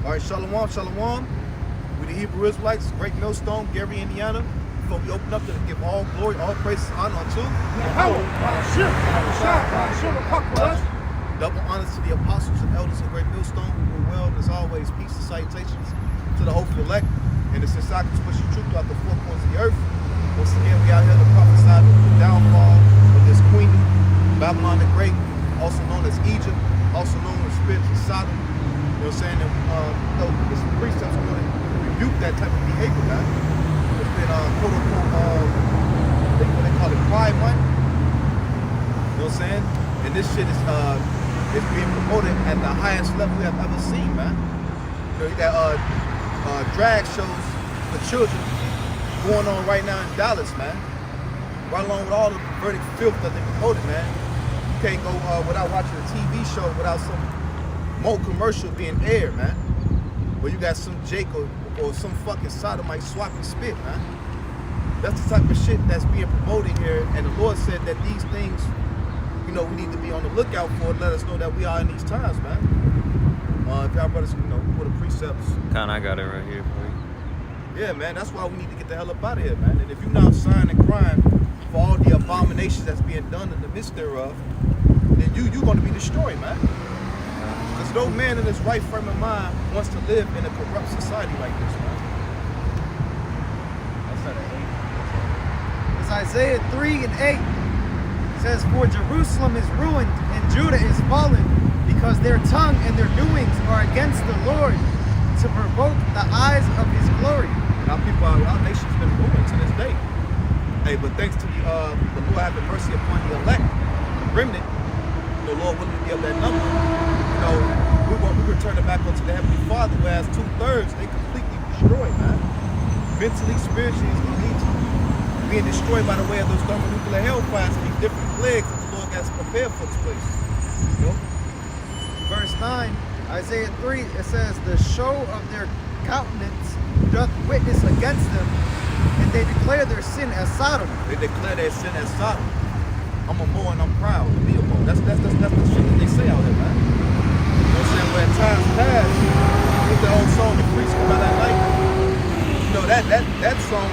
All right, shalom, shalom. We the Hebrew Israelites, Great Millstone, Gary, Indiana. Before we open up to give all glory, all praise, honor unto double honors to the apostles and elders of Great Millstone who rule well, and as always, peace and salutations to the hopeful elect. And it's since I can push the truth throughout the four corners of the earth. Once again, we out here to prophesy the downfall of this queen, Babylon the Great, also known as Egypt, also known as spirits of Sodom. You know what I'm saying? And this precepts are going to rebuke that type of behavior, man. It's been quote unquote, what they call it, Pride Month. You know what I'm saying? And this shit is being promoted at the highest level we have ever seen, man. You know, you got drag shows for children going on right now in Dallas, man. Right along with all the perverted filth that they promoted, man. You can't go without watching a TV show without some more commercial being aired, man. Where you got some Jake or some fucking sodomite swapping spit, man. That's the type of shit that's being promoted here. And the Lord said that these things, you know, we need to be on the lookout for and let us know that we are in these times, man. If y'all brothers, you know, for the precepts. Kinda, I got it right here for you. Yeah, man, that's why we need to get the hell up out of here, man. And if you're not sighing and crying for all the abominations that's being done in the midst thereof, then you're going to be destroyed, man. Because no man in his right frame of mind wants to live in a corrupt society like this, man. It's Isaiah 3 and 8. It says, "For Jerusalem is ruined and Judah is fallen, because their tongue and their doings are against the Lord, to provoke the eyes of his glory." Our nation's been ruined to this day. Hey, but thanks to the Lord having mercy upon the elect, the remnant, the Lord willing to give that number. You know, we return it back unto the Heavenly Father, whereas 2/3 they completely destroyed, man. Mentally, spiritually, being destroyed by the way of those thermonuclear hellfires and these different plagues that the Lord has prepared for this place. You know? Verse 9, Isaiah 3, it says, "The show of their countenance doth witness against them, and they declare their sin as Sodom." They declare their sin as Sodom. I'm a Moor and I'm proud to be a Moor. That's the shit that they say out here, man. You know what I'm saying? Where times past, with the old song, The Priest Come Out at Night, you know, that song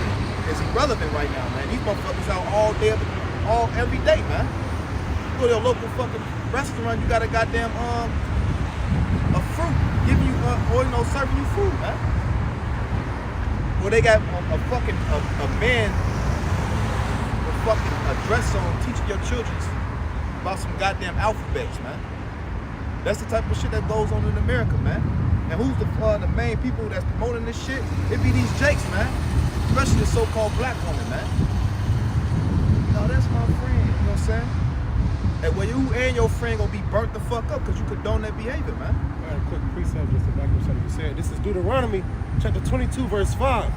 is irrelevant right now, man. These motherfuckers out all day, every day, man. You go to your local fucking restaurant, you got a goddamn, a fruit giving you, or, you know, serving you food, man. Or they got a man with fucking a dress on teaching your children about some goddamn alphabets, man. That's the type of shit that goes on in America, man. And who's the main people that's promoting this shit? It be these jakes, man. Especially the so-called black woman, man. No, that's my friend, you know what I'm saying? And when you and your friend gonna be burnt the fuck up because you condone that behavior, man. All right, quick precept just to back up something you said. This is Deuteronomy chapter 22, verse 5.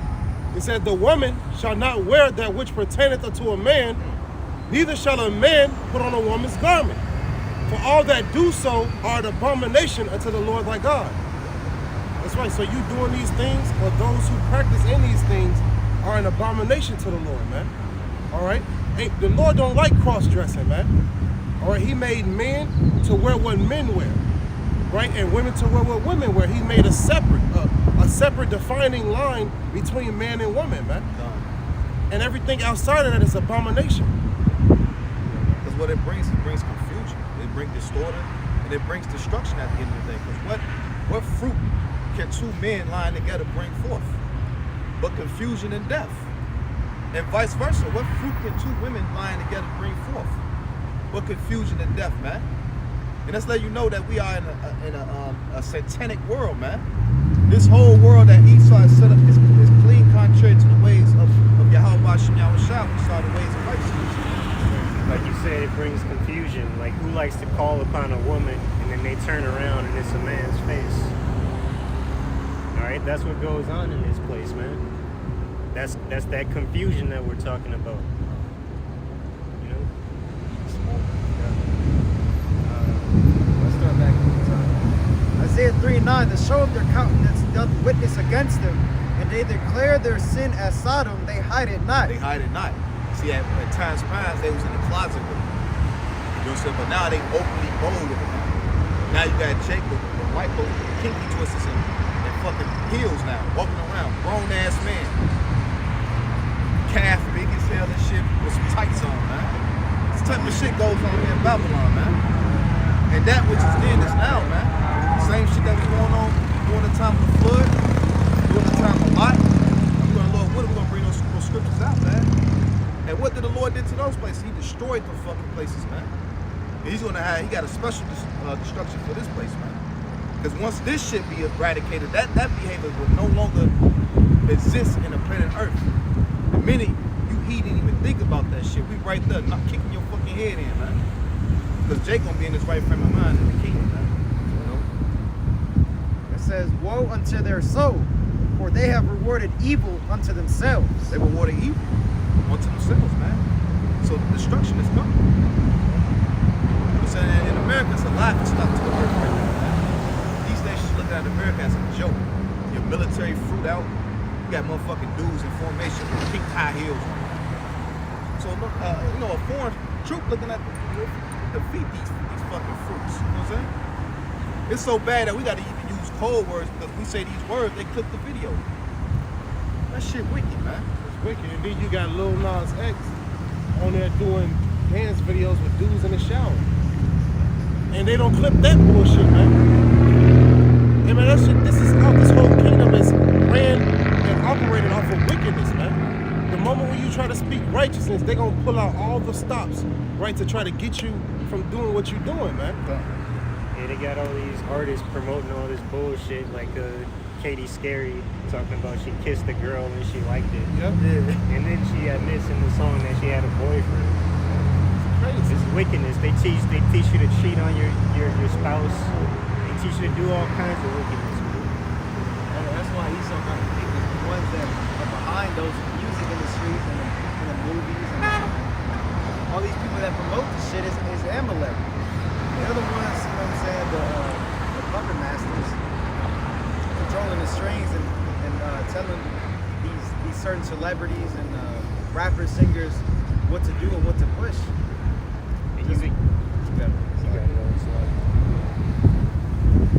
It said, "The woman shall not wear that which pertaineth unto a man, neither shall a man put on a woman's garment. For all that do so are an abomination unto the Lord thy God." That's right, so you doing these things, or those who practice in these things, are an abomination to the Lord, man. All right? Hey, the Lord don't like cross-dressing, man. All right, he made men to wear what men wear, right? And women to wear what women wear. He made a separate defining line between man and woman, man. And everything outside of that is abomination. Because what it brings confusion. It brings distortion, and it brings destruction at the end of the day. Because what fruit can two men lying together bring forth? But confusion and death. And vice versa. What fruit can two women lying together bring forth? But confusion and death, man. And let's let you know that we are in a satanic world, man. This whole world that Esau has set up is clean contrary to the ways of Yahweh Shem Yahushua, which are the ways of righteousness. Like you said, it brings confusion. Like, who likes to call upon a woman and then they turn around and it's a man's face? All right, that's what goes on in this place, man. That's that confusion that we're talking about. You know? Let's start back at the time. Isaiah 3:9, "The show of their countenance doth witness against them, and they declare their sin as Sodom, they hide it not." They hide it not. See, at times past, they was in the closet with it. You know what I'm saying? But now they openly bold with it. Now you got Jake with Michael, kinky twisters and fucking heels now, walking around, grown ass man. Calf big as hell and shit with some tights on, man. This type of shit goes on in Babylon, man. And that which is then is now, man. Same shit that was going on during the time of the flood, during the time of Lot. I'm going, Lord, when are we going to bring those scriptures out, man? And what did the Lord do to those places? He destroyed the fucking places, man. And he's going to have, he got a special destruction for this place, man. Because once this shit be eradicated, that behavior will no longer exist in the planet Earth. The minute he didn't even think about that shit, we right there, not kicking your fucking head in, man. Because Jake gonna be in his right frame of mind in the kingdom, man. You know? It says, woe unto their soul, for they have rewarded evil unto themselves. They rewarded evil unto themselves, man. So the destruction is coming. So in America, it's a lot of stuff to the earth right now, man. These nations look at America as a joke. Your military fruit out. You got motherfucking dudes in formation with pink high heels on. So look, you know, a foreign troop looking at the feet these fucking fruits. You know what I'm saying? It's so bad that we got to even use code words because we say these words, they clip the video. That shit wicked, man. It's wicked. And then you got Lil Nas X on there doing dance videos with dudes in the shower. And they don't clip that bullshit, man. Hey, man, that shit, this whole kingdom is ran and operated off of wickedness, man. The moment when you try to speak righteousness, they're going to pull out all the stops, right, to try to get you from doing what you're doing, man. Yeah, they got all these artists promoting all this bullshit, like Katie Scary talking about she kissed a girl and she liked it. Yep. Yeah. And then she admits in the song that she had a boyfriend. Crazy. It's wickedness. They teach you to cheat on your spouse. They teach you to do all kinds of wickedness. And that's why he's so kind of big. The ones that are behind those music industries and the movies and all these people that promote the shit is Amalek. They're the ones, you know what I'm saying, the puppet masters controlling the strings and telling these certain celebrities and rappers, singers what to do and what to push. And Just- you got it on slide.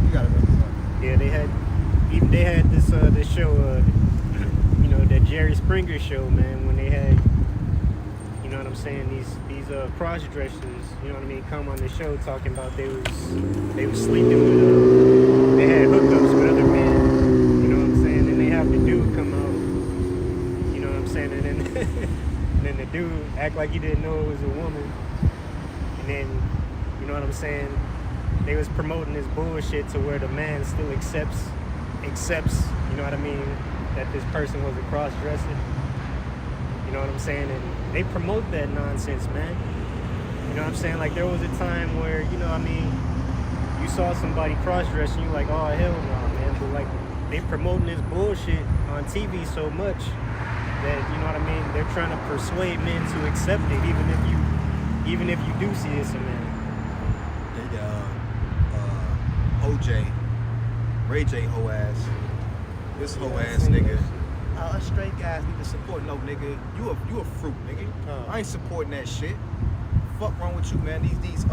You gotta know this. Yeah, they had this show, you know, that Jerry Springer show, man, when they had, you know what I'm saying, these cross dressers, you know what I mean, come on the show talking about they was sleeping with they had hookups with other men, you know what I'm saying, and they have the dude come out, you know what I'm saying, and then and then the dude act like he didn't know it was a woman, and then, you know what I'm saying, they was promoting this bullshit to where the man still accepts, you know what I mean, that this person was a cross-dresser. You know what I'm saying? And they promote that nonsense, man. You know what I'm saying? Like, there was a time where, you know what I mean, you saw somebody cross-dressing, you're like, oh, hell no, man. But, like, they promoting this bullshit on TV so much that, you know what I mean, they're trying to persuade men to accept it, even if you do see it's a man. OJ, Ray J hoe ass, this hoe ass nigga. Straight guys need to support. No, nigga, you a fruit, nigga. I ain't supporting that shit. Fuck wrong with you, man? These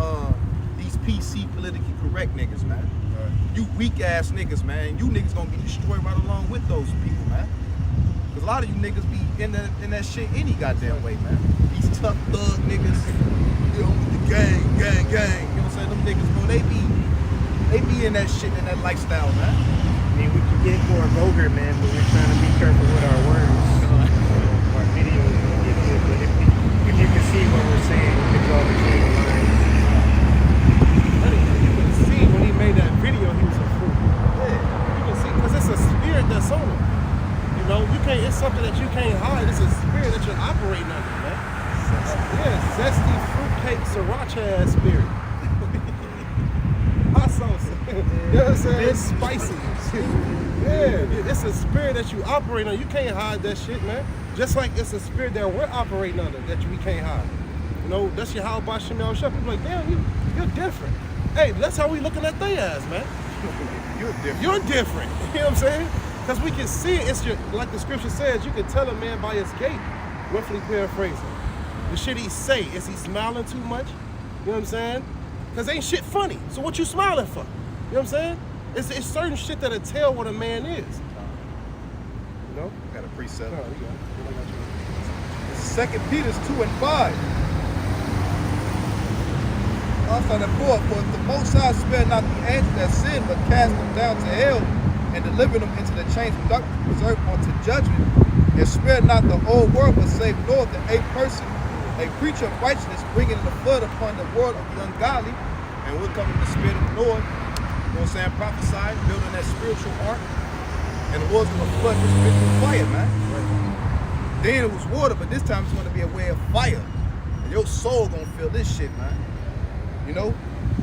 PC politically correct niggas, man. Right. You weak ass niggas, man. You niggas gonna be destroyed right along with those people, man. Cause a lot of you niggas be in that shit any goddamn way, man. These tough thug niggas, you know, with the gang. You know what I'm saying? Them niggas, bro, they be in that shit, in that lifestyle, man. I mean, we can get more vulgar, man, but we're trying to be careful with our words. Our videos will get good, but if you can see what we're saying, you can draw between the lines. You can see when he made that video, he was a fool. Yeah. You can see, because it's a spirit that's on him. You know, it's something that you can't hide. It's a spirit that you're operating under, man. Yeah, zesty, fruitcake, sriracha ass spirit. Hot sauce. You know what I'm saying? It's spicy. Yeah, it's a spirit that you operate on. You can't hide that shit, man. Just like it's a spirit that we're operating under that we can't hide. You know, that's your how about Chanel Shep. People like, damn, you're different. Hey, that's how we looking at their ass, man. You're different. You're different. You know what I'm saying? Because we can see it. It's like the scripture says, you can tell a man by his gait, roughly paraphrasing. The shit he say, is he smiling too much? You know what I'm saying? Because ain't shit funny. So what you smiling for? You know what I'm saying? It's certain shit that'll tell what a man is. You know? Got a precept. Oh, you got it. 2 Peter 2:5. Also that 4, for if the Most High spare not the angels that sin, but cast them down to hell, and deliver them into the chains of darkness, reserved unto judgment, and spare not the whole world, but save Noah, the 8th person, a preacher of righteousness, bringing the flood upon the world of the ungodly, and we're coming to the spirit of Noah, you know what I'm saying, prophesying, building that spiritual ark, and the Lord's gonna flood this bitch with fire, man. Then it was water, but this time it's gonna be a way of fire, and your soul gonna feel this shit, man. You know,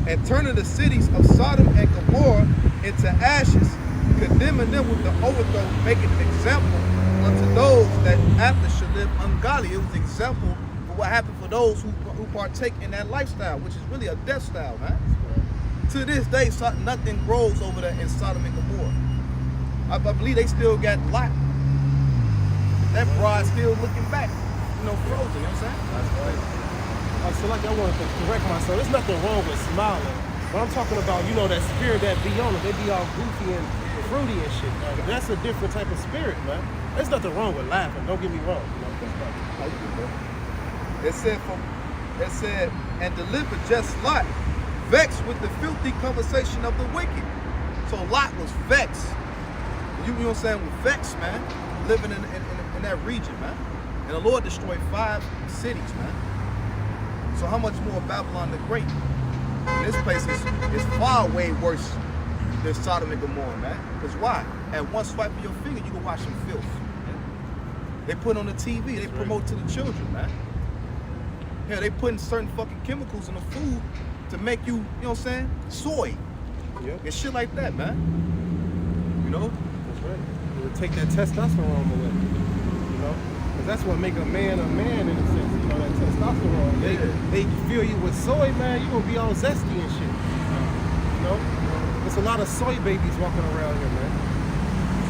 and turning the cities of Sodom and Gomorrah into ashes, condemning them with the overthrow, making an example unto those that after should live ungodly. It was an example for what happened for those who partake in that lifestyle, which is really a death style, man. To this day, nothing grows over there in Sodom and Gomorrah. I believe they still got Lot. That bride still looking back, you know, frozen, you know what I'm saying? That's right. So like I wanted to correct myself. There's nothing wrong with smiling. But I'm talking about, you know, that spirit that be on them. They be all goofy and fruity and shit, man. That's a different type of spirit, man. There's nothing wrong with laughing. Don't get me wrong. You know, It said, and delivered just Lot, vexed with the filthy conversation of the wicked. So Lot was vexed. You know what I'm saying? Was vexed, man. Living in that region, man. And the Lord destroyed 5 cities, man. So how much more Babylon the Great? And this place is far way worse than Sodom and Gomorrah, man. Because why? At one swipe of your finger, you can watch some filth. They put on the TV, they promote to the children, man. Hell, they putting certain fucking chemicals in the food to make you, you know what I'm saying, soy. Yep. And shit like that, man. You know? That's right. It would take that testosterone away. You know? Because that's what make a man in a sense. You know, that testosterone. They fill you with soy, man. You're going to be all zesty and shit. You know? There's a lot of soy babies walking around here, man.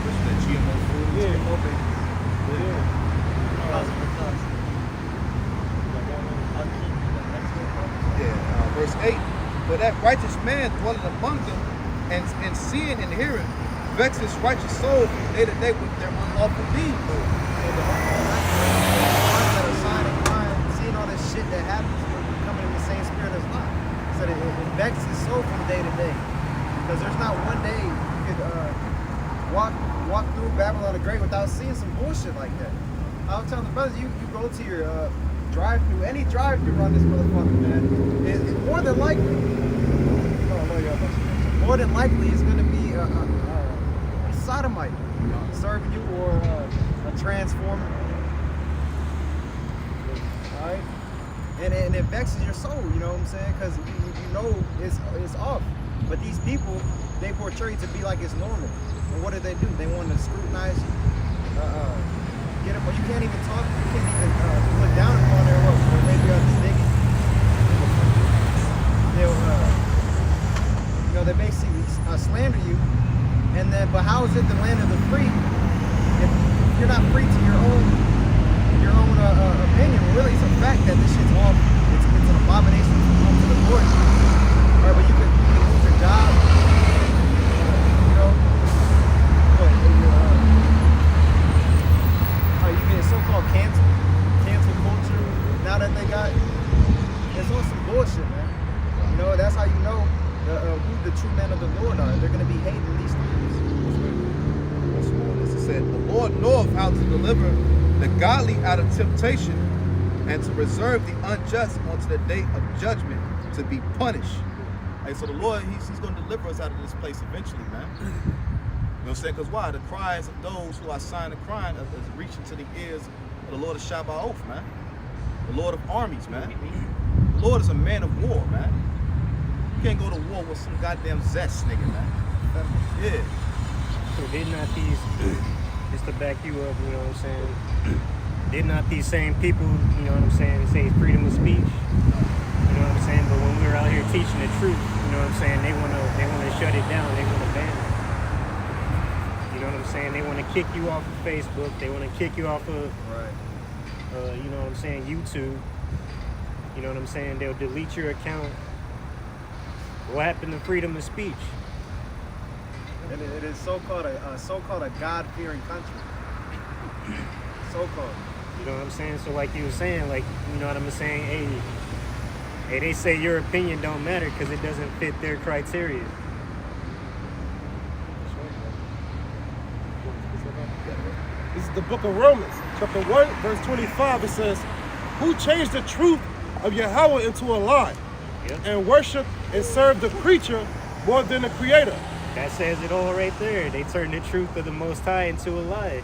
Especially that GMO food. Yeah. GMO baby. Yeah. Verse 8, but that righteous man dwelling among them and seeing and hearing vex his righteous soul from day to day with their unlawful deeds. So the ones that are signing mine, seeing all this shit that happens, we're coming in the same spirit as Lot. So that it vexes his soul from day to day. Because there's not one day you could walk through Babylon the Great without seeing some bullshit like that. I was telling the brothers, you go to your drive-through, any drive-through on this motherfucker, man, it more than likely, it's going to be a sodomite serving you or a transformer. All right? And it vexes your soul, you know what I'm saying? Because you know it's off. But these people, they portray to be like it's normal. And what do? They want to scrutinize you. Get them, you can't even talk, you can't even look down upon their work, or maybe you're mistaken. They'll, they basically slander you, and then, but how is it the land of the free if you're not free to your own opinion? Well, really, it's a fact that this shit's all, it's an abomination to the Lord. All right, but you can lose your job, you know, you get so-called cancel culture now that they got, it's on some bullshit, man. You know, that's how you know who the true men of the Lord are. They're going to be hating these things. It said, the Lord knoweth how to deliver the godly out of temptation and to reserve the unjust unto the day of judgment to be punished. Hey, so the Lord, he's going to deliver us out of this place eventually, man. You know what I'm saying? Because why? The cries of those who are silent crying is reaching to the ears of the Lord of Shabbaoth, man. The Lord of armies, man. The Lord is a man of war, man. You can't go to war with some goddamn zest, nigga, man. Yeah. So did not these, just to back you up, you know what I'm saying? Did not these same people, you know what I'm saying, say freedom of speech? You know what I'm saying? But when we were out here teaching the truth, you know what I'm saying, they wanna shut it down, they wanna ban it. You know what I'm saying? They want to kick you off of Facebook. They want to kick you off of, you know what I'm saying, YouTube. You know what I'm saying? They'll delete your account. What happened to freedom of speech? And it is so-called a God-fearing country. So-called. You know what I'm saying? So like you were saying, like, you know what I'm saying? Hey, they say your opinion don't matter because it doesn't fit their criteria. This is the book of Romans, chapter 1, verse 25. It says, who changed the truth of Yahweh into a lie, Yep. and worship and serve the creature more than the creator. That says it all right there. They turn the truth of the Most High into a lie.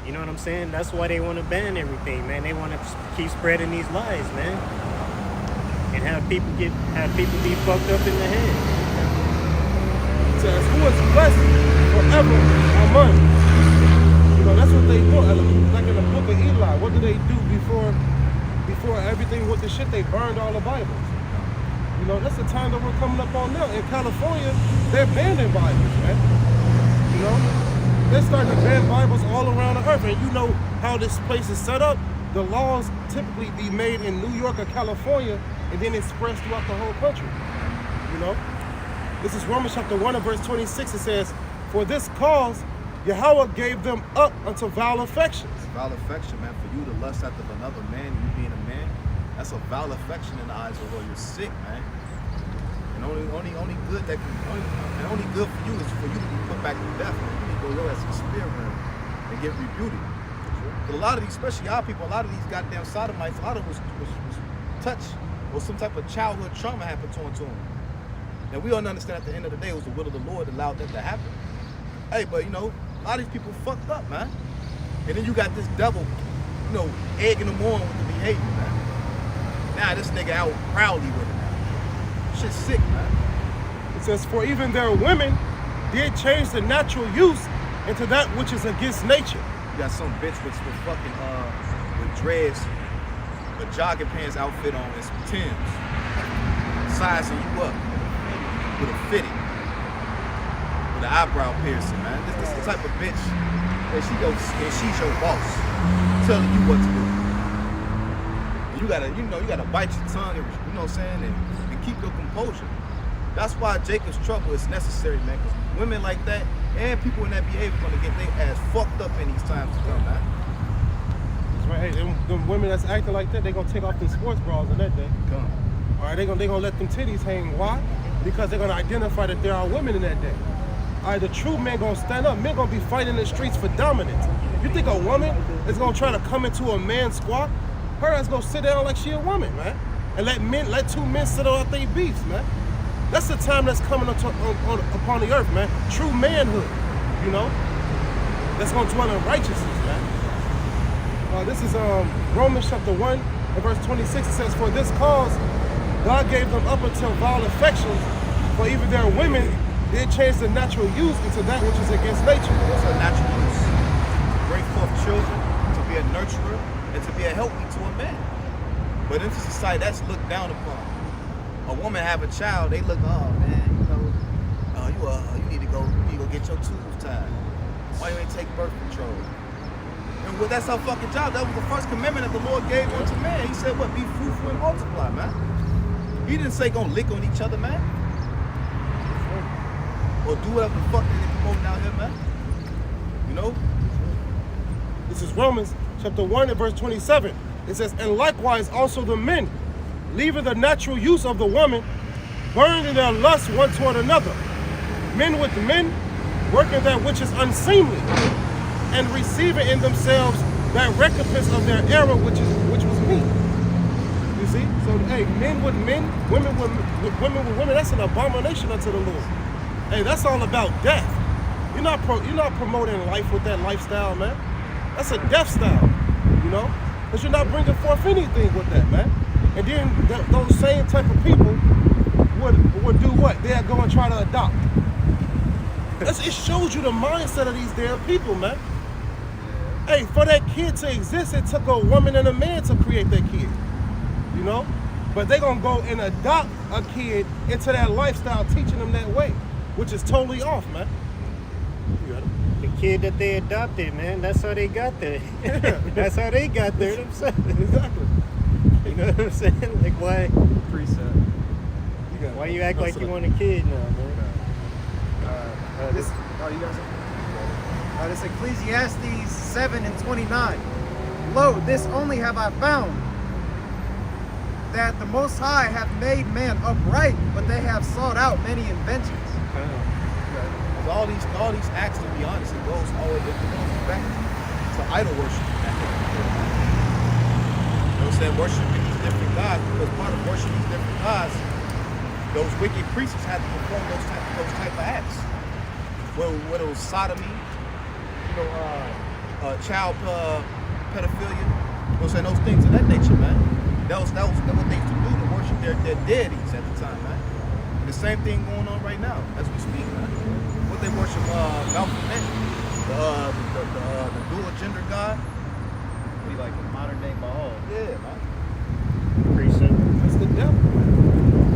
You know what I'm saying? That's why they want to ban everything, man. They want to keep spreading these lies, man, and have people be fucked up in the head. It says, who is blessed forever among. You know, that's what they do. Like in the book of Eli, what do they do before everything with the shit? They burned all the Bibles. You know, that's the time that we're coming up on now. In California, they're banning Bibles, man. You know? They're starting to ban Bibles all around the earth. And you know how this place is set up? The laws typically be made in New York or California, and then it spreads throughout the whole country. You know? This is Romans chapter 1 and verse 26. It says, for this cause, Yahweh gave them up unto vile affections. Vile affection, man. For you to lust after another man, you being a man, that's a vile affection in the eyes of the Lord. You're sick, man. And only good that can, only good for you is for you to be put back to death. Man. You need to go your ass experiment and get rebuked. But a lot of these, especially our people, a lot of these goddamn sodomites, a lot of them was touched or some type of childhood trauma happened to them. And we don't understand at the end of the day it was the will of the Lord that allowed that to happen. Hey, but you know, a lot of these people fucked up, man. And then you got this devil, you know, egging them on with the behavior, man. Now this nigga out proudly with it now. Shit's sick, man. It says, for even their women did change the natural use into that which is against nature. You got some bitch with fucking with dreads, a jogging pants outfit on and some Timbs, sizing you up with a fitting, with an eyebrow piercing, man. This is the type of bitch that she's your boss, telling you what to do. And you gotta bite your tongue, and, you know what I'm saying, and keep your composure. That's why Jacob's trouble is necessary, man. Because women like that and people in that behavior gonna get their ass fucked up in these times to come, man. That's right. Hey, them women that's acting like that, they gonna take off them sports bras in that day. Come. All right, they gonna let them titties hang. Why? Because they're gonna identify that there are women in that day. All right, the true men gonna stand up. Men gonna be fighting in the streets for dominance. You think a woman is gonna try to come into a man's squat? Her ass gonna sit down like she a woman, man, and let two men sit out their beefs, man. That's the time that's coming upon the earth, man. True manhood, you know. That's gonna dwell in righteousness, man. This is Romans chapter 1 and verse 26. It says, for this cause God gave them up until vile affections, for even their women did change the natural use into that which is against nature. What's a natural use? To bring forth children, to be a nurturer, and to be a helpmeet to a man. But in society, that's looked down upon. A woman have a child, they look, oh man, you know, you need to go get your tubes tied. Why you ain't take birth control? And well, that's our fucking job. That was the first commandment that the Lord gave unto man. He said, what? Be fruitful and multiply, man. He didn't say go lick on each other, man. Or do whatever the fuck they promoting out here, man. You know? This is Romans chapter 1 and verse 27. It says, and likewise also the men, leaving the natural use of the woman, burned in their lust one toward another. Men with men, working that which is unseemly, and receiving in themselves that recompense of their error, which was meat. You see? So, hey, men with men, women with women, that's an abomination unto the Lord. Hey, that's all about death. You're not promoting life with that lifestyle, man. That's a death style, you know? Because you're not bringing forth anything with that, man. And then those same type of people would do what? They'll go and try to adopt. It shows you the mindset of these damn people, man. Hey, for that kid to exist, it took a woman and a man to create that kid, you know? But they gonna go and adopt a kid into that lifestyle, teaching them that way, which is totally off, man. You got it. The kid that they adopted, man, that's how they got there. That's how they got there themselves. Exactly. You know what I'm saying? Like, why? Preset. Why you act like you want a kid now, man? This, oh, you guys. This Ecclesiastes 7:29. Lo, this only have I found, that the Most High hath made man upright, but they have sought out many inventions. All these acts, to be honest, it goes back to idol worship. You know what I'm saying? Worshiping these different gods, because part of worshiping these different gods, those wicked priests had to perform those type of acts. Whether it was sodomy, child pedophilia, you know what I'm saying? Those things of that nature, man. That was what they used to do to worship their deities at the time, man. And the same thing going on right now as we speak, man. What they worship, Baphomet, the dual gender god. Be like a modern day Baal. Yeah, man. Pretty simple. That's the devil.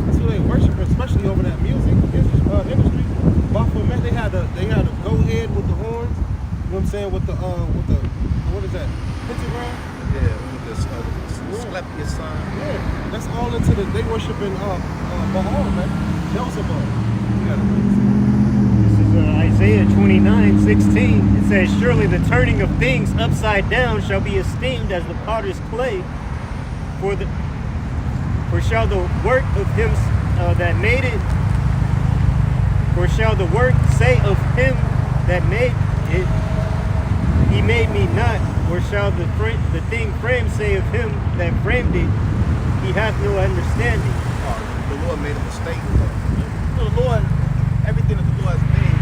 That's who they worship, especially over that music industry. Baphomet, they had to go ahead with the horns. You know what I'm saying? With the what is that? Pentagram. Yeah, with this Asclepius sign. Yeah, that's all into they worshiping Baal, man. Beelzebub. This is Isaiah 29:16. It says, surely the turning of things upside down shall be esteemed as the potter's clay, for shall the work of him that made it, for shall the work say of him that made it, he made me not, or shall the thing framed say of him that framed it, he hath no understanding. The Lord made a mistake. The Lord, everything that the Lord has made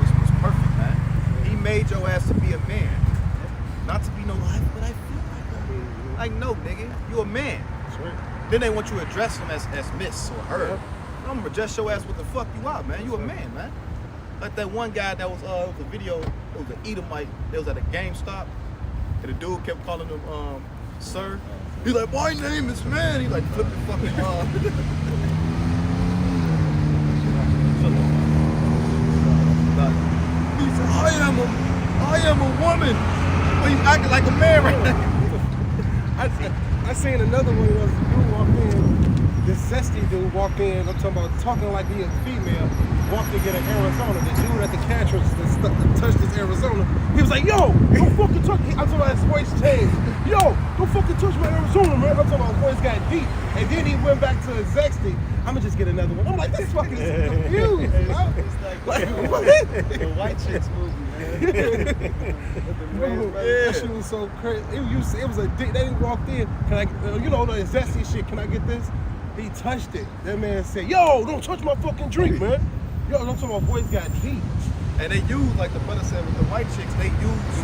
was perfect, man. He made your ass to be a man, not to be no life, but I feel like no, nigga, you a man. That's right. Then they want you to address them as miss or her. I'm gonna address your ass what the fuck you are, man. You a man, man. Like that one guy that was it was a video, it was an Edomite, it was at a GameStop, and the dude kept calling him sir. He's like, my name is man. He like flipping fucking He said, I am a woman. But he's acting like a man right now. I seen another one. Was the dude walked in, this zesty dude walked in. I'm talking about talking like he a female. Walked to get an Arizona. The dude at the catcher that touched his Arizona. He was like, yo, don't fucking touch. I'm talking about his voice changed. Yo, don't fucking touch my Arizona, man. I'm talking about his voice got deep. And then he went back to his zesty. I'ma just get another one. I'm like, this fucking confused. It's like the White Chicks movie, man. That shit was so crazy. It was a dick. They walked in. Can I, the zesty shit? Can I get this? He touched it. That man said, "Yo, don't touch my fucking drink, man." Yo, don't talk about voice got deep. And they use, like the brother said, with the white chicks, they use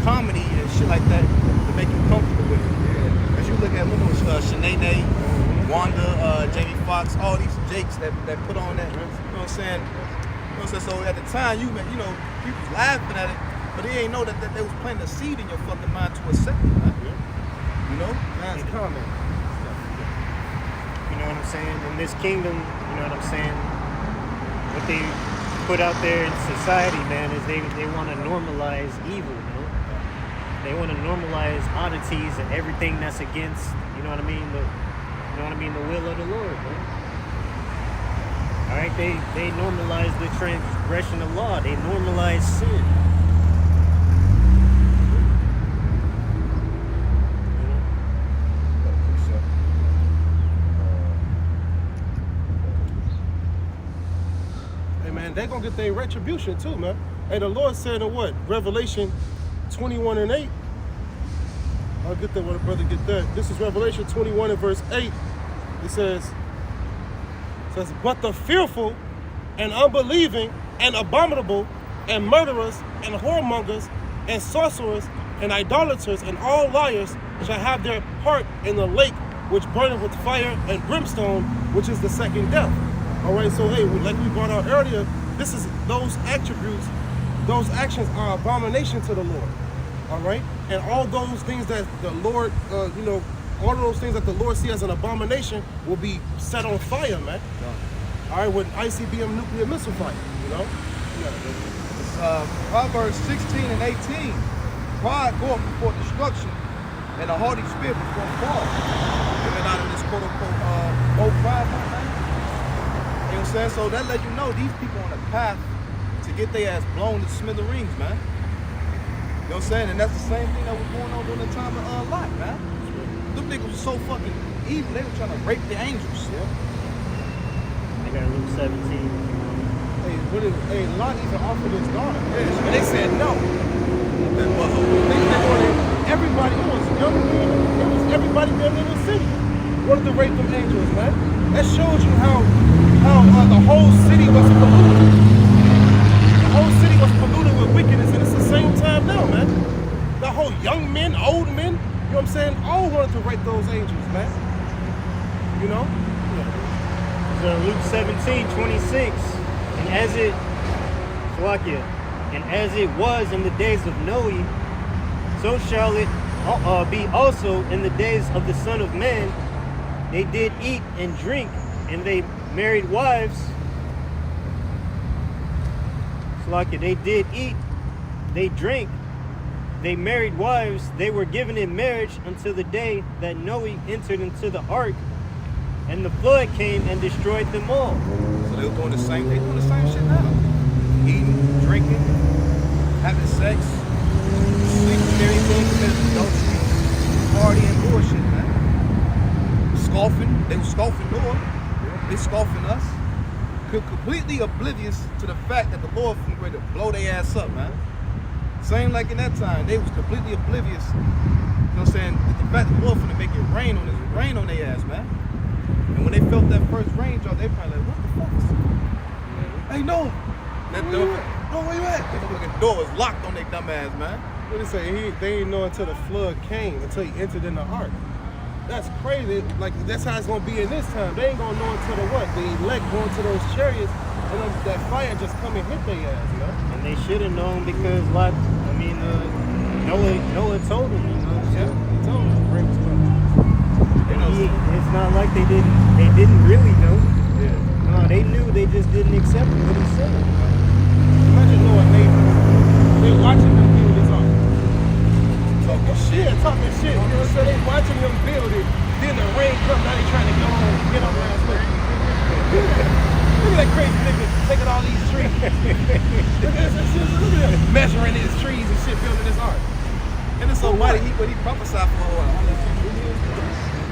comedy and shit like that to make you comfortable with it. Yeah. As you look at Shanae, Wanda, Jamie Foxx, all these jakes that put on that. You know what I'm saying? So at the time, people was laughing at it, but they ain't know that they was planting a seed in your fucking mind to accept it, man. You know? Man's comment. You know what I'm saying? In this kingdom, you know what I'm saying? What they put out there in society, man, is they want to normalize evil, They want to normalize oddities and everything that's against, you know what I mean? The will of the Lord, man. All right, they normalize the transgression of law. They normalize sin. They're gonna get their retribution too, man. Hey, the Lord said in what? Revelation 21:8. I'll get that when the brother get that. This is Revelation 21 and verse 8. It says, but the fearful and unbelieving and abominable and murderers and whoremongers and sorcerers and idolaters and all liars shall have their part in the lake which burneth with fire and brimstone, which is the second death. All right, so hey, like we brought out earlier, this is those attributes, those actions are abomination to the Lord. All right, and all those things that the Lord, all of those things that the Lord sees as an abomination will be set on fire, man. All right, with ICBM nuclear missile fire, Proverbs 16 and 18. Pride goeth before destruction, and a haughty spirit before fall. Living out of this quote unquote low pride, man. You know what I'm saying? So that let you know these people on the path to get their ass blown to smithereens, man. You know what I'm saying? And that's the same thing that was going on during the time of Lot, man. Them niggas was so fucking evil. They were trying to rape the angels. I got Luke 17. Hey, Lot even offered his daughter. Yeah, And they said no. They wanted everybody, it was young men, it was everybody down in the city. Wanted to rape them angels, man. That shows you how the whole city was polluted. The whole city was polluted with wickedness, and it's the same time now, man. The whole young men, old men, you know what I'm saying, all wanted to rape those angels, man. You know? So Luke 17:26, and as it was in the days of Noe, so shall it be also in the days of the Son of Man. They did eat and drink, and they married wives. They did eat, they drank, they married wives. They were given in marriage until the day that Noe entered into the ark, and the flood came and destroyed them all. So they were doing the same shit now. Eating, drinking, having sex, sleeping, everything, committing adultery, partying, bullshit, man. Scoffing. They were scoffing Lord. They scoffing us. Completely oblivious to the fact that the Lord was going to blow their ass up, man. Same like in that time. They was completely oblivious. You know what I'm saying? The fact that the Lord was going to make it rain on their ass, man. And when they felt that first rain drop, they probably like, what the fuck is this? Hey, no. That door, where you at? The fucking door was locked on their dumb ass, man. What did he say? They didn't know until the flood came, until he entered in the ark. That's crazy. Like, that's how it's going to be in this time. They ain't going to know until the what? The elect going to those chariots, and that fire just come and hit their ass, man. And they should have known because Noah told them, you know. Yeah, he told them. Rain was coming. It's not like they didn't really know. Yeah. No, they knew, they just didn't accept what he said. Imagine knowing neighbors. They watching them build this ark. Talking shit. Yeah, talking shit. You know what I'm saying? They watching them build it. Then the rain come. Now they trying to get on last minute. Look at that crazy nigga taking all these trees. Look at him measuring his trees and shit, building this ark. And it's so mighty, he prophesied for 150 years.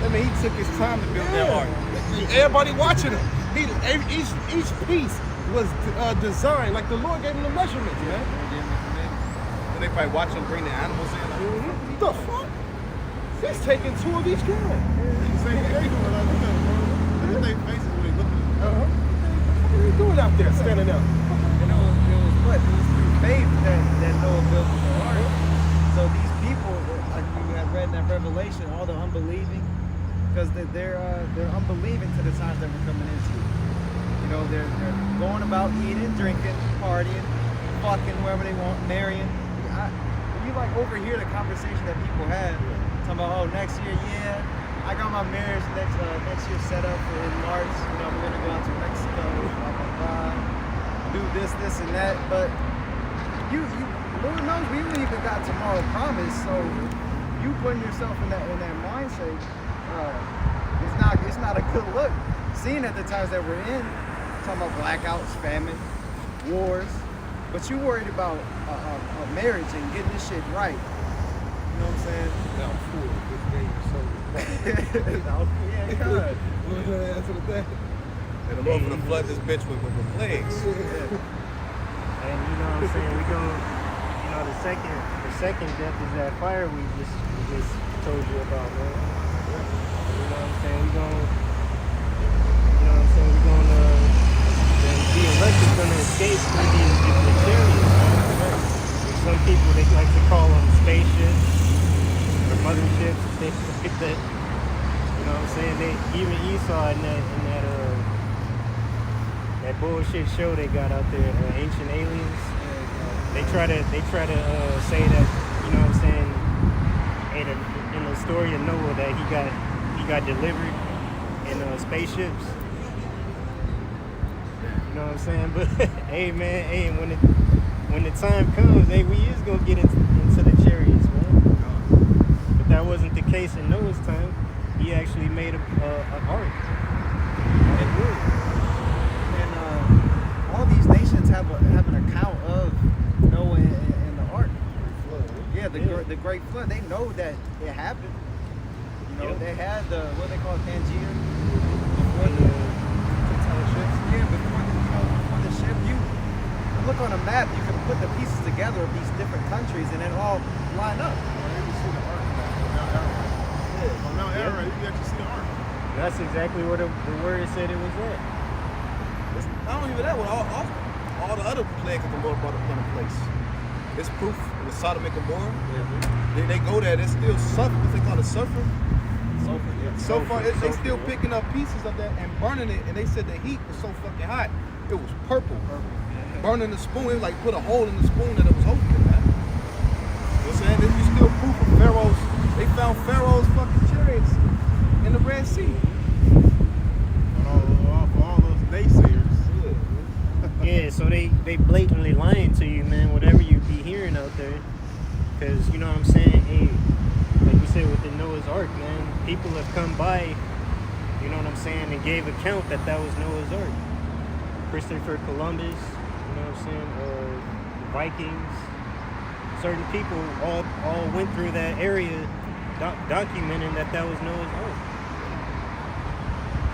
I mean, he took his time to build that ark. Everybody watching him. Each piece was designed like the Lord gave him the measurements, man. And they probably watch him bring the animals in. What the fuck? He's taking 2 of each kind. Look at their faces when they look at him. What are you doing out there, standing up? And it was through faith that Noah built the ark. So these people, like you had read in that Revelation, all the unbelieving, because they're unbelieving to the times that we're coming into. You know, they're going about eating, drinking, partying, fucking whoever they want, marrying. You like overhear the conversation that people have, talking about, oh, next year, yeah, I got my marriage next year set up for in March. You know, we're gonna go out to Mexico, blah blah blah, do this and that. But you Lord knows we ain't even got tomorrow promised. So you putting yourself in that mindset, it's not a good look. Seeing at the times that we're in, talking about blackouts, famine, wars, but you worried about a marriage and getting this shit right. You know what I'm saying? No, fool. This day is so Yeah, God. And the Lord gonna flood this bitch with plagues. And you know what I'm saying? We go, you know, the second death is that fire we just told you about, man. You know what I'm saying? We're gonna the elect is gonna escape through the chariots. Some people, they like to call them spaceships or motherships. They think that, you know what I'm saying? Even Esau in that bullshit show they got out there, Ancient Aliens. They try to say that, you know what I'm saying, in the story of Noah that he got delivered in spaceships. You know what I'm saying? But hey man, when the time comes, hey, we is gonna get into the chariots, man. But that wasn't the case in Noah's time. He actually made an ark. And all these nations have an account great flood. They know that it happened. You know, Yep. they had the what they call Pangea before the ships. Yeah, before the ship. You look on a map, you can put the pieces together of these different countries, and it all line up. On Mount Ararat, you can actually see the ark. That's exactly where the word said it was at. It's not even that. With all the other plagues that the Lord brought upon the place. It's proof with Sodom and Gomorrah. They go there, they're still suffering. What they call it, suffering? So far, they still picking up pieces of that and burning it. And they said the heat was so fucking hot, it was purple. Burning the spoon, it was like put a hole in the spoon that it was open, man. You know what I'm saying? This is still proof of Pharaoh's. They found Pharaoh's fucking chariots in the Red Sea. For all those naysayers. Yeah, so they blatantly lying to you, man, whatever you be hearing out there. Because, you know what I'm saying, hey, like we said with the Noah's Ark, man, people have come by, you know what I'm saying, and gave account that was Noah's Ark. Christopher Columbus, you know what I'm saying, Vikings, certain people all went through that area documenting that was Noah's Ark.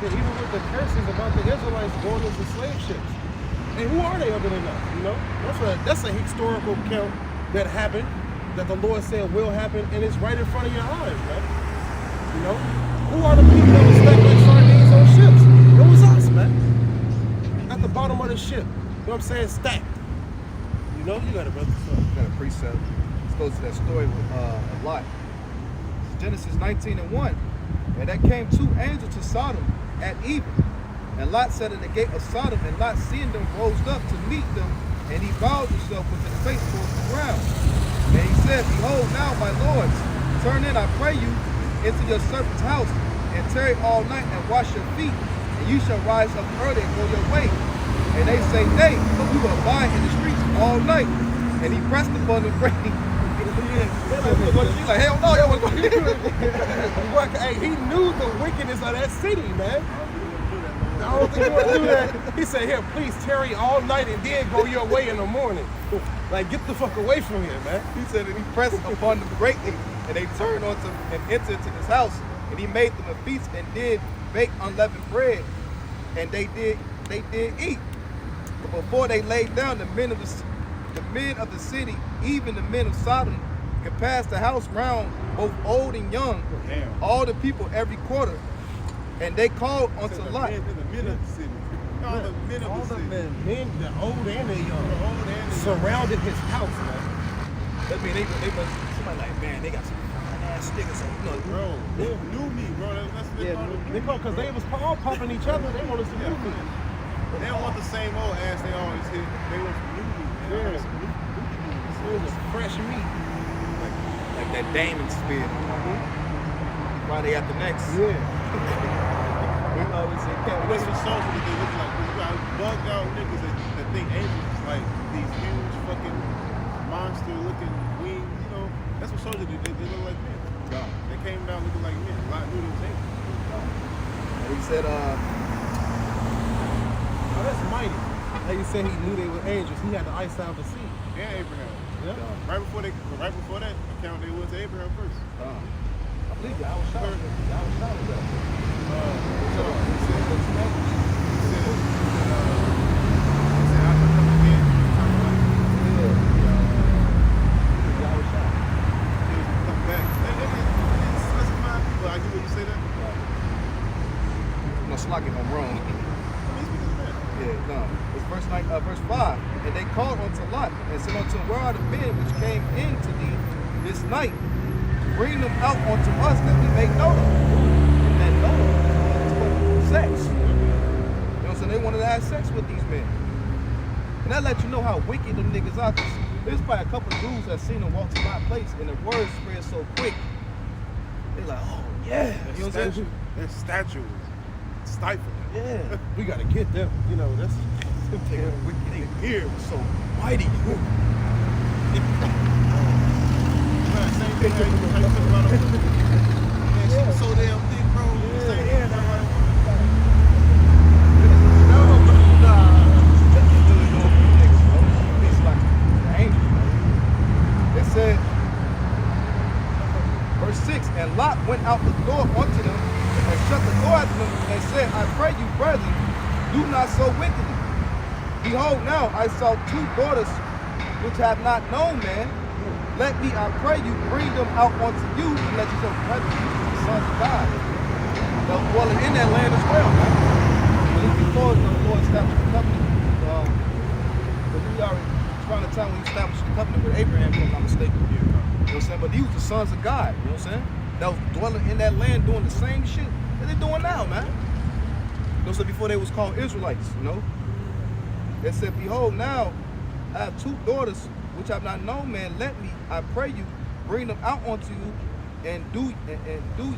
Yeah, even with the curses about the Israelites going into slave ships. And who are they other than us? You know, that's a historical account that happened, that the Lord said will happen, and it's right in front of your eyes, man. You know, who are the people that were stacked like sardines on ships? It was us, man. At the bottom of the ship, you know what I'm saying, stacked. You know, you got a brother. Got a precept. Let's go to that story with Lot. It's Genesis 19:1. And there came two angels to Sodom at even. And Lot sat in the gate of Sodom, and Lot, seeing them, rose up to meet them, and he bowed himself with his face towards the ground. And he said, Behold, now, my lords, turn in, I pray you, into your servant's house, and tarry all night, and wash your feet, and you shall rise up early and go your way. And they say, Nay, but we will abide in the streets all night. And he pressed upon them greatly. He's like, hell no, y'all was going to Hey, he knew the wickedness of that city, man. I don't think he want to do that. He said, here, please tarry all night and then go your way in the morning. Like, get the fuck away from here, man. He said that he pressed upon them greatly, and they turned on him and entered into his house, and he made them a feast and did bake unleavened bread, and they did eat. But before they laid down, the men of the city, even the men of Sodom, compassed the house round, both old and young, all the people every quarter. And they called unto Lot. The men of the city. All the men of the city. Men, the old and the young. Surrounded his house, man. That mean they must, somebody like, man, they got some fine ass niggas. Bro, they knew me, bro. That's what they called it. They called, because they was all popping each other. They wanted to know me. They don't want the same old ass they always hit. They want some new meat. Yeah. It was fresh meat. Like that Damon spear. Friday after next. Yeah. We always say, That's what songs that they look like. You got bugged out niggas that think angels is like these huge fucking monster looking wings, you know. That's what soldiers do. They look like men. They came down looking like men. A lot knew they was angels. And he said, Oh, that's mighty. Like you said, he knew they were angels. He had the eyesight of the sea. And Abraham. Yeah. Right before that account, they went to Abraham first. I believe you. I was shocked. No, Slock if I'm wrong. Yeah, no. It's verse 5. And they called unto Lot and said unto him, Where are the men which came in to thee this night? Bring them out unto us that we may know them. And that know them is sex. You know what I'm saying? They wanted to have sex with these men. And that let you know how wicked them niggas are. There's probably a couple of dudes that seen them walk to my place and the word spread so quick. They're like, oh yeah. You know what I'm saying? That statue is stifling. Yeah. We gotta get them. You know, that's Their ear was so mighty. same thing how you feel about them. Man, she was so damn thick, bro. They said behold, now I saw two daughters which have not known man. Let me, I pray you, bring them out unto you, and let yourself brethren, the sons of God. They're dwelling in that land as well, man. But before the Lord established the covenant, but we already around the time when he established the covenant with Abraham, if I'm not mistaken. You know what I'm saying? But these were the sons of God, you know what I'm saying? That was dwelling in that land doing the same shit that they're doing now, man. You know what I'm saying? Before they was called Israelites, you know? They said, behold, now I have two daughters which have not known man. Let me, I pray you, bring them out unto you, and do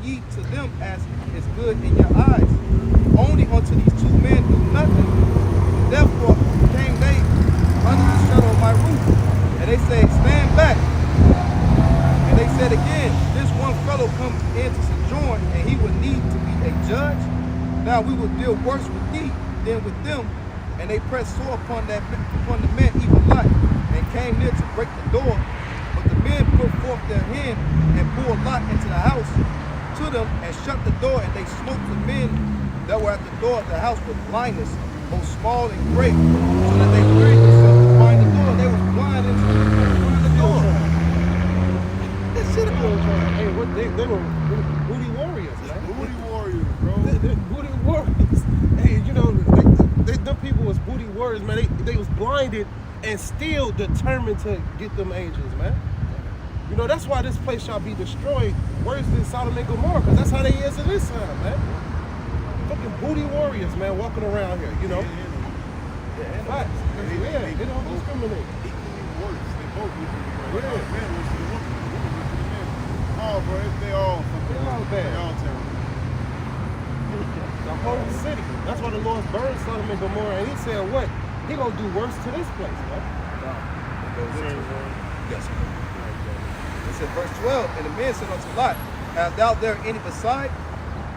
ye to them as is good in your eyes. Only unto these two men do nothing. Therefore came they under the shadow of my roof, and they say, stand back. And they said again, this one fellow come in to sojourn, and he would need to be a judge. Now we will deal worse with thee than with them. And they pressed sore upon the men even Lot, and came near to break the door. But the men put forth their hand and pulled Lot into the house to them, and shut the door. And they smote the men that were at the door of the house with blindness, both small and great, so that they wearied themselves to find the door. They was blind into the door. This shit Hey, what they were booty warriors, man. Booty warriors, bro. They're booty warriors. Hey, you know, them people was booty warriors, man. They was blinded and still determined to get them angels, man. You know, that's why this place shall be destroyed worse than Sodom and Gomorrah, because that's how they is in this time, man. Fucking booty warriors, man, walking around here, you know. Facts. Yeah, they don't discriminate. Equally worse. They both equally worse. Yeah. Man, listen to the woman. The woman listen to the man. Oh, bro, they all fucking They all bad. They all terrible. The whole city. That's why the Lord burned Sodom and Gomorrah, and he said what? He gonna do worse to this place, man. Yes. It said, verse 12, and the men said unto Lot, hast thou there any beside,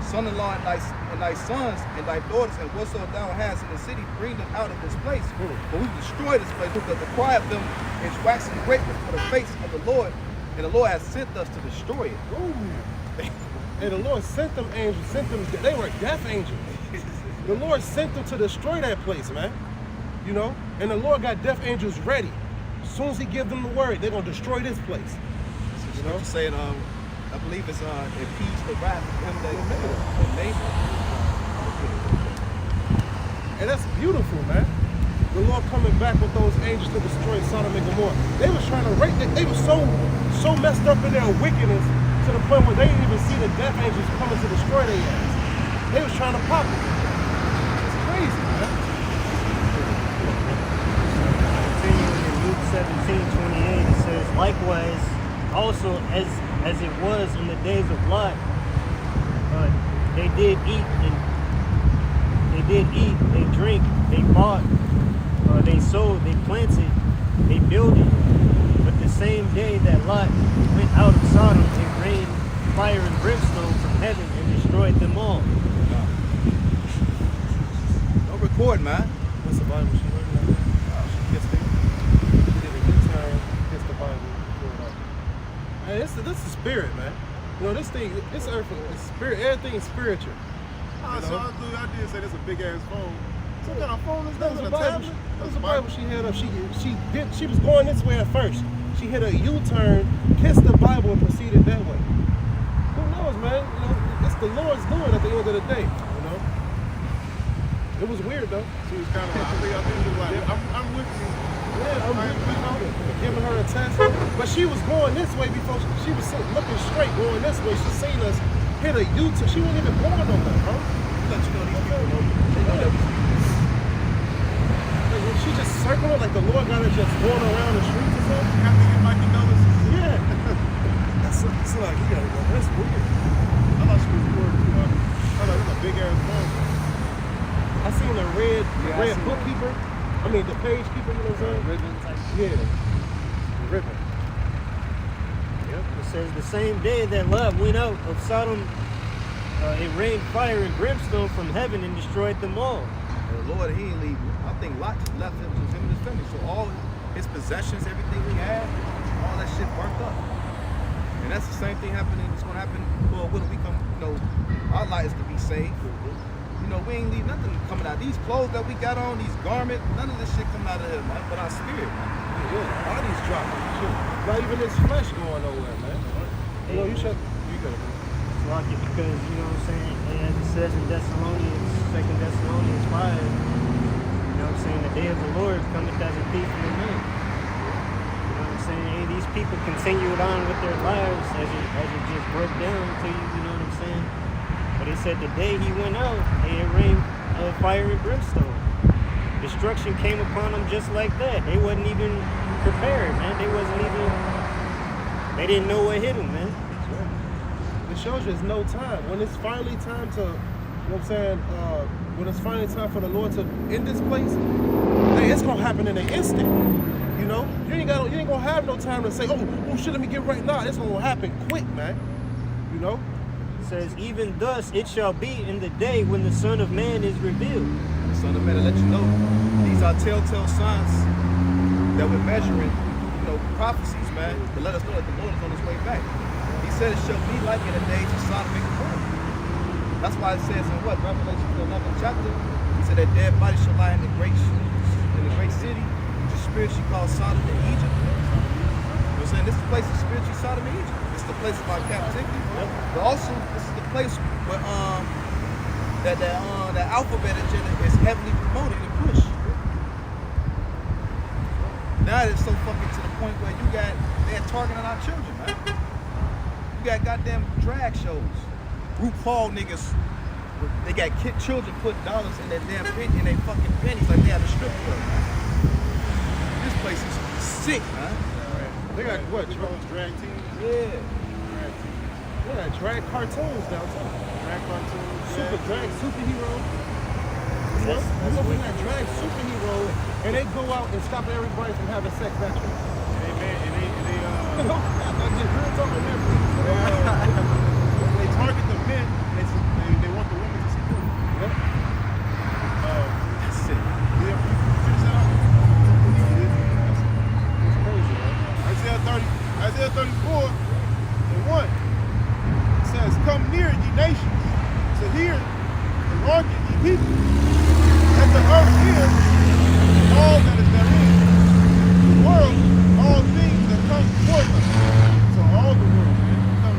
son-in-law and thy sons and thy daughters, and whatsoever thou hast in the city, bring them out of this place. For we destroy this place, because the cry of them is waxing great before the face of the Lord, and the Lord has sent us to destroy it. And the Lord sent them angels, they were death angels. The Lord sent them to destroy that place, man. You know? And the Lord got death angels ready. As soon as he give them the word, they're gonna destroy this place. You know what I'm saying? I believe it's impedes the wrath of him that made it. And that's beautiful, man. The Lord coming back with those angels to destroy Sodom and Gomorrah. They was trying to they were so messed up in their wickedness to the point where they didn't even see the death angels coming to destroy their ass. They was trying to pop it. It's crazy, man. Continuing in Luke 17:28, it says, likewise, also as it was in the days of Lot, they did eat, they drink, they bought, they sold, they planted, they builded. But the same day that Lot went out of Sodom, it rained fire and brimstone from heaven and destroyed them all. Don't record, man. What's the Bible? She learned that. She kissed it. She did a U-turn, kissed the Bible. Hey, this is spirit, man. You know, this earth is spirit. Everything is spiritual. I did say that's a big ass phone. Some kind of phone is That that? was A the Bible. tablet? That was the Bible she had up. She was going this way at first. She hit a U-turn, kissed the Bible, and proceeded that way. Who knows, man? You know, it's the Lord's doing at the end of the day. You know, it was weird though. She was kind of like, I think she was like, I'm with you. Yeah, I'm giving her a test. But she was going this way before she was looking straight, going this way. She seen us hit a U-turn. She wasn't even going on that, bro. Let you know these people know. They know that we She just circling like the Lord got her just going around the streets or something. Have to get my condolences. Yeah. It's like, you gotta go. That's weird. I thought she was weird too. I thought it was a big ass phone. I seen the red I seen bookkeeper. I mean the page keeper, you know what I'm saying? Ribbon type. Yeah. The ribbon. Yep. It says the same day that Lot went out of Sodom, it rained fire and brimstone from heaven and destroyed them all. And the Lord, he ain't leave. I think Lot just left him, just him and his family. So all his possessions, everything he had, all that shit burnt up. And that's the same thing happening. It's gonna happen. Well, when we come, you know, our life is to be saved. You know, we ain't leave nothing coming out. These clothes that we got on, these garments, none of this shit coming out of here, man. But our spirit, man. Yeah, bodies dropping. Shit. Not even this flesh going nowhere, man. You know, you should. You gotta. Rock it because, you know what I'm saying, as it says in Thessalonians, 2 Thessalonians 5, you know what I'm saying, the day of the Lord cometh as a thief in the night. You know what I'm saying? Hey, these people continued on with their lives as it just broke down to you, you know what I'm saying? But it said the day he went out, it rained fire and brimstone. Destruction came upon them just like that. They wasn't even prepared, man. They didn't know what hit them, man. It shows you there's no time. When it's finally time to, you know what I'm saying, when it's finally time for the Lord to end this place, hey, it's gonna happen in an instant. You know? You ain't gonna have no time to say, oh shit, let me get right now. It's gonna happen quick, man. You know? It says, even thus it shall be in the day when the Son of Man is revealed. The Son of Man will let you know. These are telltale signs that we're measuring, you know, prophecies, man, to let us know that the Lord is on his way back. He said it shall be like in the days of Sodom and Gomorrah. That's why it says in what? Revelation 11th chapter. He said that dead bodies shall lie in the great city, which is spiritually called Sodom and Egypt. You know what I'm saying? This place is spiritually Sodom and Egypt. This is the place of our captivity. But also, this is the place where that alphabet agenda is heavily promoted and pushed. Now it's so fucking to the point where they're targeting our children, man. You got goddamn drag shows. RuPaul niggas, they got children putting dollars in their damn in their fucking pennies like they had a strip club. This place is sick, man. They got what? Drag teams? Yeah. Yeah, drag cartoons downtown. Drag cartoons. Drag superhero. You open that drag superhero and they go out and stop everybody from having sex naturally. They target the men. They want the women to support. Yep. That's it. Yeah, finish that up. It's crazy, man. Isaiah 34 and 1. It says, come near, ye nations, to hear and hearken, ye people. Let the earth hear, and all that is therein. The world, all things that come forth us. So all the world, man. Come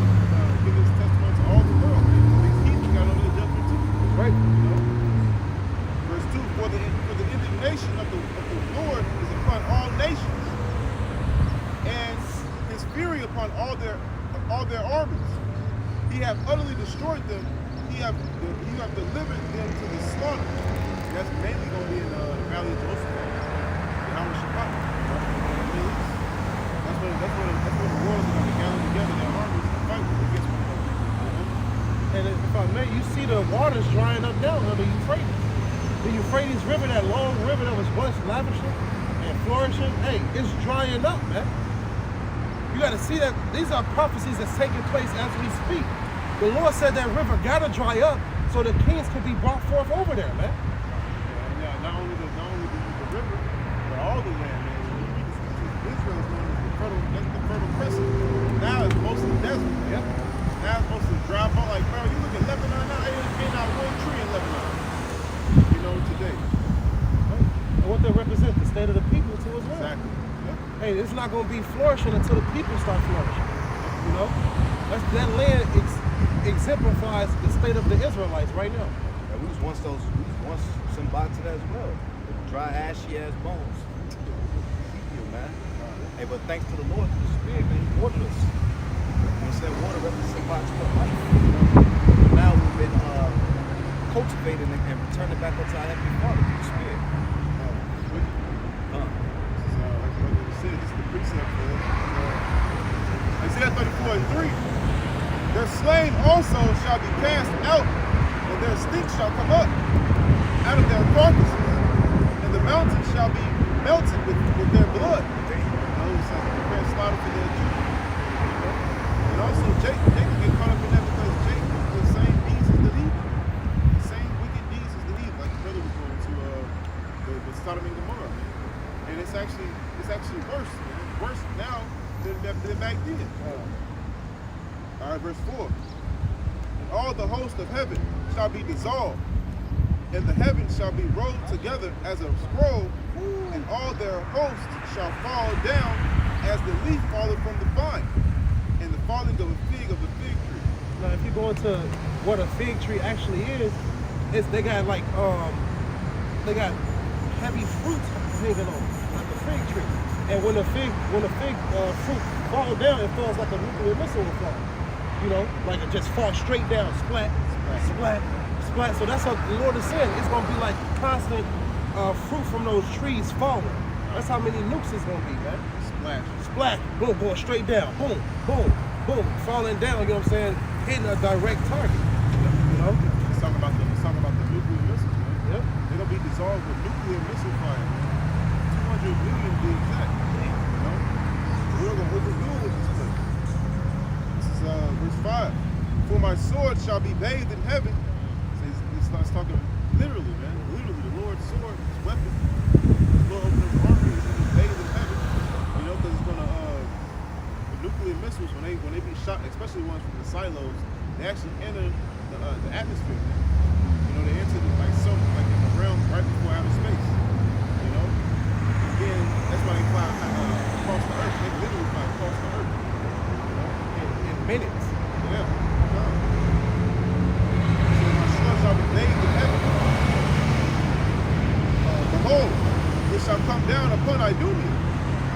give this testimony to all the world. These heathen got under the judgment too. Right. You know? Verse 2, for the indignation of the Lord is upon all nations, and his fury upon all their armies. He hath utterly destroyed them. He have delivered them to the slaughter. That's mainly going to be in the Valley of Jerusalem. How is Shabbat? That's when the world is going to gather together, their armies, and fight against one another. And if I may, you see the waters drying up now under Euphrates. The Euphrates River, that long river that was once lavishing and flourishing, hey, it's drying up, man. You got to see that these are prophecies that's taking place as we speak. The Lord said that river got to dry up so the kings could be brought forth over there, man. Yeah, not only the river, but all the land, man. Israel is known as the fertile crescent. Now it's mostly desert. Yep. Now it's mostly dry bone. Like, bro, you look at Lebanon now, ain't not one tree in Lebanon. You know, today. And what they represent, the state of the people too as well. Exactly. Yep. Hey, it's not going to be flourishing until the people start flourishing. You know? That land exemplifies the state of the Israelites right now. And we was once symbolic to that as well. Dry, ashy ass bones. Ezekiel, man. Hey, but thanks to the Lord, the Spirit, man, He watered us. When He said water represents symbolic to life. Now we've been cultivating and returning back unto our Heavenly Father through the Spirit. Like Brother said, this is the precept for it. Isaiah 34 and 3. Their slain also shall be cast out, and their stink shall come up out of their carcasses, and the mountains shall be melted with their blood. Prepare slaughter for their children. And also Jacob get caught up in that because Jacob was the same deeds as the evil. The same wicked deeds as the evil, like the brother was going to the Sodom and Gomorrah. And it's actually worse, man. Worse now than back then. All right, verse 4. And all the host of heaven shall be dissolved, and the heavens shall be rolled together as a scroll, and all their hosts shall fall down as the leaf falleth from the vine, and the falling of a fig of the fig tree. Now, if you go into what a fig tree actually is, they got like they got heavy fruit hanging on, like a fig tree. And when the fig fruit falls down, it falls like a nuclear missile will fall. You know, like it just falls straight down, splat, splat, splat. So that's what the Lord is saying. It's gonna be like constant fruit from those trees falling. That's how many nukes it's gonna be, man. Splash. Splat, boom, going straight down, boom, boom, boom, falling down. You know what I'm saying? Hitting a direct target. You know. It's talking about the nuclear missiles, man. Yep. They're gonna be dissolved with nuclear missile fire. 200 million to be exact. You know? What we're doing with this place. This is verse 5. For my sword shall be bathed in heaven. So it's talking literally, man. Literally, the Lord's sword, his weapon. The Lord opened up army, is gonna be bathed in heaven. You know, because it's gonna the nuclear missiles when they be shot, especially ones from the silos, they actually enter the atmosphere, man. You know, they enter like in the realm right before outer space. You know? Again, that's why they fly across the earth. They literally fly across the earth. You know? In minutes. Yeah. So my sword shall be bathed in heaven. Behold, it shall come down upon Idumea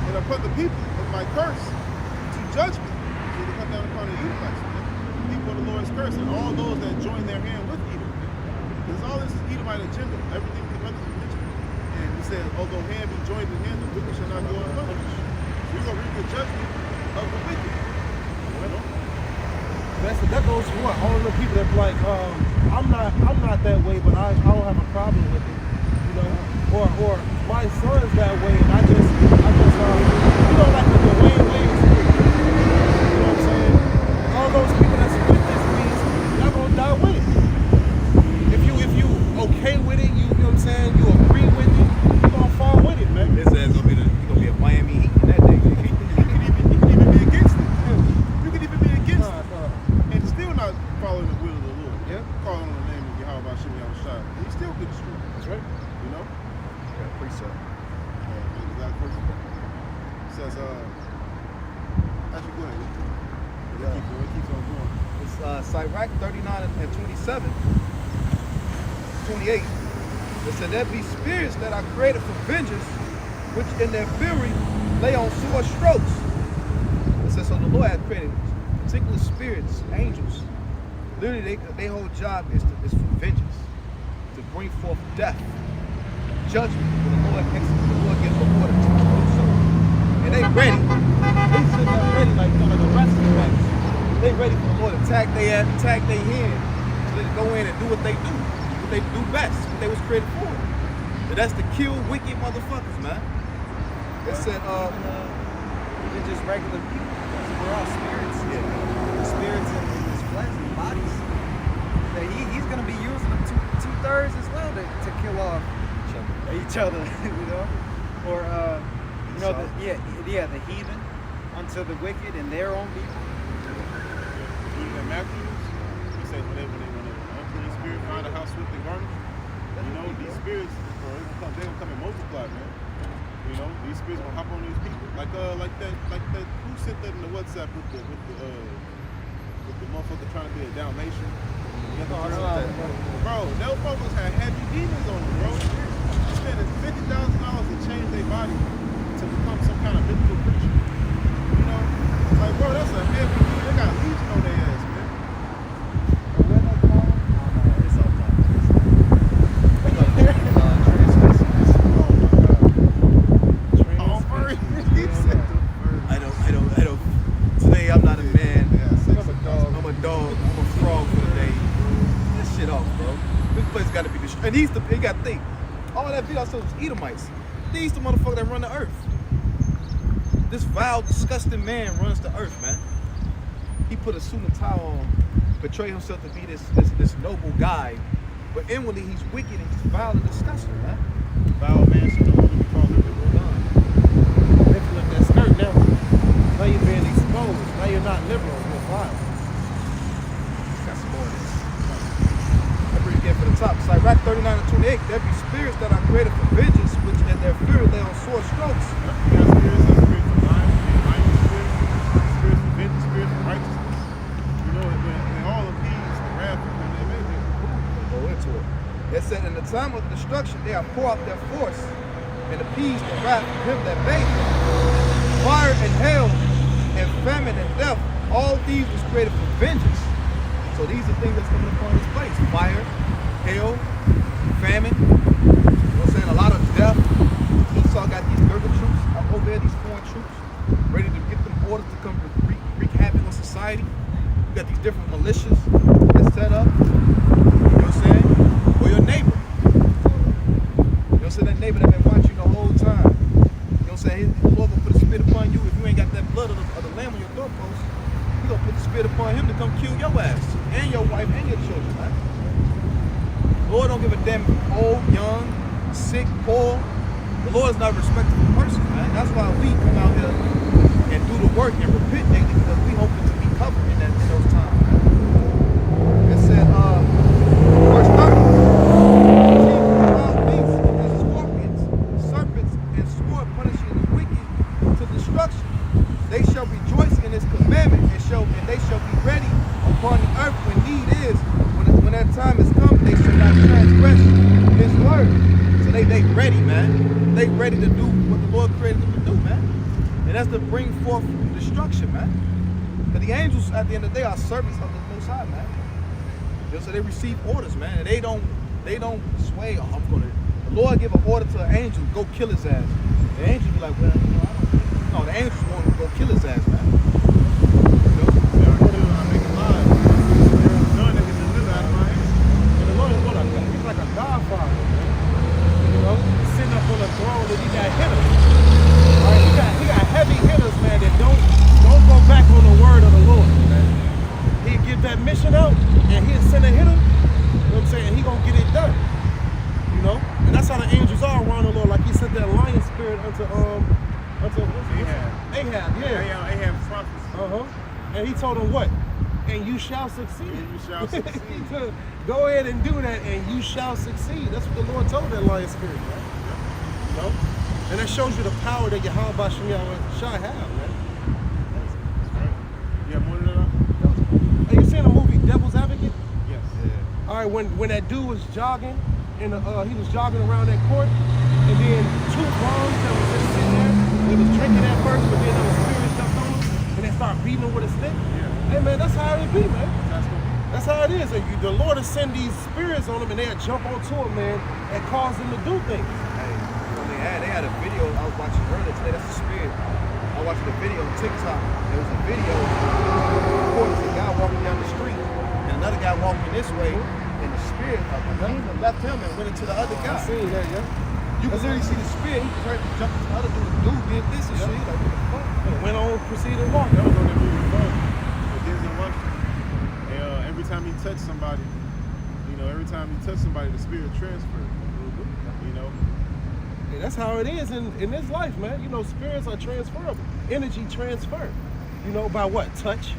and upon the people of my curse to judgment. So it come down upon the Edomites, man. The people of the Lord's curse, and all those that join their hand with Edom. Because all this is Edomite agenda. Everything the brothers have mentioned. And he said, although hand be joined in hand, the wicked shall not go unpunished. So you're gonna reap the judgment of the wicked. You know? That goes for what? All of the people that be like, I'm not that way, but I don't have a problem with it, you know. Or my son's that way, and I just you know, like the Dwayne Wade spirit. You know what I'm saying? All those people that's with this beast, y'all gonna die with it. If you okay with it, you know what I'm saying, you agree with it, you gonna fall with it, man. This is gonna be a Miami Heat in that day. You can even be against it. You can even be against it. And still not following the will of the Lord. Yeah. Calling on the name of Yahweh Hashem Yahushua. And he still get destroyed. That's right. You know? Yeah, precept. Exact verse. It says, actually, go ahead. It keeps on going. It's Sirach 39 and 27, 28. It said, there be spirits that are created for vengeance, which in their fury lay on sore strokes. It says, so the Lord has created particular spirits, angels. Literally, their whole job is for vengeance, to bring forth death, judgment. When the Lord gives the order to do so. And they ready. They sitting there ready like the wrestling match. They ready for the Lord to attack their hand, so they can go in and do what they do best, what they was created for. And that's to kill wicked motherfuckers, man. It said, Even just regular people, because we're all spirits. Yeah. Spirits in his flesh and bodies. That he's going to be using them two-thirds as well to kill off each other, you know? Or, you know, the heathen unto the wicked and their own people. Reading in Matthew, he says when an unclean spirit find a house swift and garnished, you know, these spirits, they're gonna come and multiply, man. You know, these spirits gonna hop on these people. Like that, who sent that in the WhatsApp with the motherfucker trying to be a Dalmatian? Bro, those motherfuckers had heavy demons on them, bro. Spending $50,000 to change their body to become some kind of mythical creature. You know? Like, bro, that's a heavy demon. They got legion on their ass, man. It's all done. I don't. Today I'm not a man. I'm a dog. I'm a frog for the day. This shit off, bro. This place got to be destroyed. And he got to think. All that video was Edomites. These the motherfuckers that run the earth. This vile, disgusting man runs the earth, man. He put a suit and tie on, portray himself to be this noble guy, but inwardly he's wicked and he's vile and disgusting, man. Foul man should no longer be called liberal. Lifting up that skirt now. Now you're being exposed. Now you're not liberal, you're vile. Got some more of this. I bring it again for the top. Sirach 39 and 28, there be spirits that are created for vengeance, which in their fury lay on sore strokes. You got spirits of life, spirits of vengeance, spirits of righteousness. You know, they all appease the wrath of when they make it. Go into it. It said, in the time of destruction, they are pour out their force and appease the wrath of him that made them. Fire and hail and famine and death, all these was created for vengeance. So these are things that's coming upon this place. Fire, hail, famine, you know what I'm saying? A lot of death. Esau got these Gerber troops up over there, these foreign troops, ready to get them orders to come wreak havoc on society. You got these different militias that's set up. You know what I'm saying? Or your neighbor. You know what I'm saying? That neighbor that been watching you the whole time. You know what I'm saying? The Lord gonna put a spit upon you if you ain't got that blood of the lamb on your doorpost. He gonna put the spit upon him to come kill your ass and your wife and your children, man. The Lord don't give a damn if you're old, young, sick, poor. The Lord is not respectful of person, man. That's why we come out here and do the work and repent daily, because we hoping to be covered in those times, man. It said, verse 30. Wild beasts and scorpions, serpents, and sword punishing the wicked to destruction. They shall rejoice in his commandment, and they shall be ready upon the earth when need is. When that time is come, they shall not transgress his word. So they ready, man. They ready to do what the Lord created them to do, man. And that's to bring forth destruction, man. But the angels, at the end of the day, are servants of the Most High, man. You know, so they receive orders, man. And they don't sway. Oh, I'm gonna. The Lord give an order to an angel, go kill his ass. The angel be like, well, you know, I don't. No, the angels want to go kill his ass, man. You know? He's like a godfather, man. You know, sitting up on a throne and he got hitters. All right, he got heavy hitters, man, that don't go back on the word of the Lord, man. He'll give that mission out and he'll send a hitter, you know what I'm saying, and he gonna get it done. You know? And that's how the angels are around the Lord. Like he sent that lion spirit unto Ahab, yeah. Ahab's prophets. And he told him what? And you shall succeed. And you shall succeed. Go ahead and do that, and you shall succeed. That's what the Lord told that lion spirit, man. You know? And that shows you the power that Yahweh Bashem Yahweh Shai have, man. That's right. You have more than that? Have you seen the movie Devil's Advocate? Yes. All right, when that dude was jogging, and he was jogging around that court, and then two bums that was just sitting there, they was drinking at first, but then the spirit jumped on them, and they started beating them with a stick. Yeah. Hey, man, that's how it be, man. That's how it is. And the Lord will send these spirits on them, and they'll jump onto them, man, and cause them to do things. Hey, you know, they had a video I was watching earlier today. That's the spirit. I was watching a video on TikTok. There was a video recording a guy walking down the street, and another guy walking this way, and the spirit of the demon left him and went into the other guy. I seen that, yeah. You can literally see the spirit. He turned to jump into the other dude. The dude did this and shit. He like, what the fuck? And went on, proceeded to walk. That was on that movie Bug. With Denzel Washington. Every time he touched somebody, the spirit transferred. You know? And that's how it is in this life, man. You know, spirits are transferable. Energy transfer. You know, by what? Touch.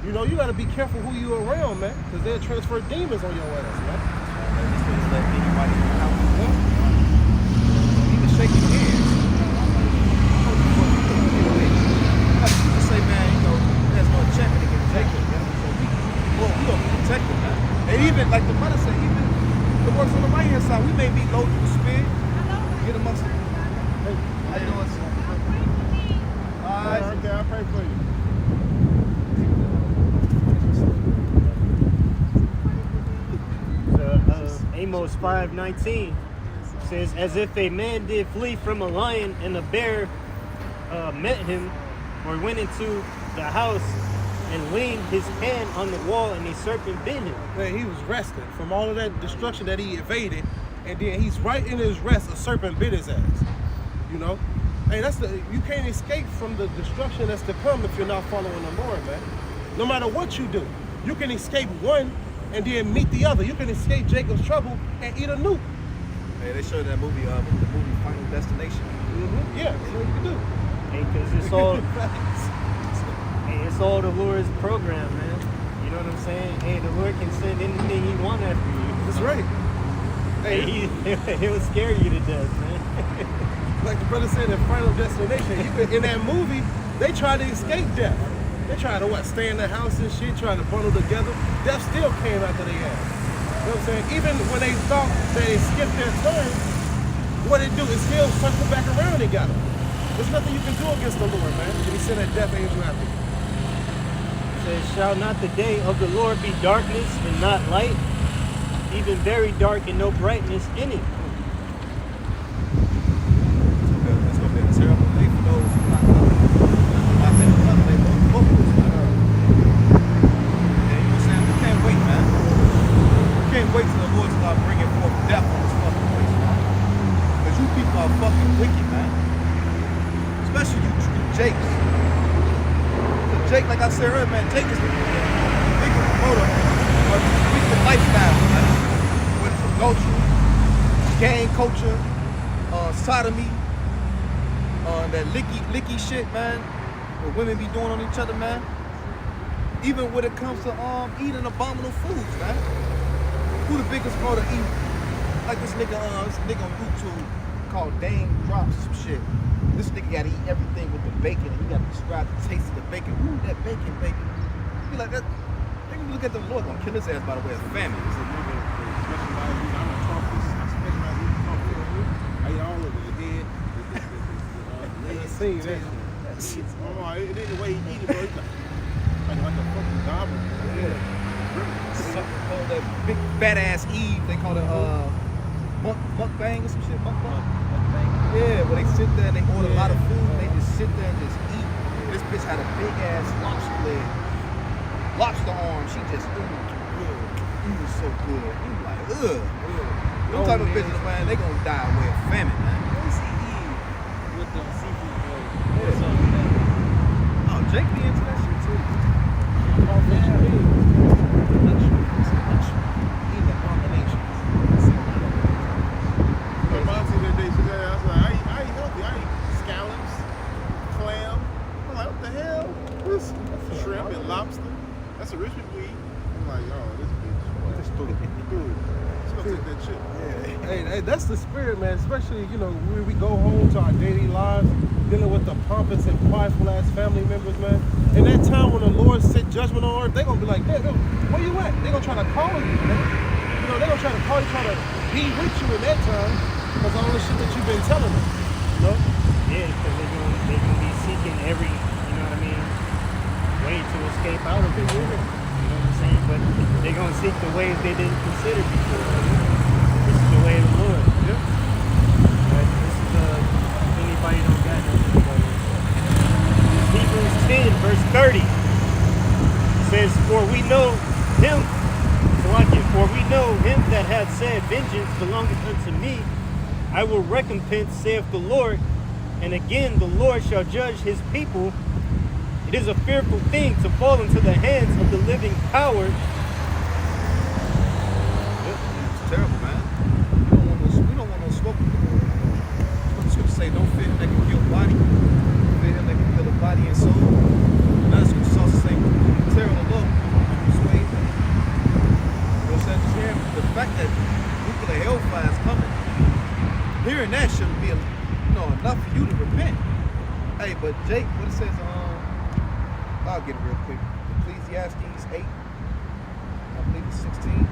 You know, you got to be careful who you around, man, because they'll transfer demons on your ass, man. Just let anybody out the door. Even shaking hands. People say, man, you know, there's no champion that can take it. Well, we don't protect them, man. And even, like the brother said, even the works on the right hand side, we may be low to the spirit. Get amongst them. Hey, how you doing, sir? All right. Okay, I'll pray for you. Amos 5:19 says, as if a man did flee from a lion and a bear met him, or went into the house and leaned his hand on the wall and a serpent bit him. Man, he was resting from all of that destruction that he evaded, and then he's right in his rest, a serpent bit his ass. You know? Hey, you can't escape from the destruction that's to come if you're not following the Lord, man. No matter what you do, you can escape one and then meet the other. You can escape Jacob's trouble and eat a nuke. Hey, they showed that movie, the movie Final Destination. Mm-hmm. Yeah, that's what you can do. Hey, because it's all the Lord's program, man. You know what I'm saying? Hey, the Lord can send anything he wants after you. That's right. Hey, It will scare you to death, man. like the brother said in Final Destination, in that movie, they try to escape death. They try to stay in the house and shit, trying to bundle together. Death still came after they ass. You know what I'm saying? Even when they thought they skipped their turn, what it do? It still circled back around and got them. There's nothing you can do against the Lord, man. And he sent that death angel after you. It says, shall not the day of the Lord be darkness and not light, even very dark and no brightness in it? It's gonna be a terrible day for those who not think another day, both of us, man. Yeah, you know what I'm saying? We can't wait, man. We can't wait till the Lord start bringing forth death on this fucking place, man. Because you people are fucking wicked, man. Especially you Jakes. Jake, like I said earlier, man, Jake is the biggest promoter of this wicked lifestyle, man. Whether it's adultery, gang culture, sodomy, that licky shit, man. What women be doing on each other, man. Even when it comes to eating abominable foods, man. Who the biggest promoter eat? Like this nigga on YouTube called Dame Drops some shit. This nigga gotta eat everything with the bacon, and you gotta describe the taste of the bacon. Ooh, that bacon, baby. Be like that. They can look at the Lord gonna kill his ass by the way of famine. It's a nigga that specializes in, I'm a trumpist. I specialize in trumpet. I eat all of it. The head, the legs, seen the that. tail. Oh, it ain't the way he eat it, bro. He's like a fucking goblin. Something called that big fat ass Eve. They call it mukbang or some shit. Mukbang. Yeah, where they sit there and they order a lot of food and they just sit there and just eat. This bitch had a big ass lobster leg, lobster arm. She just was so good. You like, ugh. Them type of bitches, man, they gonna die away of famine, man. Let me see Eve with the seafood bowl. Yeah. What's up with that? Oh, Jake be into that shit too. Oh, man. Eating abominations. My mom said that day, she said, I was like, I eat healthy. I eat scallops, clam. I'm like, what the hell? What's shrimp and lobster? That's a rich people eat. I'm like, oh, this bitch. That's stupid. Dude, she's gonna take that chip. Hey, that's the spirit, man. Especially, when we go home to our daily lives, dealing with the pompous and prideful ass family members, man. In that time when the Lord sit judgment on earth, they gonna be like, hey, where you at? They gonna try to call you, man. They gonna try to call you, try to be with you in that time, because all the shit that you've been telling them. Yeah, because they can be seeking every, way to escape out of it. You know what I'm saying? But they're going to seek the ways they didn't consider before. This is the way of the Lord. Yeah. But this is, if anybody don't got nothing, Hebrews 10, verse 30 says, For we know him that hath said, Vengeance belongeth unto me, I will recompense, saith the Lord. And again the Lord shall judge his people. It is a fearful thing to fall into the hands of the living power. It's terrible, man. We don't want no smoke with the Lord. What the scripture say, don't fear him that can kill body. Fear him that can kill the body and soul. Another scripture also say, terror of the Lord. Sway. You know what I'm saying? Just hearing the fact that nuclear hellfire is coming. Hearing that shouldn't be enough for you to repent. Hey, but Jake, what it says, I'll get it real quick. Ecclesiastes 8, I believe it's 16.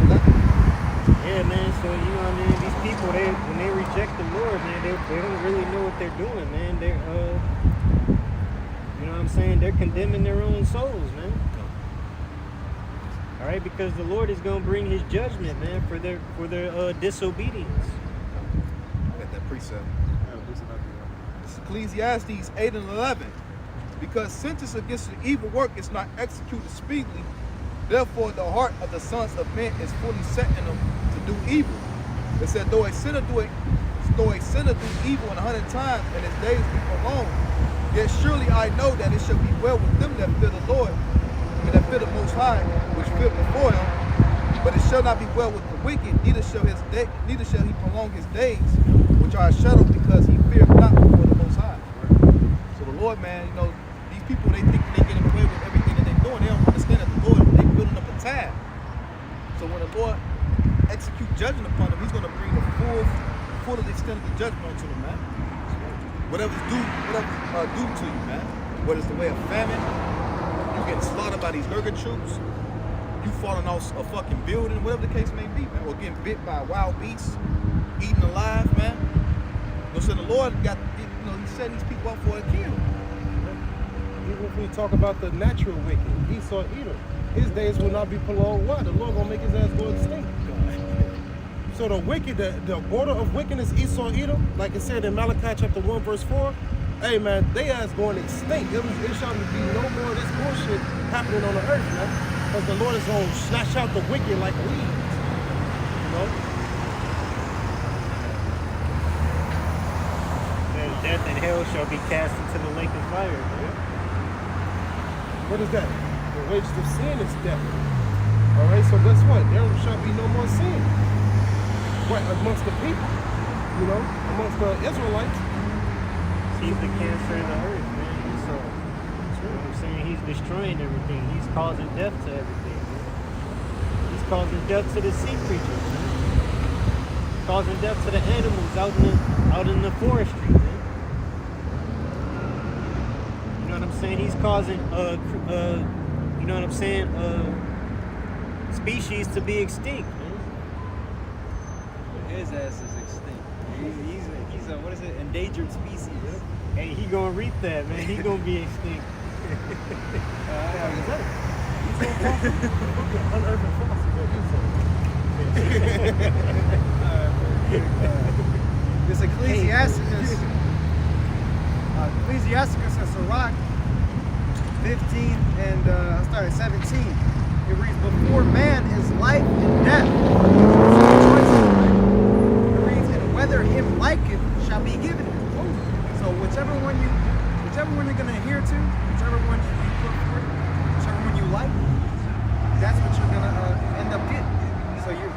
11. Yeah, man. So these people, when they reject the Lord, man, they don't really know what they're doing, man. They're you know what I'm saying? They're condemning their own souls, man. All right, because the Lord is gonna bring His judgment, man, for their disobedience. I got that precept. It's Ecclesiastes 8 and 11. Because sentence against the evil work is not executed speedily, therefore the heart of the sons of men is fully set in them to do evil. It said, though a sinner do evil 100 times and his days be prolonged, yet surely I know that it shall be well with them that fear the Lord, and that fear the Most High, which fear before him. But it shall not be well with the wicked, neither shall he prolong his days, which are a shadow, because he feareth not before the Most High. So the Lord, man, these people, they think they getting away with everything that they're doing. They don't understand that the Lord, they building up a tab. So when the Lord whatever's due to you, man. Whether it's the way of famine, you getting slaughtered by these Urga troops, you falling off a fucking building, whatever the case may be, man, or getting bit by wild beasts, eaten alive, man. So the Lord got, He's setting these people up for a kill. Even if we talk about the natural wicked, Esau, Edom, his days will not be prolonged. Why? The Lord gonna make his ass go extinct. So the wicked, the order of wickedness, Esau, Edom, like it said in Malachi chapter 1, verse 4, hey man, they ass going extinct. It shall be no more of this bullshit happening on the earth, man. Because the Lord is gonna snatch out the wicked like weeds. You know? Death and hell shall be cast into the lake of fire. Yeah. What is that? The wages of sin is death. All right, so guess what? There shall be no more sin. What, amongst the people? Amongst the Israelites? He's the cancer in the earth, man. So, you know what I'm saying? He's destroying everything. He's causing death to everything, man. He's causing death to the sea creatures, man. Causing death to the animals out in the forestry, man. You know what I'm saying? He's causing, species to be extinct, man. His ass is extinct. He's a what is it? Endangered species. Hey, he gonna reap that, man. He gonna be extinct. Unearthing fossils. This Ecclesiasticus in Sirach 15 and I started 17. It reads, before man is life and death. It reads, and whether him liketh shall be given him. So whichever one you're gonna adhere to, whichever one you put forth, whichever one you like, that's what you're gonna end up getting. So you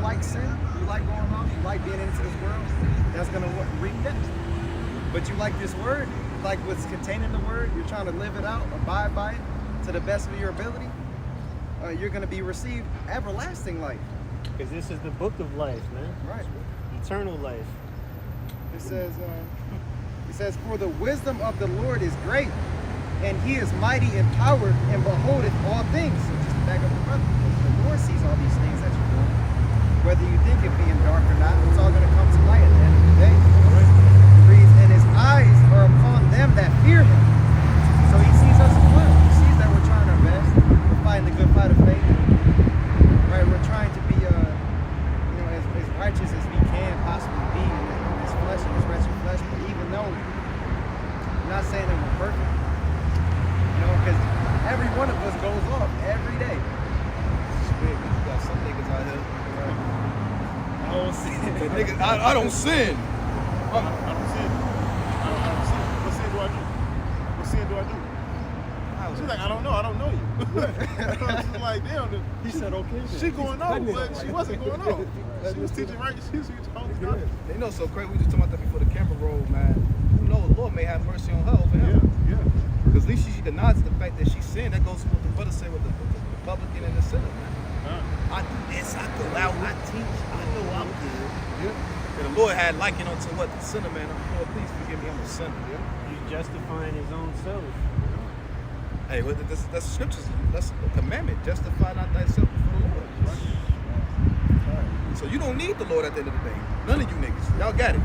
like sin, you like going on, you like being into this world, that's gonna reap death. But you like this word, you like what's contained in the word, you're trying to live it out, abide by it to the best of your ability, you're going to be received everlasting life. Because this is the book of life, man. Right. Eternal life. It says, for the wisdom of the Lord is great, and he is mighty in power, and beholdeth all things. So just to back up the brother, the Lord sees all these things that you're doing. Whether you think it being dark or not, it's all going to come to light at the end of the day. And his eyes are upon them that fear him. So he sees us as well. He sees that we're trying our best. We're fighting the good fight of faith. Right? We're trying to be, as righteous as we can possibly be in this flesh, in this wretched flesh. But even though, I'm not saying that we're perfect, because every one of us goes off every day. You got some niggas out here. I don't sin. I don't sin. I don't see it. I don't see it. What sin do I do? What sin do I do? She's like, I don't know you. She's like, damn. He said, okay. Then. She going on, but she wasn't going on. She was teaching right. She was teaching So crazy. We just talking about that before the camera rolled, man. Who knows? The Lord may have mercy on her over him. Yeah. Because at least she denies the fact that she sinned. That goes to what the brother said with the publican and the sinner, man. I do this, I go out, I teach, I know I'm good. Yeah. And the Lord had likened unto what the sinner, man. Lord, please forgive me, I'm a sinner. Yeah. He's justifying his own self. Hey, that's scriptures. That's a commandment. Justify not thyself before the Lord. Right? So you don't need the Lord at the end of the day. None of you niggas. Y'all got it.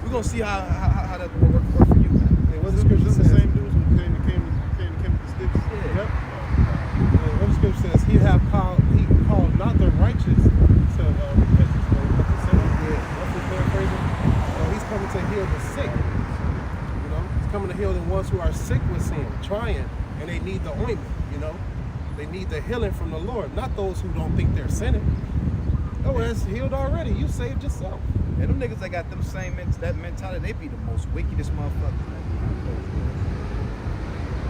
We're gonna see how that will work for you, man. Hey, what's the scripture The say? same dudes who came with the sticks. Yeah. Yep. What the scripture says, he called not the righteous to repentance, but the sinner. What's the paraphrasing? He's coming to heal the sick. He's coming to heal the ones who are sick with sin, trying, and they need the ointment. They need the healing from the Lord, not those who don't think they're sinning. Oh, it's healed already. You saved yourself. And them niggas that got them that mentality, they be the most wickedest motherfuckers, man.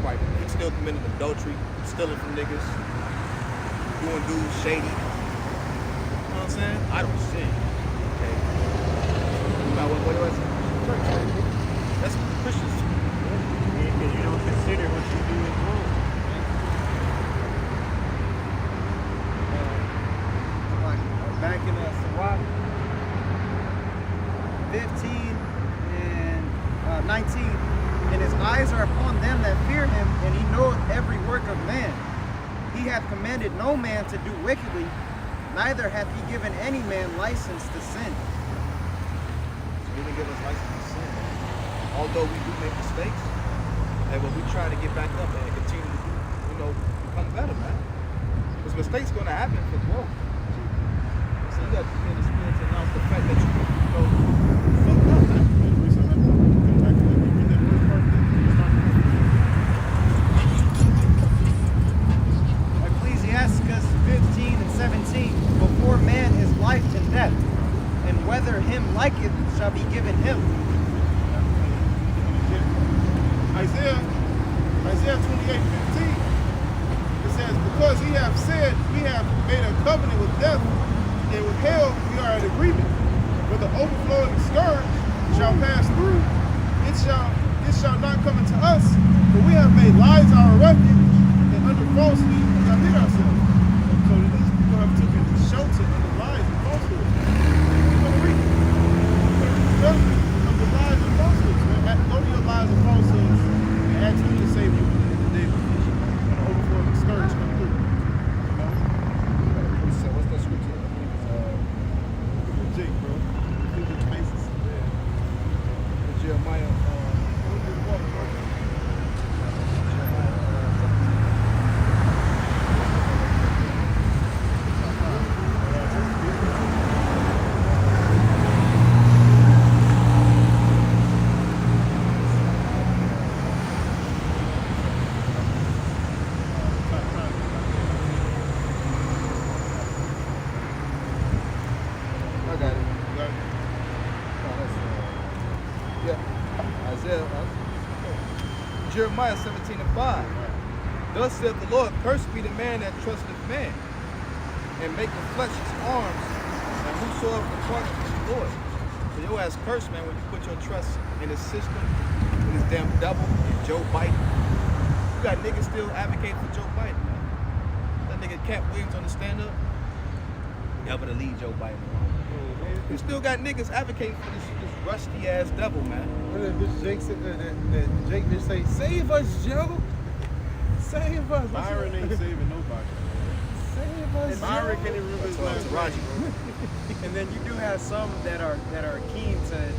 Right, still committing adultery, stealing from niggas, doing dudes shady. You know what I'm saying? I don't sin. Okay. You know what was it? Church. That's what the Christians do. Because you don't consider what you do is wrong. Back in Sirach 15 and 19. And his eyes are upon them that fear him, and he knoweth every work of man. He hath commanded no man to do wickedly, neither hath he given any man license to sin. He didn't give us license to sin. Although we do make mistakes, and when we try to get back up and continue to do, become better, man. Because mistakes gonna happen for growth. So you got to be in the spirit to announce the fact that you fucked up, man. Ecclesiasticus 15 and 17. Before man is life and death, and whether him liketh shall be given him. Isaiah 28:15. It says, because he hath said, we have made a covenant with death, and with hell we are in agreement. But the overflowing scourge shall pass through. It shall not come into us, for we have made lies our refuge, and under falsely we have hid ourselves. So these people have taken shelter in the lies and falsehoods. We're going to read it. Judgment of the lies and falsehoods. Go to your lies and falsehoods and ask him to save you in the day of affliction. When the overflowing scourge come through. What's that scripture? Jake, bro. Look at the faces. Jeremiah. I got it. Jeremiah 17 and 5. Thus saith the Lord, cursed be the man that trusteth man, and maketh flesh his arms, and whosoever departeth from the Lord. So your ass cursed, man, when you put your trust in his system, in this damn devil, and Joe Biden. You got niggas still advocating for Joe Biden, man. That nigga Camp Williams on the stand-up, y'all better leave Joe Biden alone. You still got niggas advocating for this rusty ass devil, man. Jake said that Jake just say, save us, Joe. Save us. Byron ain't saving nobody. Save us. Byron can't even remember his last name. And then you do have some that are keen to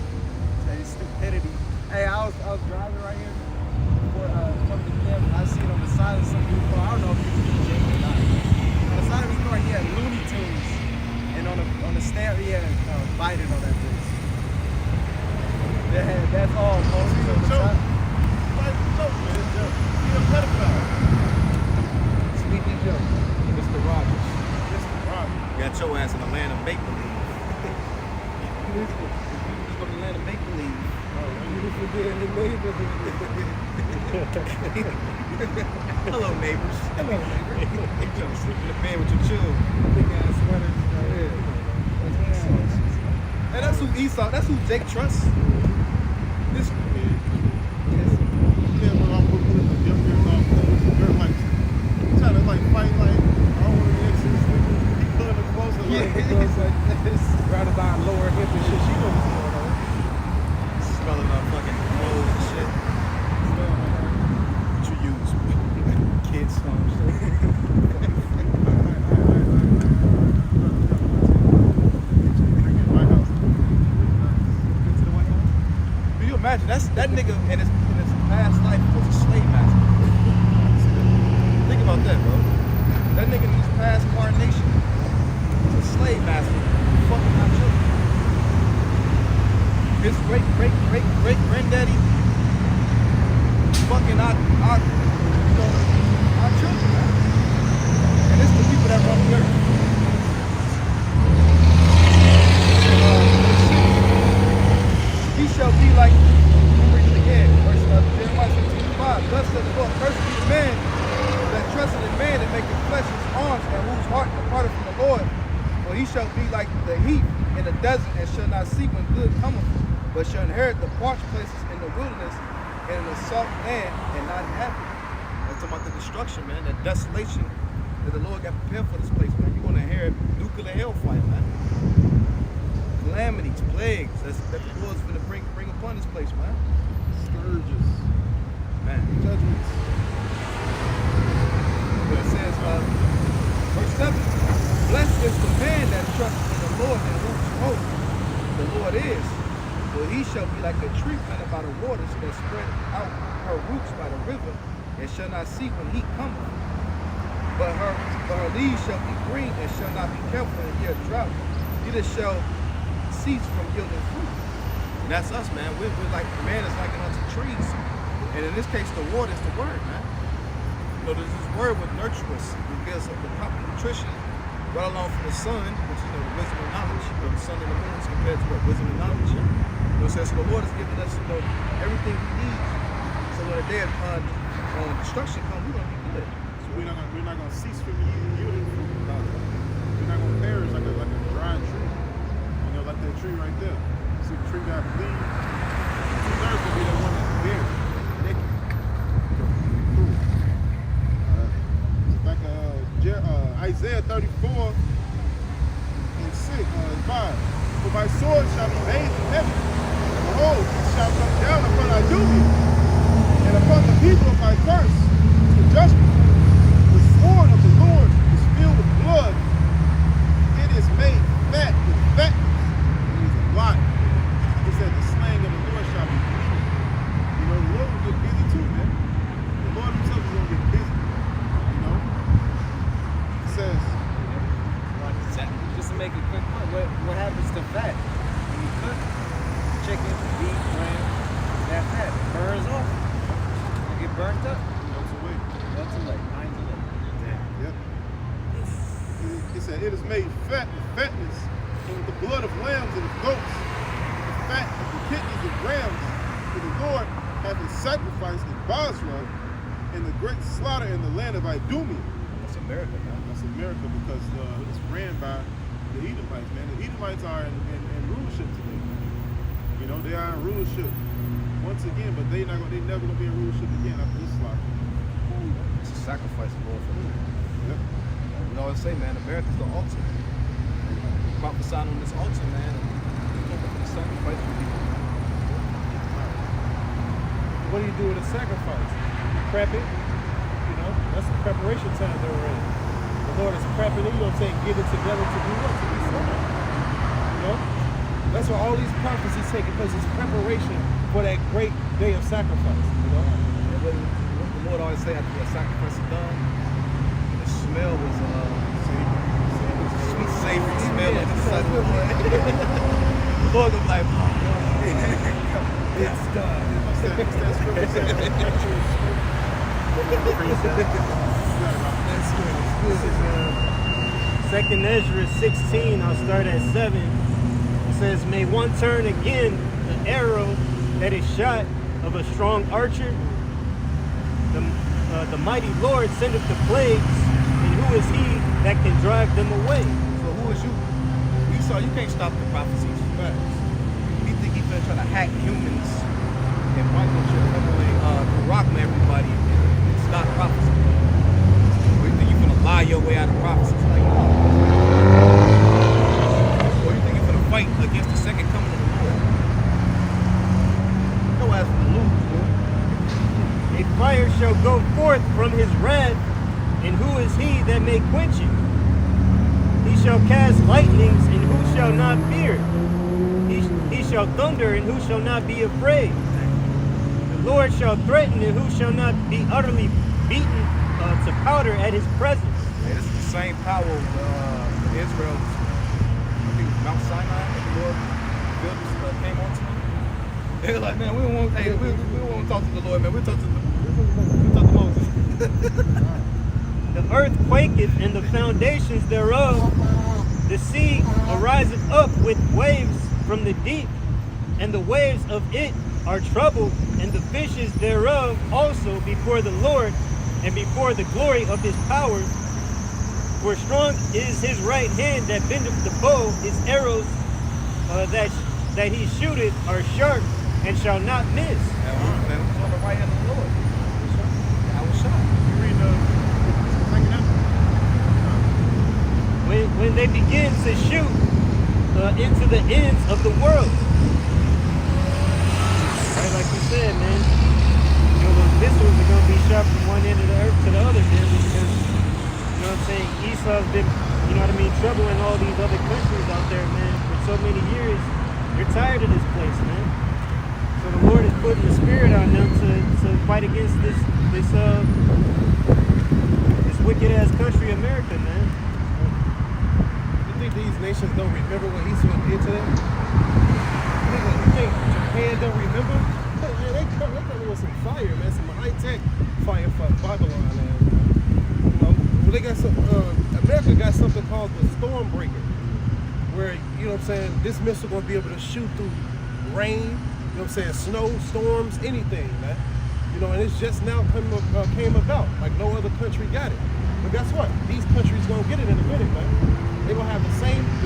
stupidity. Hey, I was driving right here before coming to camp. I seen on the side of some dude's car. I don't know if he was Jake or not. On the side of his car, he had Looney Tunes, and on the stand he had Biden on that bitch. That's all. He's a joke. Like a joke, man. He's a pedophile. Sleepy Joe. Mr. Rogers. Mr. Rogers. Got your ass in the land of make-believe. You from the land of make-believe. Hello, neighbors. Hello, neighbors. You're sleeping in the bed with your children. Big ass sweater. Hey, that's who Esau, that's who Jake trusts. This Yeah, when I'm putting the younger they're like trying to fight I don't want to exit. He pulling the clothes like this. Right about lower hip and shit. She knows what's going on. smelling up fucking clothes and shit. What you use? Kids' Do you imagine that nigga in his past life was a slave master? Think about that, bro. That nigga in his past incarnation was a slave master, fucking our children. His great granddaddy fucking our children, man. And it's the people that run the earth. He shall be like, read it again, verse Jeremiah 15:5. Thus said the Lord, cursed be the man that trusted in man and maketh flesh his arms, and whose heart departed from the Lord. For he shall be like the heath in the desert, and shall not see when good cometh, but shall inherit the parched places in the wilderness and in the soft land, and not inhabit. That's talking about the destruction, man, the desolation that the Lord got prepared for this place, man. You're going to inherit nuclear hellfire, man. Calamities, plagues, that the Lord's going to bring upon this place, man. scourges, Man. judgments. But it says, verse 7, blessed is the man that trusts in the Lord and whose hope the Lord is. For he shall be like a tree planted by the waters that spread out her roots by the river, and shall not see when heat cometh. But her leaves shall be green and shall not be careful in year of drought. Neither shall cease from yielding fruit. And that's us, man. We're like, man is likened unto trees. And in this case, the water is the word, man. You know, this word would nurture us. It gives us the proper nutrition right along from the sun, which is, the wisdom and knowledge. The sun and the moon is compared to what? Wisdom and knowledge. You know, so the Lord has given us, everything we need. So when the day of destruction comes, we're going to be good. So we're not gonna cease from yielding fruit. We're not gonna perish like a dry tree. You know, like that tree right there. See the tree got leaves. Two thirds will be the one that's bare, naked. Cool. So back Isaiah 34 and 5. For my sword shall be bathed in heaven. Behold, it shall come down upon Idumea and upon the people of my curse to judgment. The sword of the Lord is filled with blood. It is made fat with fatness. It is a lot. It said the slaying of the Lord shall be busy. You know, the Lord will get busy too, man. The Lord himself is going to get busy. You know? It says, Just to make it quick, what happens to fat? When you cook chicken, beef, lamb, that fat burns off. You get burnt up. melts away. Melts away, binds away. Yep. It said, it is made fat with fatness, and with the blood of lambs and of goats, the fat of the kidneys of rams. For the Lord hath his sacrifice in Basra, in the great slaughter in the land of Idumea. That's America, man. That's America because it's ran by the Edomites, man. The Edomites are in rulership today. You know, they are in rulership once again, but they never gonna be in rulership again after this slaughter. It's a sacrifice of Lord for me. Yep. We always say, man, America's the altar. Prophesying on this altar, man. And looking for the sacrifice for people. What do you do with a sacrifice? You prep it. You know, that's the preparation time that we're in. The Lord is prepping it. You don't say get it together to do what? To be slaughtered. You know? That's why all these prophecies taking place is preparation for that great day of sacrifice. You know? And what the Lord always say after the sacrifice is done, the smell was sweet, savory smell of the sacrifice. The Lord was like, it's done. What's that scripture say? That's good. Second Ezra 16, I'll start at 7. It says, may one turn again the arrow that is shot of a strong archer. The mighty Lord sendeth the plagues, and who is he that can drive them away? So who is you? Esau, you can't stop the prophecies. You think he's gonna try to hack humans and rock everybody and stop prophecy? Or you think you're gonna lie your way out of prophecies? Like, no. Or you think you're gonna fight against the second coming of the Lord? No ass for the lose, dude. A fire shall go forth from his wrath, and who is he that may quench it? He shall cast lightnings, and who shall not fear? He shall thunder, and who shall not be afraid? The Lord shall threaten, and who shall not be utterly beaten to powder at his presence? Yeah, this is the same power in Israel. I think it was Mount Sinai that the Lord builders came onto them. They were like, man, we don't want to talk to the Lord, man. We'll talk to Moses. The earth quaketh, and the foundations thereof. The sea ariseth up with waves from the deep, and the waves of it are troubled, and the fishes thereof also before the Lord, and before the glory of his power. For strong is his right hand that bendeth the bow, his arrows that he shooteth are sharp, and shall not miss. Man, who's on the right hand of the Lord? I was shocked. You read Second Ezra? When they begin to shoot into the ends of the world. Right, like you said, man. to the other there because, you know what I'm saying, Esau's been, you know what I mean, troubling all these other countries out there, man, for so many years. They're tired of this place, man. So the Lord is putting the spirit on them to fight against this wicked ass country, America, man. You think these nations don't remember what Esau did to them? You think Japan don't remember? Man, they coming with some fire, man, some high-tech fire for Babylon, man. You know, well, they got some. America got something called the Stormbreaker, where, you know what I'm saying, this missile gonna be able to shoot through rain, you know what I'm saying, snow, storms, anything, man. You know, and it's just now came about. Like no other country got it. But guess what? These countries gonna get it in a minute, man. They gonna have the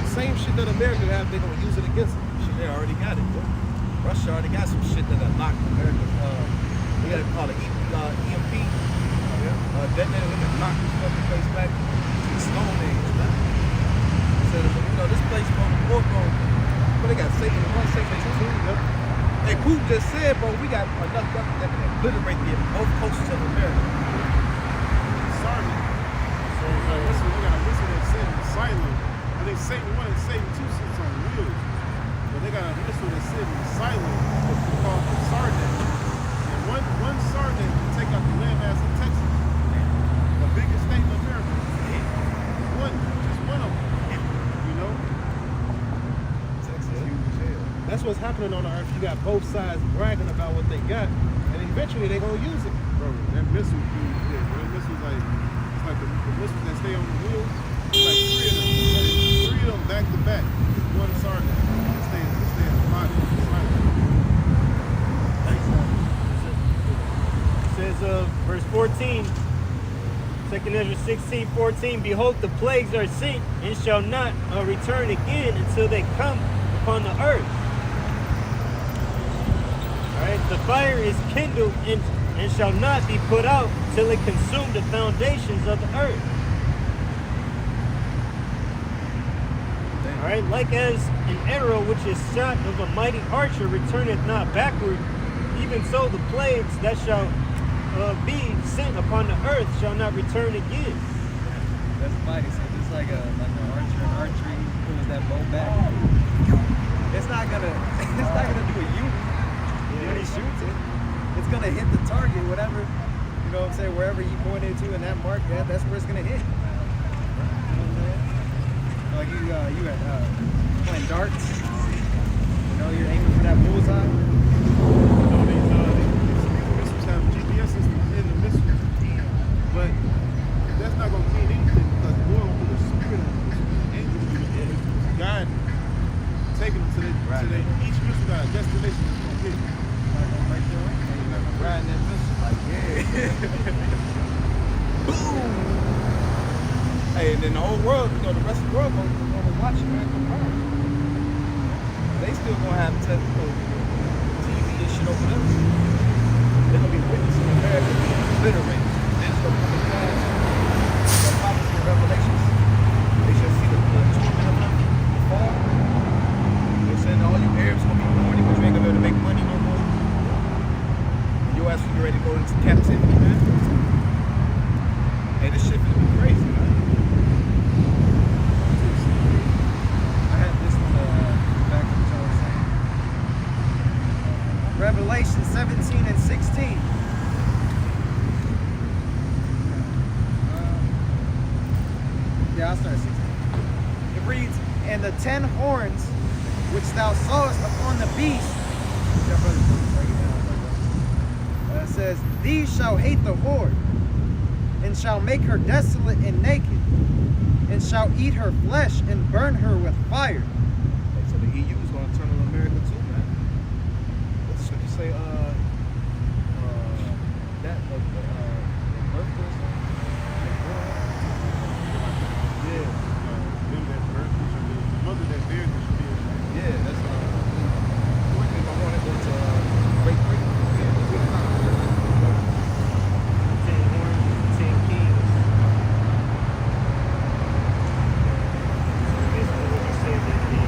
same shit that America have. They gonna use it against them. Shit, they already got it. Bro. Russia already got some shit that knocked America. They got to call it EMP. Detonator. They can knock this fucking place back to the Stone Age, man. So, you know, this place from the war room. But they got Satan 1, Satan 2. Hey, Putin just said, bro, we got enough weapons that can obliterate both coasts of America. Sorry. So we got a missile that Satan silent. I think Satan 1 and Satan 2 sits on wheels. But they got a missile that's sitting silent called the Sarnet. And one Sarnet can take out the landmass of Texas. The biggest state in America. Just one of them. You know? Texas, huge as hell. That's what's happening on the earth. You got both sides bragging about what they got, and eventually they're gonna use it. Bro, that missile, dude, yeah, bro, that missile's like, it's like the missiles that stay on the wheels. It's like three of them back to back. One Sarnet. Stay in the body. It says, verse 14, 2 Ezra 16:14, behold, the plagues are sent and shall not return again until they come upon the earth. Alright, the fire is kindled and shall not be put out till it consume the foundations of the earth. Alright, like as an arrow which is shot of a mighty archer returneth not backward, even so the plagues that shall be sent upon the earth shall not return again. That's mighty. So just like an archer in archery, he pulls that bow back. It's not gonna do a U when he shoots it. It's gonna hit the target, whatever, you know what I'm saying, wherever he pointed to in that mark, that's where it's gonna hit. You know what I'm saying? Like you had playing darts, you know, you're aiming for that bullseye. You know, these missiles have GPS systems in the missile. But that's not going to mean anything because the Lord will put a spirit on the angels guiding them, taking them to each missile got a destination that's going to hit them. Right there, riding that missile, like, Boom! Hey, and then the whole world, you know, the rest of the world gonna watch American Power. They still gonna have TV and shit over them. They're gonna be witnessing America being obliterated. Then it's gonna come to pass. The prophecy of Revelations. They shall see the torment of them fall. They're saying all you Arabs gonna be mourning because you ain't gonna be able to make money no more. And your ass will be ready to go into captivity, man. Hey, this shit gonna be crazy, man. Revelation 17 and 16. I'll start at 16. It reads, and the 10 horns which thou sawest upon the beast, it says, these shall hate the whore, and shall make her desolate and naked, and shall eat her flesh and burn her with fire. So the EU is gonna turn on America too, man. What's the scripture say? That birth or something? Yeah. Them that birth, the mother that bears the spirit. Yeah, that's if I want to go to Great Britain. Yeah, 10 horns, 10 kings. Basically what you said that the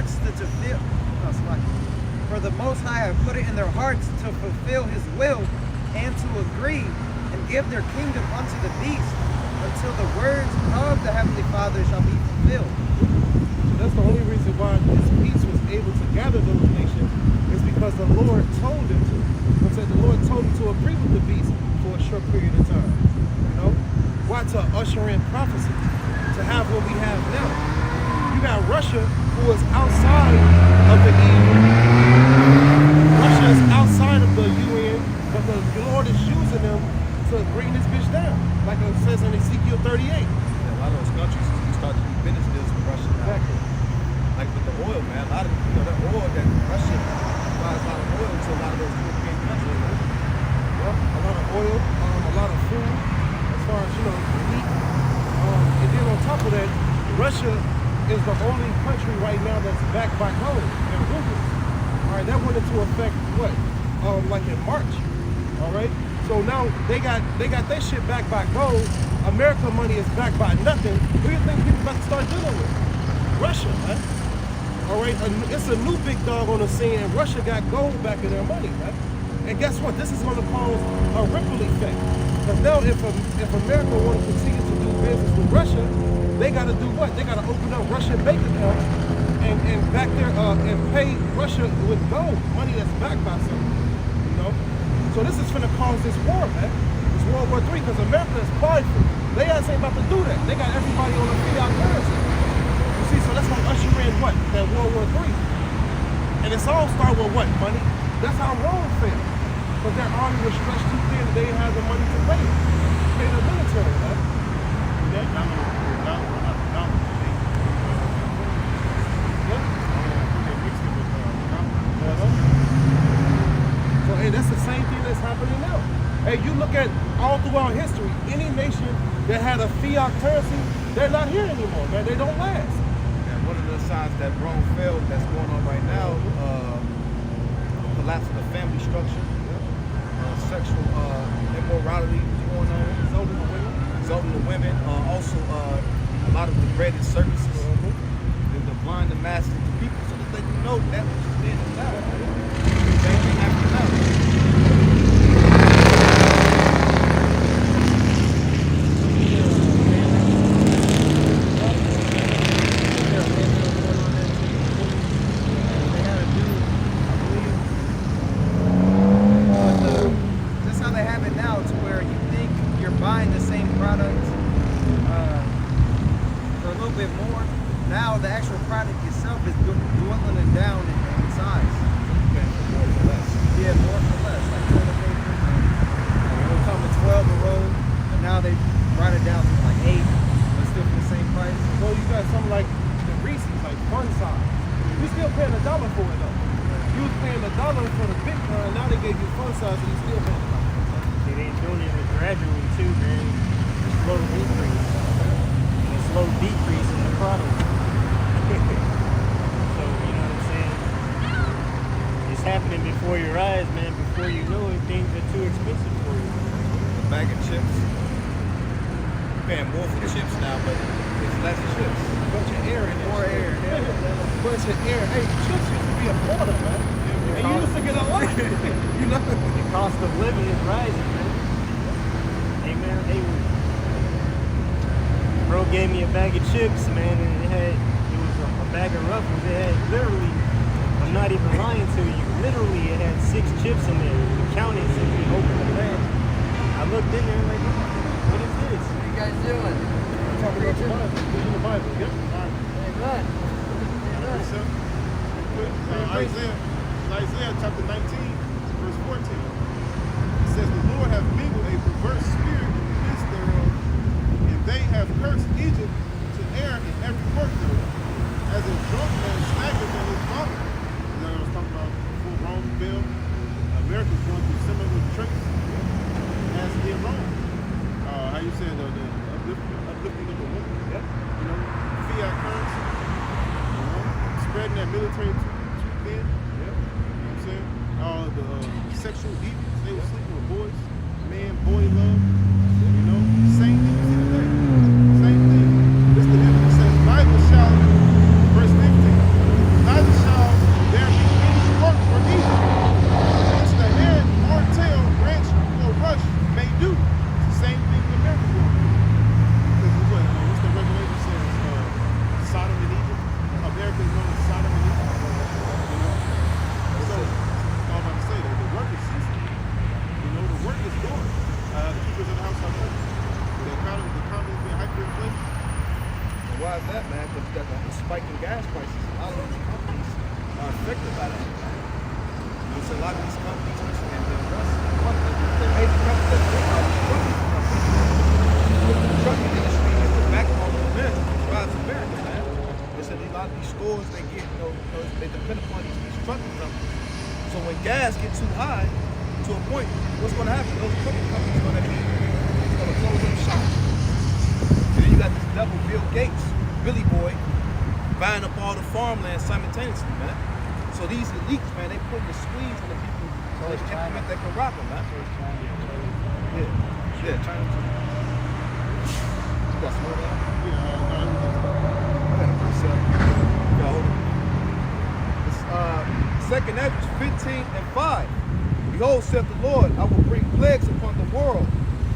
hearts to fulfill. No, it's like, for the Most High have put it in their hearts to fulfill His will and to agree and give their kingdom unto the beast until the words of the Heavenly Father shall be fulfilled. So that's the only reason why this peace was able to gather those nations is because the Lord told him to. Said the Lord told him to agree with the beast for a short period of time. You know? Why? To usher in prophecy, to have what we have now. You got Russia, who is outside of the EU. Russia is outside of the UN, but the Lord is using them to bring this bitch down, like it says in Ezekiel 38. Yeah, a lot of those countries start to be benefits from Russia now. Exactly. Like with the oil, man. A lot of that oil that Russia buys a lot of oil to a lot of those European countries. Man. Well, a lot of oil, a lot of food, as far as meat. And then on top of that, Russia is the only country right now that's backed by gold and rubles. All right, that went into effect what? Like in March. All right. So now they got their shit backed by gold. America money is backed by nothing. Who do you think people about to start dealing with? Russia, right? All right, it's a new big dog on the scene, and Russia got gold back in their money, right? And guess what? This is going to cause a ripple effect. Because now, if America want to continue to do business with Russia, they got to do what? They got to open up Russian bank accounts and back there and pay Russia with gold, money that's backed by something. You know. So this is going to cause this war, man. It's World War III because America is prideful. They ain't about to do that. They got everybody on a fiat currency. You see, so that's going to usher in what? That World War III. And it's all start with what? Money. That's how Rome failed. But their army was stretched too thin. They didn't have the money to pay the military, right? So, hey, that's the same thing that's happening now. Hey, you look at all throughout history, any nation that had a fiat currency, they're not here anymore, man. They don't last. And one of the signs that Rome failed that's going on right now, collapse of the family structure, sexual immorality going on, resulting to women, also a lot of degraded services, the blind the masses of the people, so that they can know that which is in is now. Same thing happening now. Isaiah chapter 19, verse 14. It says, the Lord hath mingled a perverse spirit in the midst thereof, and they have cursed Egypt to err in every work thereof, as a drunk man staggers in his vomit. You know what I was talking about before Rome fell? America's going through similar tricks as in Rome. How you say the uplifting of the woman? Yep. You know, fiat currency. Spreading that military too thin. All the sexual deviants, they were sleeping with boys, boy love, same thing you see today. Same thing. This the Bible says, Bible shall, verse 15, neither affected by that. There's a lot of these companies, and the major companies that bring out these the trucking industry is the backbone of America. It drives America, man. There's a lot of these stores they get, they depend upon these trucking companies. So when gas gets too high, to a point, what's going to happen? Those trucking companies are going to close up shop. And then you got this devil Bill Gates, Billy Boy, buying up all the farmland simultaneously, man. So these elites, man, they putting the squeeze on the people so they can implement that Morocco, man. Yeah, China. You got some more down? I got a precept. It's Second Ezra 15:5. Behold, saith the Lord, I will bring plagues upon the world,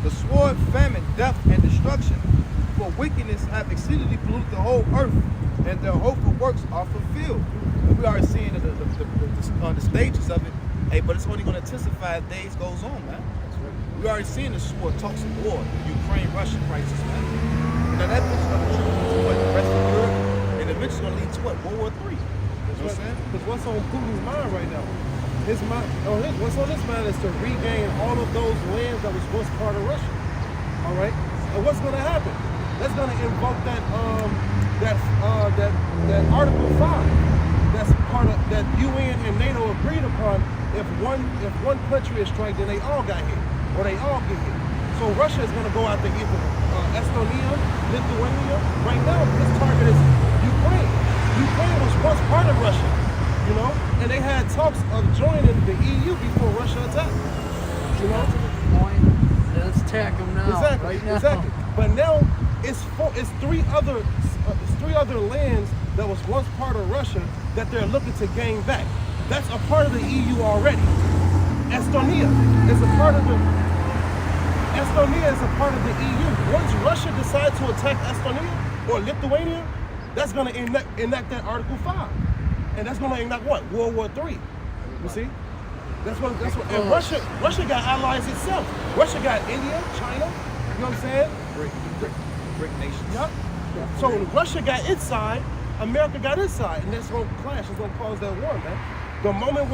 the sword, famine, death, and destruction, for wickedness hath exceedingly polluted the whole earth, and their hopeful works are fulfilled. And we are seeing the stages of it, hey, but it's only going to intensify as days goes on, man. We already seeing the sword talks of war, the Ukraine-Russia crisis, man. Now that bitch is going to trickle to what, the rest of Europe, and eventually going to lead to what, World War III. You know what I'm saying? Because what's on Putin's mind right now? What's on his mind is to regain all of those lands that was once part of Russia. All right, and what's going to happen? That's going to invoke that Article 5. That's part of that UN and NATO agreed upon. If one country is struck, then they all got hit, or they all get hit. So Russia is going to go after either Estonia, Lithuania. Right now, this target is Ukraine. Ukraine was once part of Russia. You know, and they had talks of joining the EU before Russia attacked. You know, let's attack them now. Exactly, right now. exactly. But now it's three other lands that was once part of Russia that they're looking to gain back. That's a part of the EU already. Estonia is a part of the EU. Once Russia decides to attack Estonia or Lithuania, that's going to enact that Article 5. And that's going to enact what? World War III. You see? That's what. And Russia got allies itself. Russia got India, China. You know what I'm saying? Brick nations. Yep. So when Russia got its side, America got its side, and that's going to clash. It's going to cause that war, man. The moment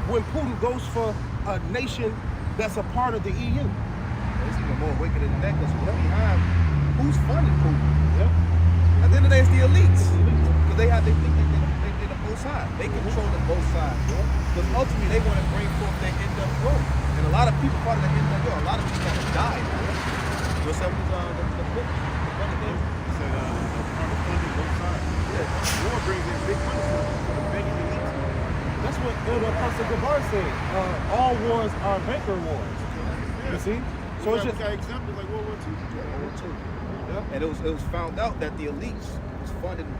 when Putin goes for a nation that's a part of the EU. It's even more wicked than that, because what's behind, who's funding Putin? Yep. At the end of the day, it's the elites. Because they think they're the both sides. They control the both sides. Because ultimately, they want to bring forth their NWO. And a lot of people, part of the NWO, a lot of people have died. What's up with the book? War brings in big money for the begging elites. That's what Elder Apostle Gabar said. All wars are banker wars. You see? So it's just got examples like World War II. Yeah. And it was found out that the elites was funding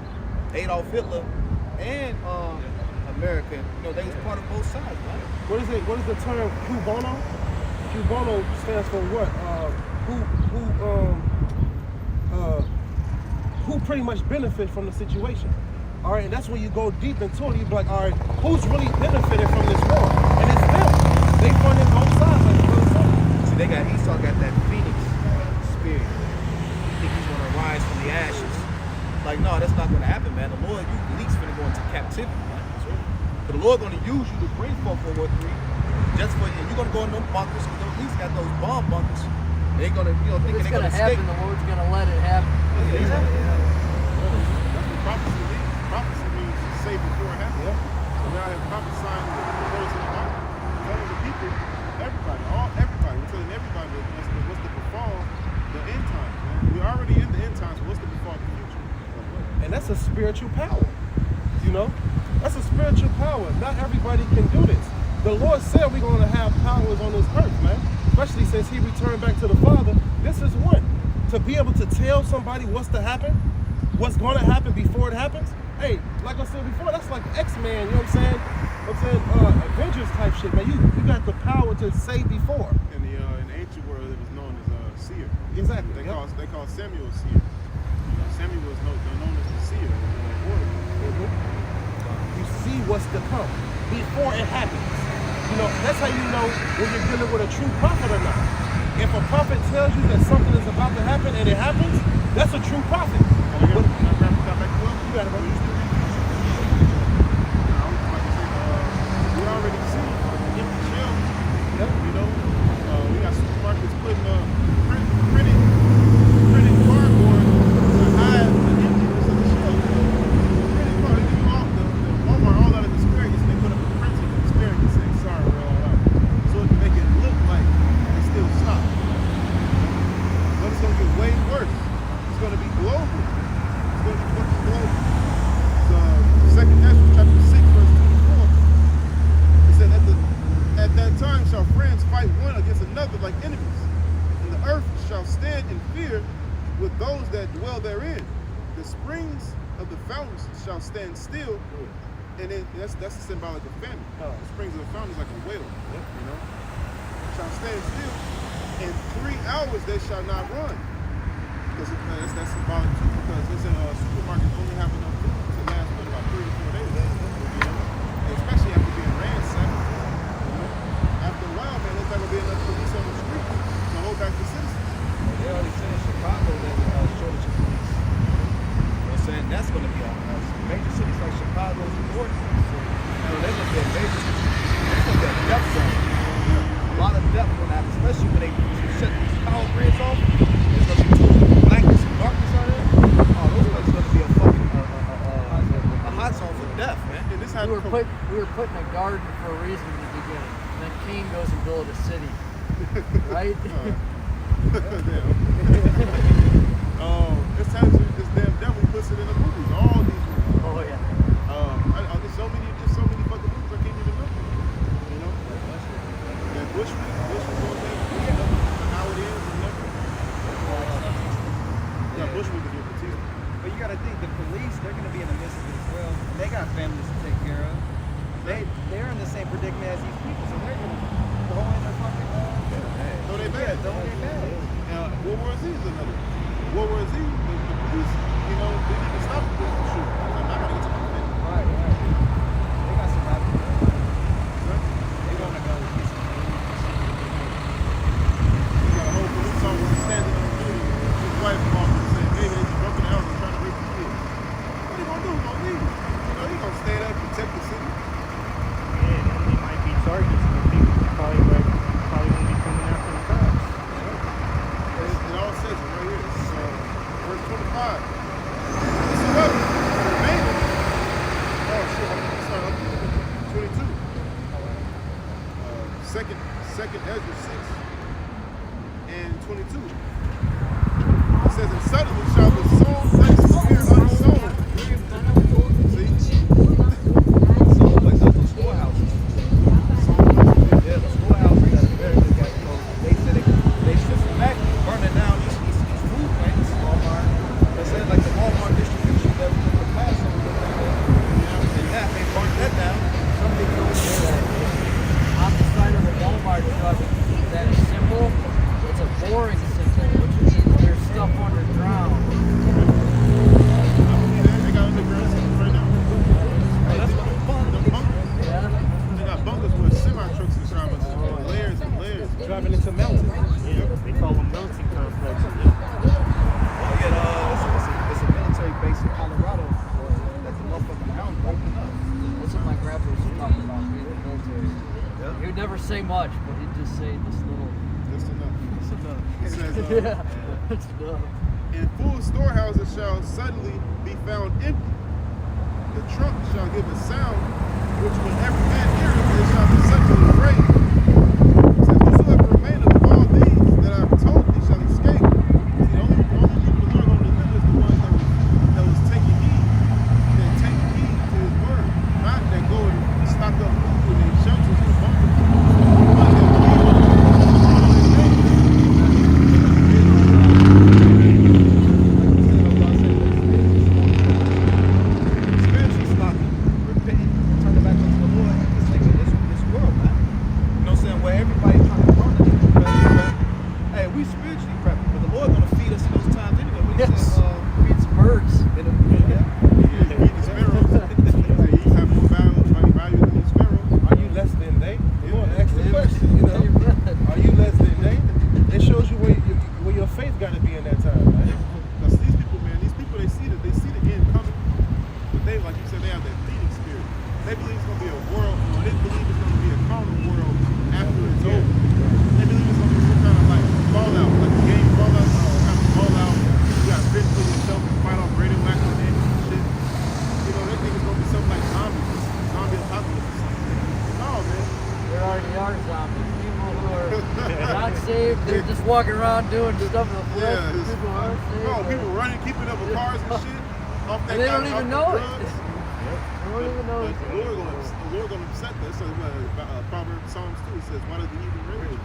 Adolf Hitler and America. You know, they was part of both sides, right? What is the term Cubono? Cubono stands for what? Who pretty much benefit from the situation. All right, and that's when you go deep into it. You be like, all right, who's really benefited from this war? And it's them. They funded both sides, like you said. See, Esau got that Phoenix spirit. You think he's gonna rise from the ashes? Like, no, that's not gonna happen, man. The Lord, you elites finna go into captivity, man. But the Lord gonna use you to bring forth World War III. Just for you, you're gonna go in them bunkers, because the elites got those bomb bunkers. They're gonna, thinking It's they're gonna gonna happen. escape. The Lord's gonna let it happen. Yeah, exactly. That's what prophecy means. Prophecy means say before it happens. Yeah. So now they're prophesying the words of the Bible. Telling the people, everybody, we're telling everybody what's to befall the end times, man. We're already in the end times, so what's to befall the future? And that's a spiritual power. You know? That's a spiritual power. Not everybody can do this. The Lord said we're going to have powers on this earth, man. Especially since he returned back to the Father. This is one. To be able to tell somebody what's to happen, what's going to happen before it happens. Hey, like I said before, that's like X-Men, you know what I'm saying? Avengers type shit, man. You got the power to say before. In the ancient world, it was known as seer. Exactly. They call Samuel a seer. Samuel was known as the seer. You see what's to come before it happens. You know, that's how you know when you're dealing with a true prophet or not. If a prophet tells you that something is about to happen and it happens, that's a true prophet. You got it, bro. stand still, and then that's the symbolic of famine. Oh. The springs of the fountain is like a whale, you know. Shall stand still. In 3 hours they shall not run. Because that's symbolic too. Because it's in supermarkets only have enough food to last for about 3 or 4 days. You know, and especially after being ransacked. You know, after a while, man, there's not gonna be enough police on the street to hold back the citizens. They already said in Chicago there's a shortage of police. You know what I'm saying? That's going to be on us. Major cities like Chicago, New York, they're going to be a major city. It's going to be a death zone. A lot of death going to happen, especially when they shut these power grids off. There's going to be total blackness and darkness out there. Oh, those places going to be a fucking a hot zone for death, man. And this had We were put in a garden for a reason in the beginning. And then Cain goes and builds a city. Right? This tells you this damn devil puts it in the movies. All these movies. Oh yeah. There's so many fucking movies I can't even remember. You know? That Bush was on that. How it is and nothing. Yeah, Bush was the too. But you gotta think, the police, they're gonna be in the midst of it as well. They got families to take care of. They're in the same predicament as these people, so they're gonna go in their fucking No, they bad. throw their bags. World War Z is another. World War Z, the police, you know, they didn't even stop the police from shooting. I'm not gonna get to my family. Right. They got some rapid. They wanna go get some You got a whole police officer standing on duty. His wife called him and said, hey, they just broke in the house and trying to rape the kids. What he gonna do? He gonna leave. You know, he gonna stay there and protect the city. Yeah, they might be targets. And people probably won't be coming after the cops. It all says it right here. So, verse 25. Whatsoever remaineth. Oh shit, I'm gonna start up to 22. Second Ezra 6 and 22. It says, and suddenly shall the soul place appear unsown. See? Some places like those storehouses. Yeah, the storehouses that are very good guys. They said they systematically burning down these food plants. Walmart. They said like the Walmart distribution that was in the past. And that they burnt that down. Somebody told me that on the side of the Walmart truck, that symbol, it's a boring symbol, which means there's stuff underground. They got underground systems right now. Oh, that's what I'm fun. Yeah. They got bunkers with semi-trucks and drivers, layers and layers. Driving into mountains. Yeah, they call them mountain complexes. Oh yeah, it's a military base in Colorado that the motherfucking mountain opened up. That's what my grandpa was talking about, being in the military. Yeah. He would never say much, but he'd just say this little. Just enough. It says, Yeah, that's enough. and full storehouses shall suddenly be found empty. The trump shall give a sound, which when every man heareth, they shall be suddenly afraid. It says, whosoever remaineth of all these that I have told thee shall escape. See, the only people who are going to deliver is the ones that was taking heed, that take heed to his word, not that go and stock up food in shelters and bunkers. But that believe on his name. Spiritually stocking, repenting, turning back unto the Lord, and forsaking this world, man. You know what I'm saying? Where everybody's trying to run it. Hey, we spiritually prepping, but the Lord's gonna feed us in those times anyway. What he Yes. said, Feed some birds. in the Feed the sparrows. You have more value than the sparrow. Are you less than they? The Lord asked the question, you know. Are you less than they? It shows you where your faith got to be in that time, right? Because these people, man, they see the end coming, but they, like you said, they have that feeding spirit. They believe it's gonna be a world, or they believe it's gonna be a carnal world after it's over. They believe it's gonna be some kind of like Fallout, like the game Fallout, some kind of Fallout. You got fish for yourself to fight off radioactive damage and shit. You know, they think it's gonna be something like zombie apocalypse or something. No, man. There already are zombies. People who are not saved, they're just walking around doing stuff in the flesh. Yeah, it's, People aren't saved. no, people running, keeping up with cars and shit. Off that And they don't off even the know it. drugs. They don't even know But it. the Lord gonna upset this. So Proverbs Psalms 2 it says, why does the heathen rage?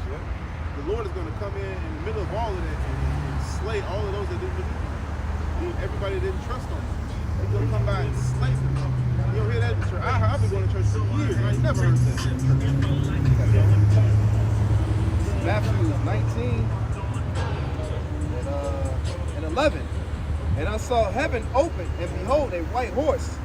The Lord is gonna come in the middle of all of that and slay all of those that didn't believe in him. Everybody didn't trust on him. They gonna come by and slay them. You don't hear that in church. I've been going to church for years, and I ain't never heard that in church. Matthew 19 and 11. And I saw heaven open, and behold, a white horse.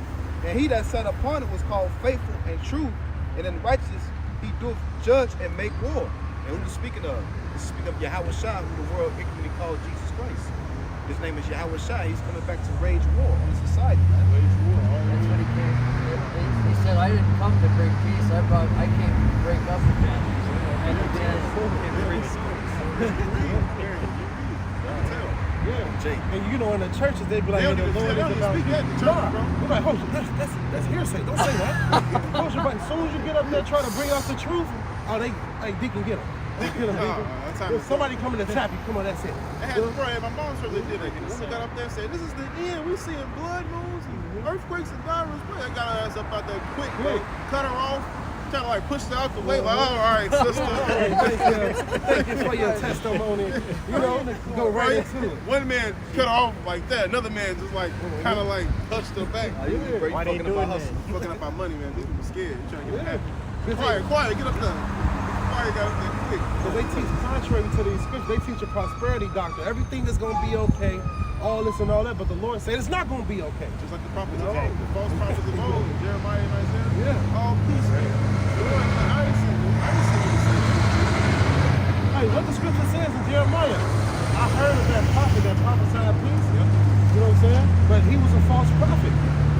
And he that sat upon it was called Faithful and True, and in righteousness he doeth judge and make war. And who is speaking of? This is speaking of Yahweh Shai, who the world ignorantly called Jesus Christ. His name is Yahweh Shai. He's coming back to rage war on society. Man. That's what he came. He said, I didn't come to bring peace. I came to break up the families. And he did. Yeah. And you know, in the churches, they be like, They the don't Lord even is about speak that in the church, Nah, bro. they're like, oh, that's hearsay. Don't say that. But as soon as you get up there trying to bring out the truth, oh, they deacon get them. Get them, deacon. If somebody coming to tap you, come on, that's it. They had, bro, at my mom's church, they did that. The woman got up there and said, this is the end. We seeing blood moons and earthquakes and virus. Boy, they got her ass up out there quick, bro. Cut her off. Trying to like push her out the way, like, all right, sister. Thank you for your testimony. You know, go right into it. One man cut her off like that. Another man just like kind of like touched her back. Why they doing that? Fucking up our money, man. These people scared. You trying to get happy. Quiet, get up there. Quiet, got up there quick. Because they teach contrary to these scriptures. They teach a prosperity doctrine. Everything is going to be okay. All this and all that, but the Lord said it's not going to be okay. Just like the prophets of old, the false prophets of old, Jeremiah and Isaiah. Yeah. All peace, man. I ain't seen what he said. Hey, what the scripture says in Jeremiah, I heard of that prophet that prophesied peace. Yep. You know what I'm saying? But he was a false prophet.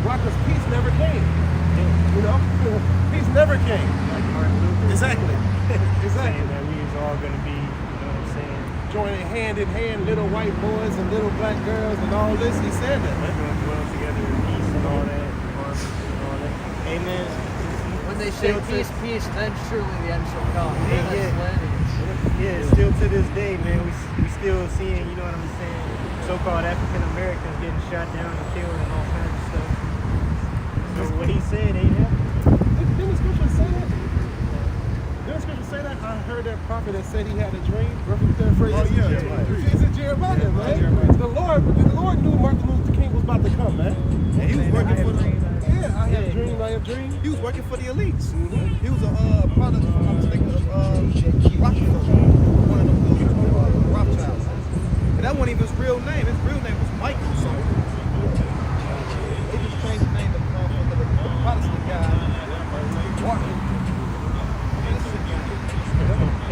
Why? Because peace never came. You know? Peace never came. Like Martin Luther. Exactly. Saying that we is all going to be, you know what I'm saying? Joining hand in hand, little white boys and little black girls and all this. He said that. We're going to dwell together in peace and all that. And all that. Amen. When they say peace, peace, then surely the end shall come. Yeah, still to this day, man, we still seeing, you know what I'm saying, so-called African Americans getting shot down and killed and all kinds of stuff. So what he said ain't happening. Didn't the scripture say that? Didn't the scripture say that? I heard that prophet that said he had a dream. Reference that phrase. Oh, yeah. It's in Jeremiah, man. The Lord knew Martin Luther King was about to come, man. And he was working for the I have dreams. He was working for the elites. He was a product, if I'm not mistaken, of Rockefeller, one of them Rothschilds. And that wasn't even his real name. His real name was Michael something. They just changed the name of the Protestant guy, Martin.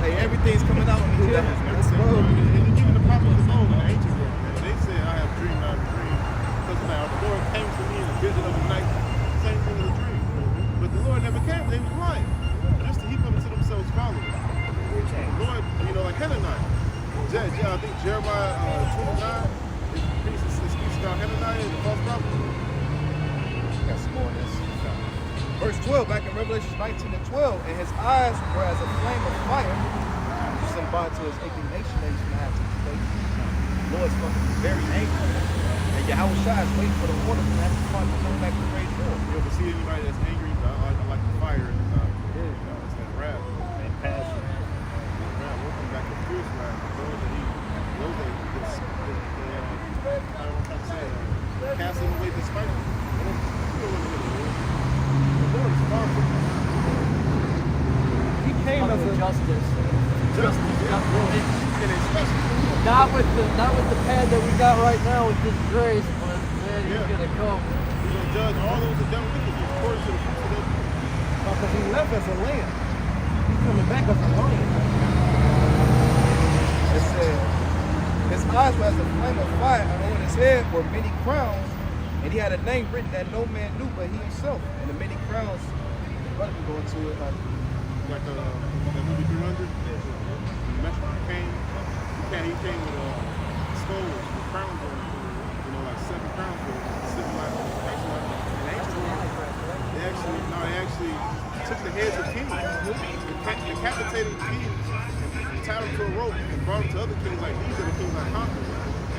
Hey, everything's coming out in these levels, man. And even the prophets of old in the ancient world, man, they said, I have dreamed, I have dreamed. Because now the Lord came to me in a vision of the night, same thing in a dream. But the Lord never came, they was lying. Just to heap unto themselves followers. The Lord, you know, like Hananiah. I think Jeremiah 29, it speaks about Hananiah, the false prophet. Got some more on this. Verse 12, back in Revelation 19 and 12, and his eyes were as a flame of fire, symbolic to his indignation that he's going to have to face. The Lord's fucking very angry. And Yahweh Shai is waiting for the water to have to come back to rage war. You ever see anybody that's angry? I like the fire in his eyes. You know, it's that wrath. And passion. We'll come back to fierce wrath. Those that he, I don't know what I'm trying to say, casting away the spiteful. You know what it is. The Lord is far from that. He came as a justice. Justice, yeah. And especially Not with the pad that we got right now with this grace, but man, he's gonna come. he's going to judge all those that done wickedly according to the fruits of their deeds. because he left as a lamb. He's coming back as a lion. It said, his eyes were as a flame of fire, and on his head were many crowns, and he had a name written that no man knew but he himself. And the many crowns, brother can go into it Like that movie 300, the messenger came, he came with skulls with crowns on it, you know, like 7 crowns with civilized, and they actually took the heads of kings, decapitated kings, and tied them to a rope and brought them to other kings like these are the kings I conquered.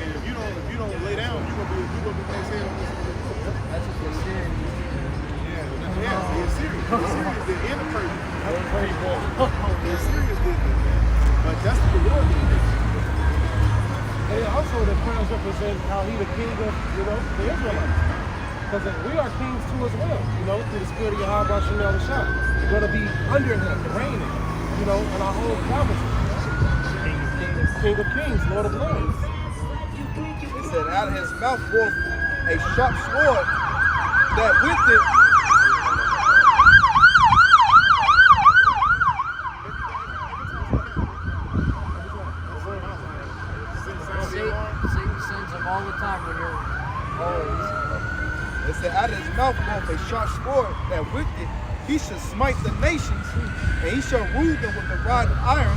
And if you don't lay down, you're gonna be next head on this. That's what they're saying. Yeah, the Assyrians did in the Persian. The Assyrians did that, man. But that's what the Lord did. And also the crowns represent how he the king of, the Israelites. Because we are kings too as well, you know, through the spirit of Yahweh Shem Shah. We're going to be under him, reigning, you know, in our whole provinces. King of kings, Lord of lords. It said, out of his mouth forth a sharp sword, that with it Satan sends them all the time when you're always. It said, out of his mouth forth a sharp sword, that with it he shall smite the nations, and he shall rule them with the rod of iron,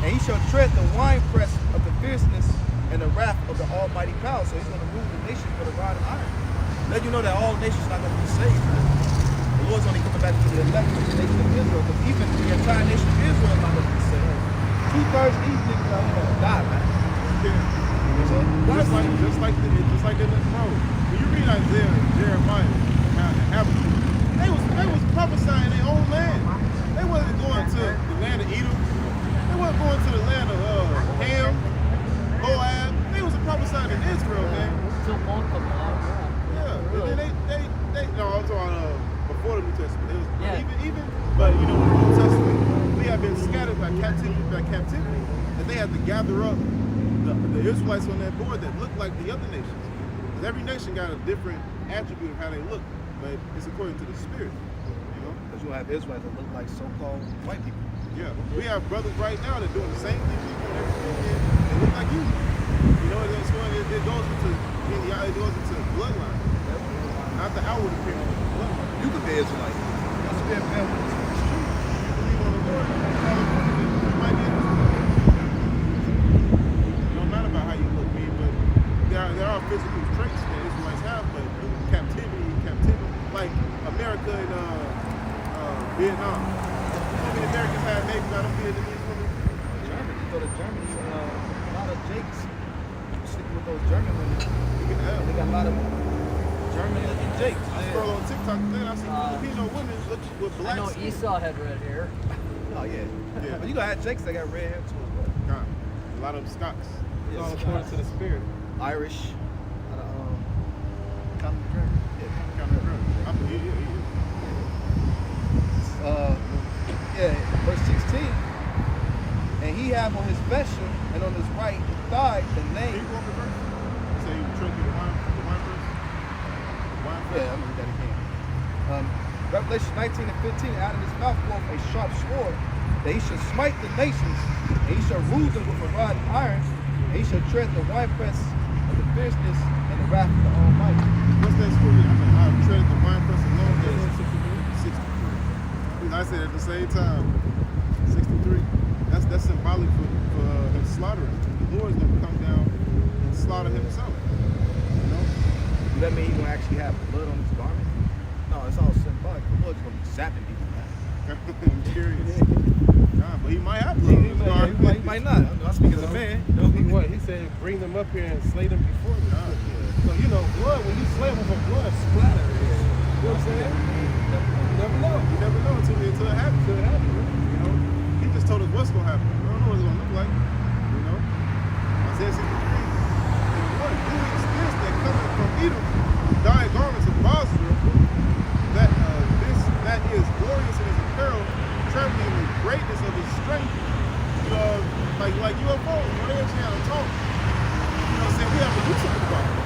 and he shall tread the winepress of the fierceness and the wrath of the almighty power. So he's going to rule the nations with a rod of iron. Let you know that all nations are not going to be saved. The Lord's only coming back to the elect of the nation of Israel, because even the entire nation of Israel is not going to be saved. 2/3 of these niggas out here going to die, man. Just like in the road. When you read Isaiah, Jeremiah, and Habakkuk, they was prophesying their own land. They wasn't going to the land of Edom. They wasn't going to the land of Ham, Moab. They was prophesying in Israel, man. Till multiply. Yeah, and then they no, I'm talking before the New Testament. It was, Yeah. even, but you know, in the New Testament, we have been scattered by captivity, and they had to gather up the Israelites on that board that looked like the other nations. Because every nation got a different attribute of how they look, but it's according to the spirit, you know? Because you'll have Israelites that look like so-called white people. Yeah, we have brothers right now that doing the same thing we do everything. They look like you. You know, it goes into bloodline. Not the outward appearance, but the bloodline. You could be Israelite. That's a bad man with this truth. You believe on the Lord, you might be no matter about how you look, me, but there are physical traits that Israelites have, but captivity, like America and Vietnam. How many Americans have maybe not a Vietnamese woman? Germany, you go to Germany, a lot of Jakes sleeping with those German women. You can have. They got a lot of German looking Jakes. I scroll on TikTok today and I see Filipino women look with black I know skin. Esau had red hair. Oh yeah. Yeah. But you gonna have Jakes that got red hair too as well. God, a lot of them Scots. It's all according to the spirit. Irish. A lot of common German. Yeah. Kind of girl. I believe you. Verse 16. And he have on his vesture and on his right thigh the Can name. you go up the verse? You say you drink the wine verse? Wine verse? Yeah, I'm gonna read that again. Revelation 19 and 15, out of his mouth forth a sharp sword, that he shall smite the nations, and he shall rule them with a rod of iron, and he shall tread the winepress of the fierceness and the wrath of the Almighty. What's that scripture? I've treaded the wine press alone. 63. I said at the same time. 63. That's symbolic for him slaughtering. The Lord's gonna come down and slaughter himself. You know? Does that mean he's gonna actually have blood on his garment? No, it's all symbolic. The Lord's gonna be zapping people, man. I'm curious. Nah, but he might have blood on his garment. He might not. I'm speaking as a man. You know? He said, bring them up here and slay them before me. So, you know, blood, when you slay them with blood, splatter. You know what I'm saying? You never know. You never know until it happens. You know? He just told us what's gonna happen. We don't know what it's gonna look like. You know? Isaiah 63. And what do we experience that coming from Edom, dyed garments of Bosra, that is glorious in his apparel, trembling in the greatness of his strength. Like UFOs, when they actually have a talk. You know what I'm saying? We have to do something about it.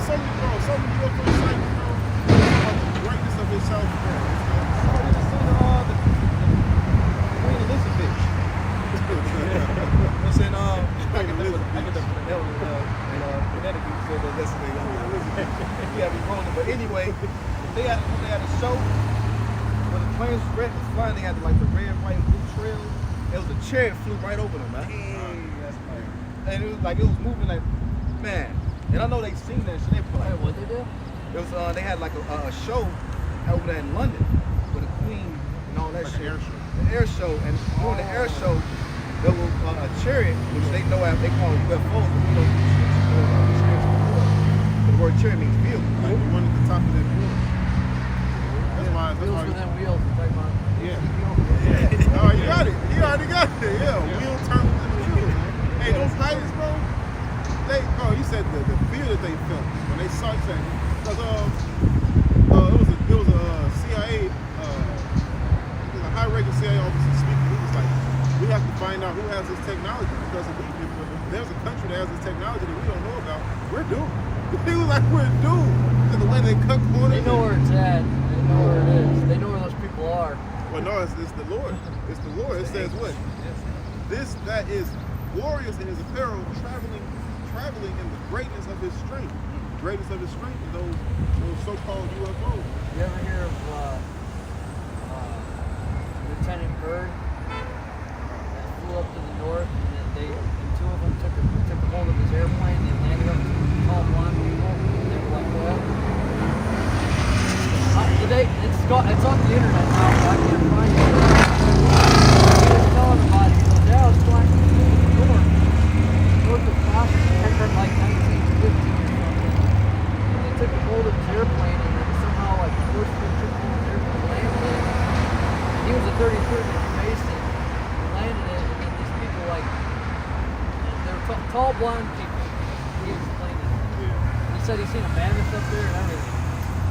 So many UFO sites, you know, about the greatness of his self. Queen Elizabeth. I'm saying, I get the elder in Connecticut said that that's the he had me rolling. But anyway, they had a show when the planes was red was flying. They had like the red, white, and blue trail. It was a chariot flew right over them, man. That's crazy. And it was like it was moving like, man. And I know they seen that shit. They put like, What they do? it was they had like a show over there in London with the Queen and all that Like shit. an air show. An air show, and during the air show, there was a chariot, which they know they call UFOs, but we don't use the word chariot means vehicle. Like the one at the top of that building. That's why. Wheels within wheels. We're talking about. Yeah. Oh, you got it. You already got it. Yeah. Wheel turns in the wheels. Hey, those pilots, bro. You said the fear that they felt when they saw that. Because high ranking CIA officer speaking, he was like, we have to find out who has this technology, because if there's a country that has this technology that we don't know about, we're doomed. He was like, we're doomed. And the way they cut corners. They know where it's at. They know where it is. They know where those people are. Well, no, it's the Lord. It's the Lord. It says what? This that is glorious in his apparel, traveling in the greatness of his strength. Greatness of his strength is those so-called UFOs. You ever hear of Lieutenant Byrd that flew up to the north, and two of them took a hold of his airplane and landed up to tall blonde people, and they were like, well, it's on the internet now, so I can't find it. He was telling about it. He goes, yeah, I was flying north of Boston from like 1950 or something, and they took a hold of his airplane, and then somehow like forcefully took hold of his airplane and landed it. And he was a 33rd degree Mason. He landed it, and then these people like they were tall blonde people. He explained it. He said he's seen a mammoth up there and everything.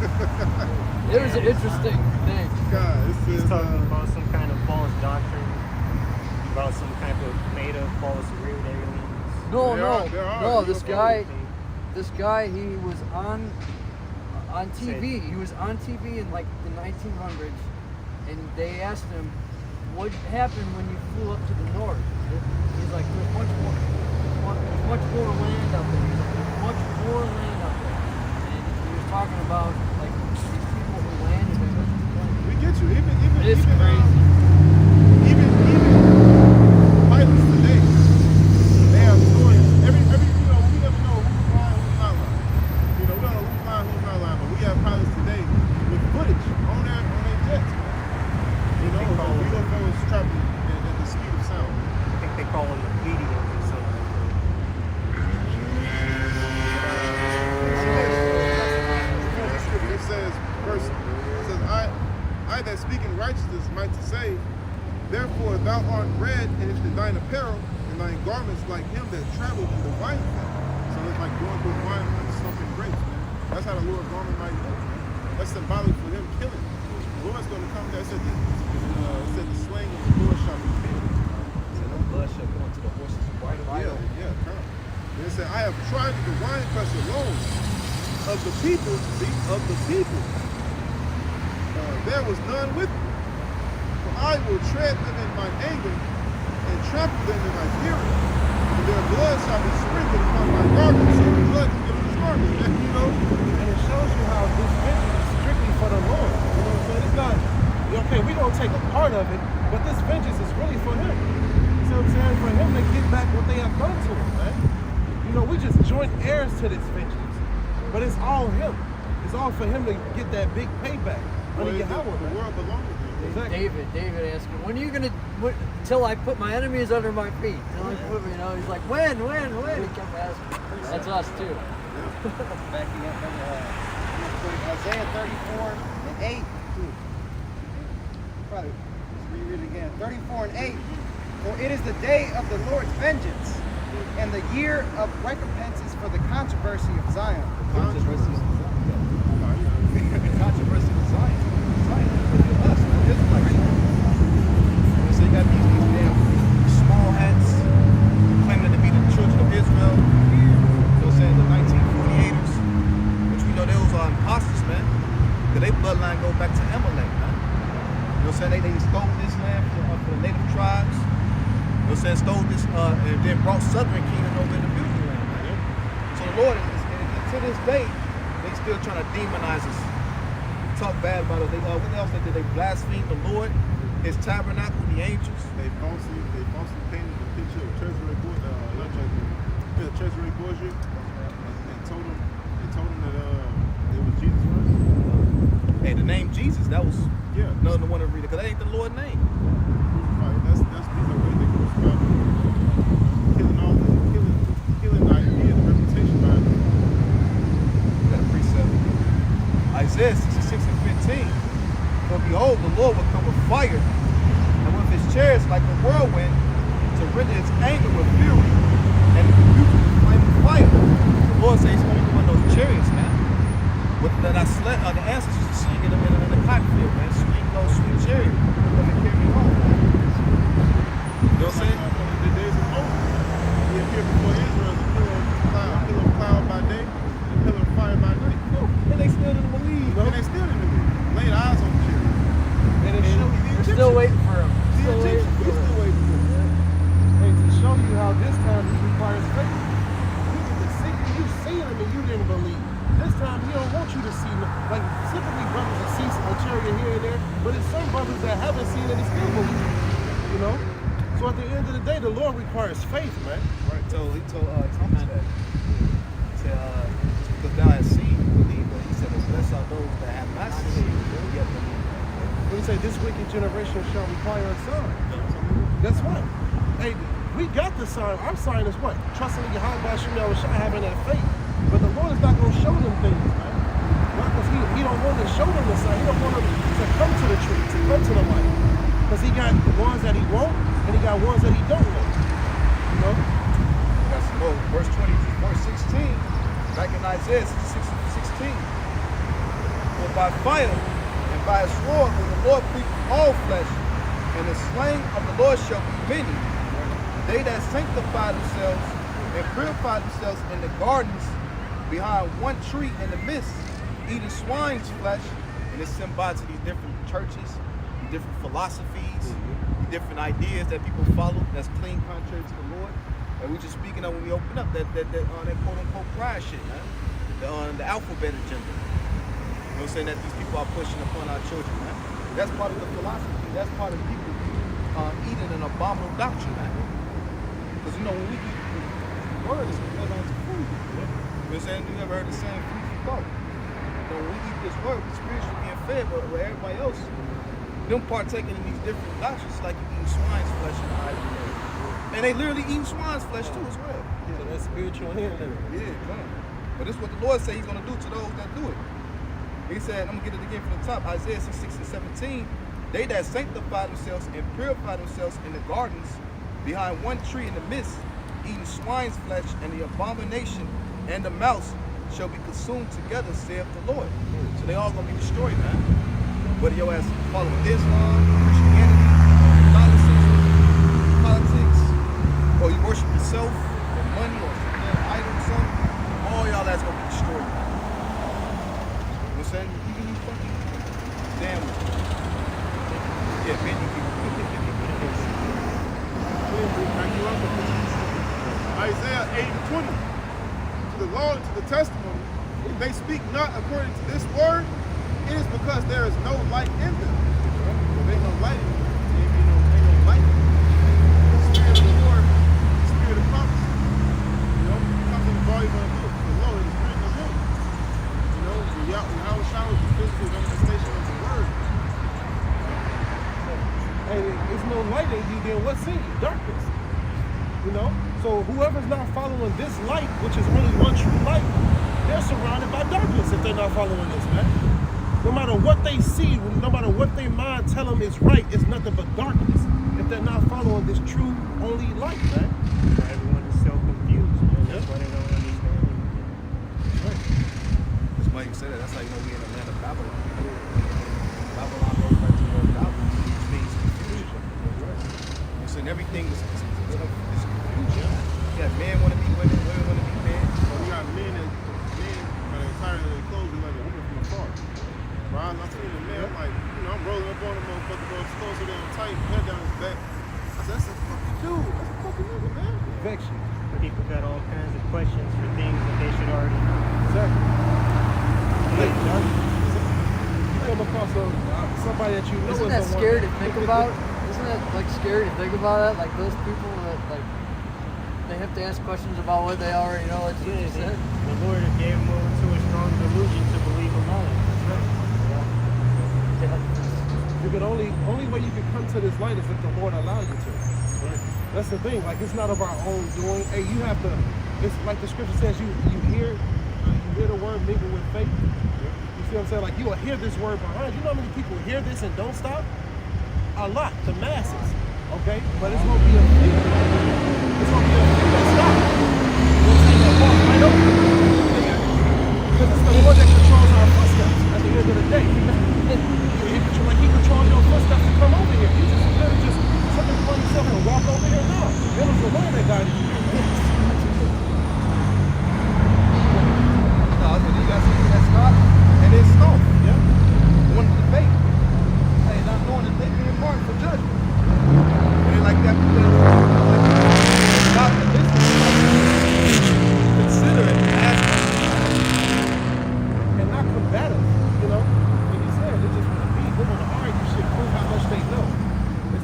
It was an interesting thing. God, He's talking about some kind of false doctrine, about some type of made-up false weird aliens. No. This guy, he was on TV. He was on TV in like the 1900s, and they asked him, "What happened when you flew up to the north?" He's like, "There's much more land up there." He's like, "There's much more land up there," and he was talking about like these people who landed in this plane. we get you. It's crazy. Even pilots today, they have stories. Every we never know who's lying, who's not lying. We don't know who's lying, who's not lying. But we have pilots today with footage on their jets. UFOs traveling at the speed of sound. I think they call them the mediums or something. It says, I that speak in righteousness might to say, therefore thou art red in thine apparel, and thine garments like him that traveled in the wine fat. So it's like going through wine and stuffing grapes, man. That's how the Lord's garment might look, man. That's symbolic for him killing. The Lord's going to come there. It said the slaying of the Lord shall be finished. Blood shall go into the horses right away. Yeah, come. And it said, I have tried the wine press alone of the people, there was none with me. For I will tread them in my anger and trample them in my fury. And their blood shall be sprinkled upon my garments, so the blood can get on his garment. And it shows you how this vengeance is strictly for the Lord. You know what I'm saying? It's not, okay, we're going to take a part of it, but this vengeance is really for him. You see what I'm saying? For him to get back what they have done to him, man. You know, we just joint heirs to this vengeance. But it's all him. It's all for him to get that big payback. The world belongs to him. Exactly. David asked him, when are you gonna till I put my enemies under my feet? He's like, when? He kept asking. That's us too. Backing up Isaiah 34 and 8. Probably just reread it again. 34 and 8. For it is the day of the Lord's vengeance, and the year of recompenses for the controversy of Zion. Controversy of Zion. Us, the Israelites. So you got these damn small hats claiming to be the children of Israel. You know what I'm saying? The 1948ers, which we know those are imposters, man. Because their bloodline go back to Amalek, man. You know what I'm saying? They stole this land for the native tribes. You know what I'm saying? Stole this and then brought Southern Kingdom over in the beautiful land, man. So the Lord, to this day, they still trying to demonize us. Talk bad about us. What else they did? They blasphemed the Lord, his tabernacle, the angels. They falsely painted the picture of Treasury Borgia and told him that it was Jesus Christ. Hey, the name Jesus, that was nothing to want to read it, because that ain't the Lord's name. Right, these are ways they crucified killing the idea, the reputation behind it. That precept. Isaiah 66 and 15. For behold, the Lord will come with fire, and with his chariots like a whirlwind, to render his anger with fury, and the rebuke with flaming fire. The Lord says he's going to run those chariots, man. The ancestors used to sing in the cotton field, man. Sweet, low, sweet chariot. But they carry still waiting for him. The Still waiting Egyptian, for he's him. still waiting for him. Hey, to show you how this time he requires faith. You get to see, you see him and you didn't believe. This time he don't want you to see, like typically brothers will see some material here and there, but it's some brothers that haven't seen it and still believe. You know? So at the end of the day, the Lord requires faith, man. Right. So he told Thomas that. He said, just because thou hast seen, you believe. But he said, blessed are those that have not seen, yet believe. When he say this wicked generation shall require a sign. Guess what? Hey, we got the sign. Our sign is what? Trusting in Yahweh Hashem Yahushua, having that faith. But the Lord is not going to show them things, man. Why? Because he don't want to show them the sign. He don't want them to come to the tree, to come to the light. Because he got ones that he won't, and he got ones that he don't want. You know? That's verse 20, verse 16. Back in Isaiah 16. For by fire and by a sword will the Lord beat all flesh, and the slain of the Lord shall be many. They that sanctify themselves and purify themselves in the gardens behind one tree in the midst, eating swine's flesh. And it's symbolic to these different churches, these different philosophies, these different ideas that people follow that's clean contrary to the Lord. And we just speaking of when we open up that quote unquote pride shit, man. The alphabet agenda. You know what I'm saying? That these people are pushing upon our children, man. That's part of the philosophy. That's part of people eating an abominable doctrine, man. Because you know when we eat the word is compared on to food. You know what I'm saying? You never heard the saying food for thought. You know, when we eat this word, we're spiritually being fed, but where everybody else, them partaking in these different doctrines, like you eating swine's flesh and all that. And they literally eating swine's flesh too as well. So that's spiritual here. Yeah, come on. But this is what the Lord said he's going to do to those that do it. He said, I'm going to get it again from the top, Isaiah 66 and 17. They that sanctify themselves and purify themselves in the gardens behind one tree in the midst, eating swine's flesh, and the abomination and the mouse shall be consumed together, saith the Lord. So they all going to be destroyed, man. Whether your ass following Islam, Christianity, Catholicism, politics, or you worship yourself, or money, or some idol or something, all y'all that's going to be destroyed, man. You know what I'm saying? Even you fucking damn. Yeah, man, you can. Isaiah 8 and 20. To the law and to the testimony, if they speak not according to this word, it is because there is no light in them. If ain't no light in them, ain't no light. The spirit of the Lord, the spirit of prophecy. You know, comes in the volume of the book. The law is written of him. You know, Yahushua is the physical manifestation of the word. Hey, there's no light in you, then what's in you? Darkness. You know? So whoever's not following this light, which is only one true light, they're surrounded by darkness if they're not following this, man. No matter what they see, no matter what their mind tell them is right, it's nothing but darkness if they're not following this true only light, man. So everyone is so confused, man. That's why they don't understand. Right. That's why you said that. That's how you know we in the land of Babylon. Babylon goes back to the word Babylon, which means confusion. Right. So everything is confusion. You got men want to be women, women want to be men. So we got men that tired of their clothes and like a woman from afar. Right? I'm seeing a man, I'm like, you know, I'm rolling up on him, motherfucker, bro, his clothes are down tight, head down his back. I said, that's a fucking dude. That's a fucking nigga, man. Vex you. People got all kinds of questions for things that they should already know. Exactly. Hey, John, you come across somebody that you know Isn't that scary to think about? Isn't that like scary to think about that? Like those people that like they have to ask questions about what they already know, like you just said. The Lord gave them over to a strong delusion to believe alone. That's right. You can only way you can come to this light is if the Lord allows you to. Right? That's the thing. Like it's not of our own doing. Hey, you have to. It's like the scripture says. You hear the word mingle with faith. You see what I'm saying? Like you will hear this word behind. You know how many people hear this and don't stop? A lot. The masses. Okay, but it's gonna be a few. It's gonna be a few that stop. We'll take that walk right over. Because it's the Lord that controls our footsteps at the end of the day. He controls your footsteps to come over here. You just took it upon yourself and walk over here now. It was the Lord that guided you. No, you got something that stopped and it stopped. Yeah. Wanted to debate. Hey, not knowing that they being marked for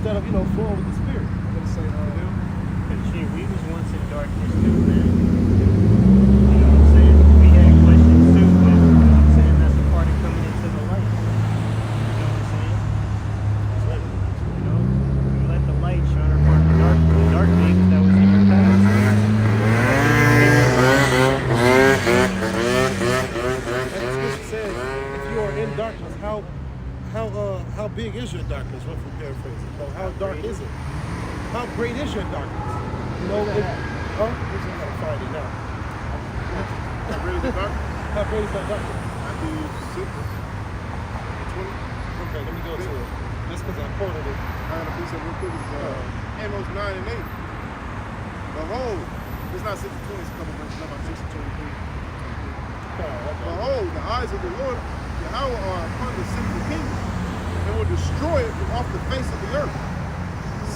instead of, flowing with the Spirit. I'm going to say, And shit, we was once in darkness too, man. You know what I'm saying? We had questions too, but you know what I'm saying? That's a part of coming into the light. You know what I'm saying? You know, we let the light shine upon the dark things that was in your past. as the scripture says, if you are in darkness, how big is your darkness? What if we paraphrase it? How dark is it? How great is your darkness? You know, I gotta find it now. How great is the darkness? How great is that darkness? I do 6, 20. Okay, let me go to it. That's because I quoted it. I got a piece of real quick. It's Amos 9 and 8. Behold, it's not 6 and 20, it's a couple verses, about 6 and 23. Behold, the eyes of the Lord Yahweh are upon the sinful kingdom, and will destroy it from off the face of the earth,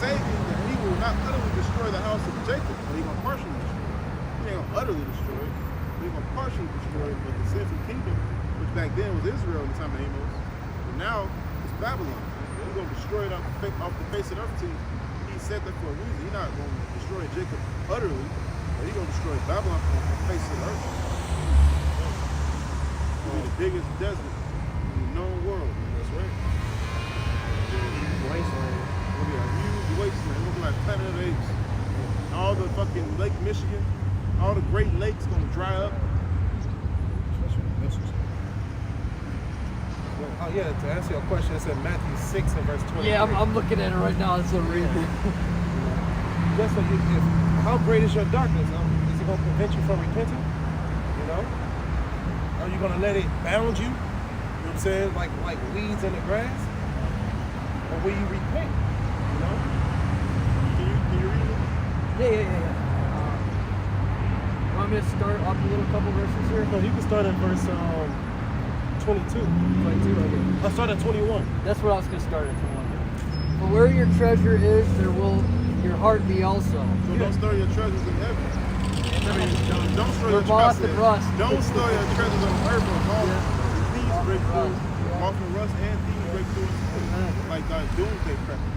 saying that he will not utterly destroy the house of Jacob, but he's gonna partially destroy it. He ain't gonna utterly destroy it, but he's gonna partially destroy it. But the sinful kingdom, which back then was Israel in the time of Amos, but now it's Babylon. He's gonna destroy it off the face of the earth. He said that for a reason. He's not gonna destroy Jacob utterly, but he's gonna destroy Babylon from the face of the earth. It'll be the biggest desert in the known world. That's right. Wasteland. It'll be a huge wasteland. It'll look like Planet of the Apes. All the fucking Lake Michigan, all the Great Lakes gonna dry up. Oh yeah, to answer your question, it's in Matthew 6 and verse 20. Yeah, I'm looking at it right now. It's a read. That's what how great is your darkness? Is it going to prevent you from repenting? You know? Are you going to let it bound you? You know what I'm saying? Like weeds in the grass? Or will you repent? You know? Can you read it? Yeah. Want me to start up a little couple verses here? No, you can start at verse 22. 22, okay. I'll start at 21. That's what I was going to start at. For where your treasure is, there will your heart be also. So don't store your treasures in heaven. Don't store your Moth treasures. and rust. Don't store your treasures on earth or moth. Thieves break through. Yeah. Moth and rust and thieves break through and steal. Like doomsday prepping.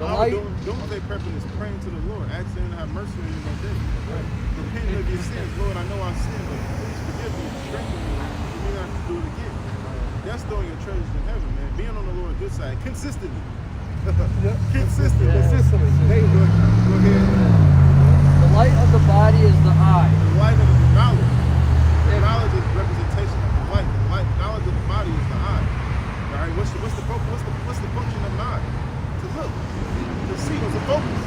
The Our light, doomsday prepping is praying to the Lord, asking him to have mercy on you that day. Repenting of your sins. Lord, I know I sinned, but please forgive me, strengthen me, for me not to do it again. That's storing your treasures in heaven, man. Being on the Lord's good side consistently. Consistently. Hey, go ahead. the light of the body is the eye. The light of the knowledge. The knowledge is representation of the light. The light, knowledge of the body is the eye. All right. What's the function of an eye? To look, to see. What's the focus?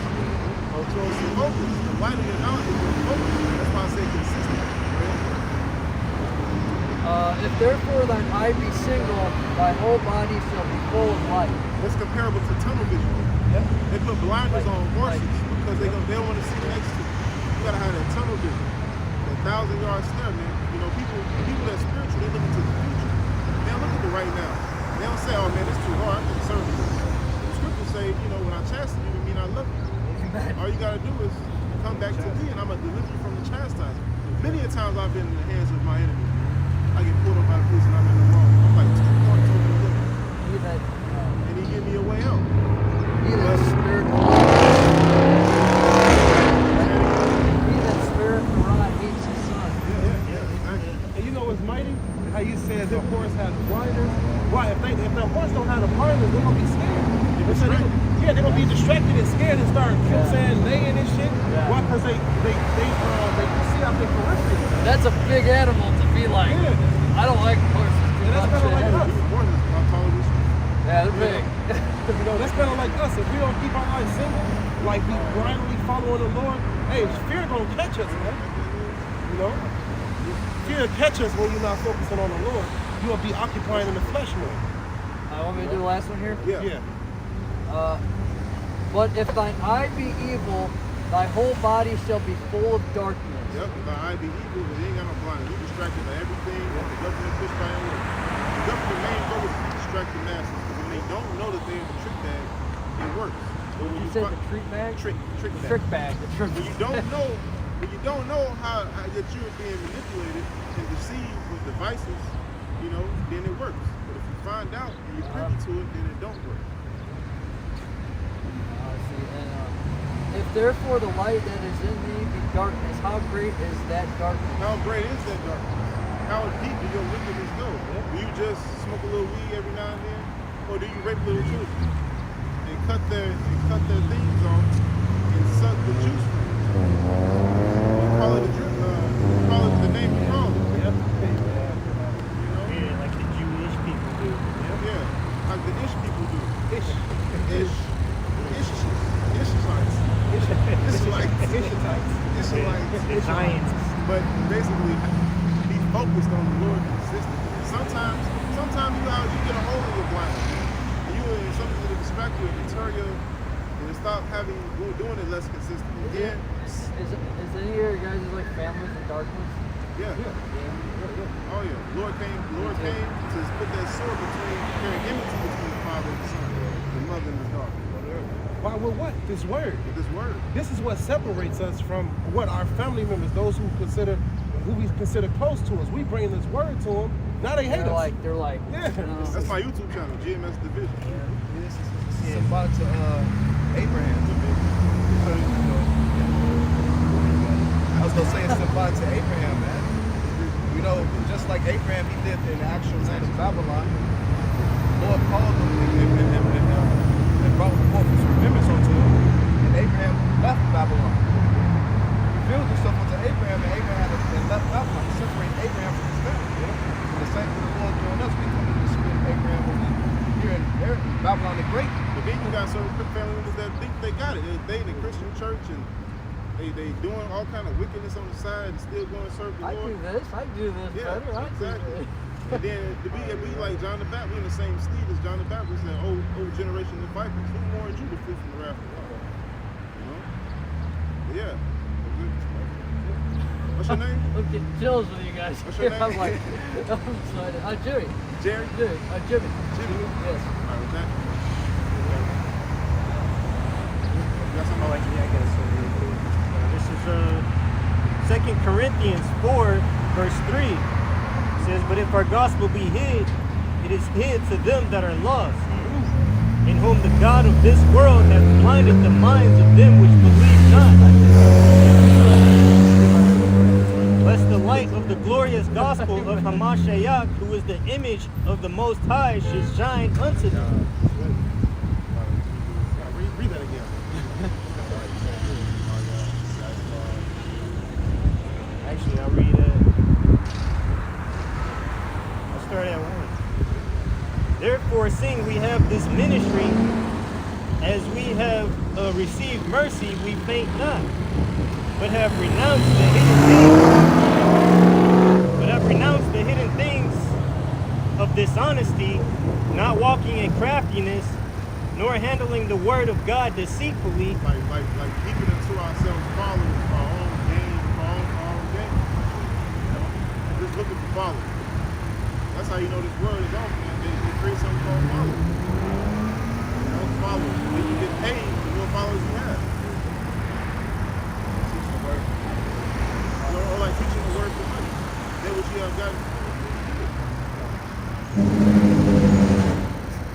So it's the focus. The light of your knowledge is the focus. That's why I say consistent. If therefore thine eye be single, thy whole body shall be full of light. It's comparable to tunnel vision. Yep. They put blinders on horses because they don't want to see the next to you. You gotta have that tunnel vision, that 1,000-yard stare, man. You know, people that spiritual, they look into the future. They don't look at the right now. They don't say, "Oh man, it's too hard. I'm concerned with this." The scriptures say, you know, when I chasten you, it mean I love you. All you gotta do is come back to me, and I'm gonna deliver you from the chastisement. Many a times I've been in the hands of my enemy. I get pulled up by the police and I'm in the wrong. I'm like 2 points over the limit. And he give me a way out. He that spareth the rod hates his son. Yeah, exactly. And you know what's mighty? How you said the horse has blinders. Why? If the horse don't have the blinders, they're gonna be scared. They're gonna be distracted and scared and start, you know what I'm saying, laying and shit. Yeah. Why? Because they see out their periphery. That's a big animal to be like. Yeah. I don't like horses too And that's much. kind of like us. These horses, how tall is this? Yeah, they're big. You know, that's kind of like us. If we don't keep our eyes simple, like we blindly following the Lord, hey, fear gonna catch us, man. You know? Fear catch us when you're not focusing on the Lord. You'll be occupying in the flesh more. Want me to do the last one here? Yeah. But if thine eye be evil, thy whole body shall be full of darkness. Yep, if the eye be evil, but they ain't got no blind. You distracted by everything that the government pushed by your way. The government main goal is to distract the masses, because when they don't know that they're in the trick bag, it works. But when You said the treat bag? trick bag. Trick bag. The trick When you don't know how that you're being manipulated and deceived with devices, you know, then it works. But if you find out and you're privy to it, then it don't work. therefore the light that is in thee be darkness, how great is that darkness? How great is that darkness? How deep do your wickedness go? Do you just smoke a little weed every now and then? Or do you rape little children? And cut their things off and suck the juice from it? And call it the name you call it. Yeah, like the Jewish people do. Yeah, like the Ish people do. Ishlites. The Giants. But basically, be focused on the Lord consistently. Sometimes you get a hole in your blind, and you in something to distract you and deter you, and stop doing it less consistently. Yeah. Is any of your guys like families in darkness? Yeah. Oh yeah. Lord came to put that sword carrying enmity between the father and the son, the mother and the daughter. Why? With what? This word. With this word. This is what separates us from what our family members, those who we consider close to us. We bring this word to them. Now they hate us. They're like, Yeah. That's my YouTube channel, Gms Division. This is symbolic to Abraham. I was gonna say it's symbolic to Abraham, man. You know, just like Abraham, he lived in the actual land of Babylon. Lord called him and brought forth his remembrance unto him. And Abraham left Babylon. Revealed himself unto Abraham, and Abraham had left Babylon. He separated Abraham from his family. You know? And the same thing the Lord doing us. We come in the spirit of Abraham when we here in Babylon the Great. But then you got certain family members that think they got it. They in the Christian church and they doing all kind of wickedness on the side and still going to serve the I Lord. do this better. Exactly. And then to be like John the Baptist, we in the same steed as John the Baptist and old generation of vipers. Who warned you to flee from the wrath of God? You know? But yeah. What's your name? I'm getting chills with you guys. What's your name? I'm like, I'm excited. Jerry. Jerry? Jimmy. Jimmy? Yes. All right, with that. I guess. This is 2 Corinthians 4, verse 3. It says, but if our gospel be hid, it is hid to them that are lost, in whom the God of this world hath blinded the minds of them which believe not, lest the light of the glorious gospel of Hamashiach, who is the image of the Most High, should shine unto them. Read that again. Actually, I'll read I'll start at 1. Therefore, seeing we have this ministry, as we have received mercy, we faint not, but have renounced the hidden things of dishonesty, not walking in craftiness, nor handling the word of God deceitfully. Like keeping it to ourselves, followers for our own gain, for our own gain. You know? Just looking for followers. That's how you know this word is on. They create something called followers. You know, followers. When you get paid, the more followers you have. Teaching the word. Or like teaching the word for money. That what you have gotten.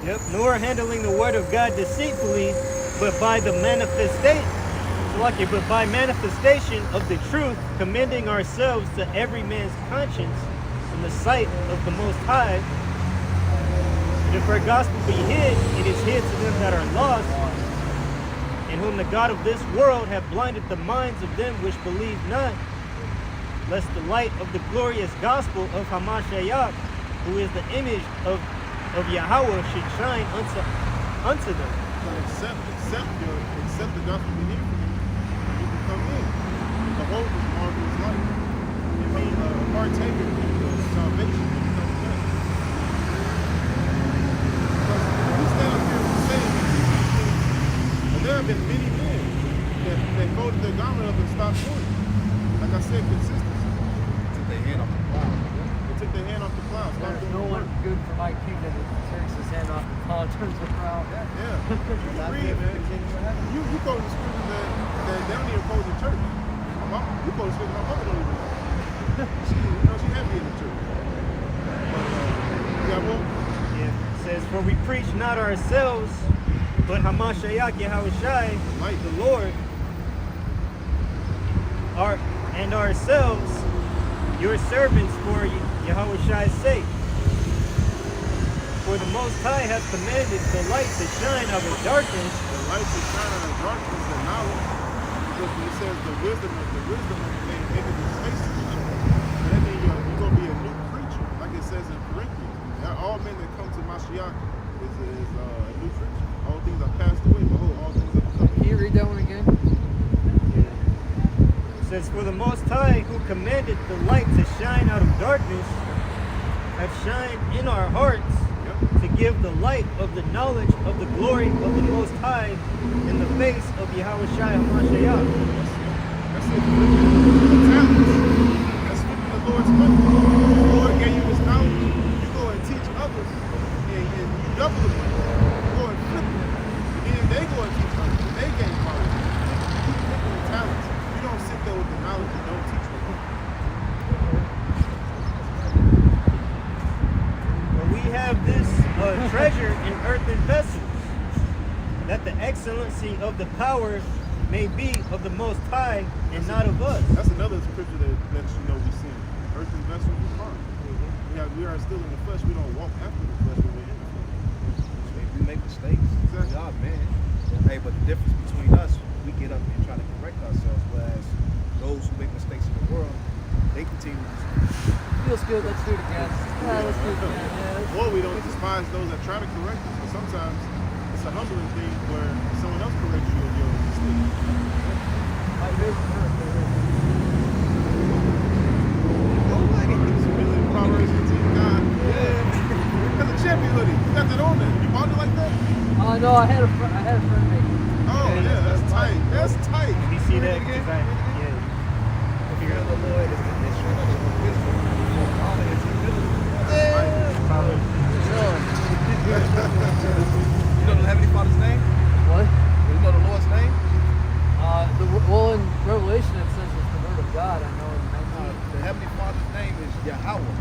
Yep. Nor handling the word of God deceitfully, but by the manifestation of the truth, commending ourselves to every man's conscience in the sight of the Most High. And if our gospel be hid, it is hid to them that are lost, in whom the God of this world hath blinded the minds of them which believe not, lest the light of the glorious gospel of Hamashiach, who is the image of Yahweh, should shine unto them. So accept the gospel we need from you. You can come in. The hope is marvelous light. And be a partaker in the salvation that comes in. Because we stand up here and say these things, and there have been many men that folded their garment up and stopped doing it. Like I said, consistency. Took their hand off the plow. They took their hand off the plow. Stopped There's doing no the one work. good for my kingdom that takes his hand off the plow and turns around. Yeah. You read, man. You quote the scripture that they don't even quote the church. You quote the scripture my mother don't even know. She had me in the church. But you got more? Yeah. It says, for we preach not ourselves, but Hamashiach Yahushai, Light. the Lord, and ourselves your servants for Yahweh's sake. For the Most High hath commanded the light to shine out of darkness. The light to shine out of darkness and knowledge. Because when it says the wisdom of the man making his face to each other, that means you're going to be a new creature. Like it says in Corinthians. All men that come to Mashiach is a new creature. All things are passed away. Behold, all things have become. Can you read that one again? It says, for the Most High who commanded the light to shine out of darkness hath shined in our hearts to give the light of the knowledge of the glory of the Most High in the face of Yahweh Shai HaMashiach. That's it. The talents. That's speaking the Lord's money. The Lord gave you this knowledge. You go and teach others, and you double the money. You go and flip it. And then they go and teach others, and they gain knowledge. You keep the talents. You don't sit there with the knowledge and don't teach them. We have this treasure in earthen vessels, that the excellency of the power may be of the Most High and not of us. That's another scripture that you know we see. Earthen vessels is hard. We are still in the flesh. We don't walk after the flesh when we're in the flesh. If we make mistakes, Exactly. we are man. Hey, but the difference between us, we get up and try to correct ourselves, whereas those who make mistakes in the world, they continue to Feels good. Let's do it again. Yeah, let's do it again. Yeah. Or we don't despise those that try to correct us, but sometimes it's a humbling thing where someone else corrects you of your mistake. My favorite verse. Proverbs 15, God. Yeah. That's a champion hoodie. You got that on there. You bought it like that? No, I had a friend make it. Oh, yeah, that's tight. That's tight. You see that? Because fear of the Lord is the instrument of wisdom. Honor is humility. You know the Heavenly Father's name? What? You know the Lord's name? Well, in Revelation it says it's the word of God. I know in The Heavenly Father's name is Yahweh,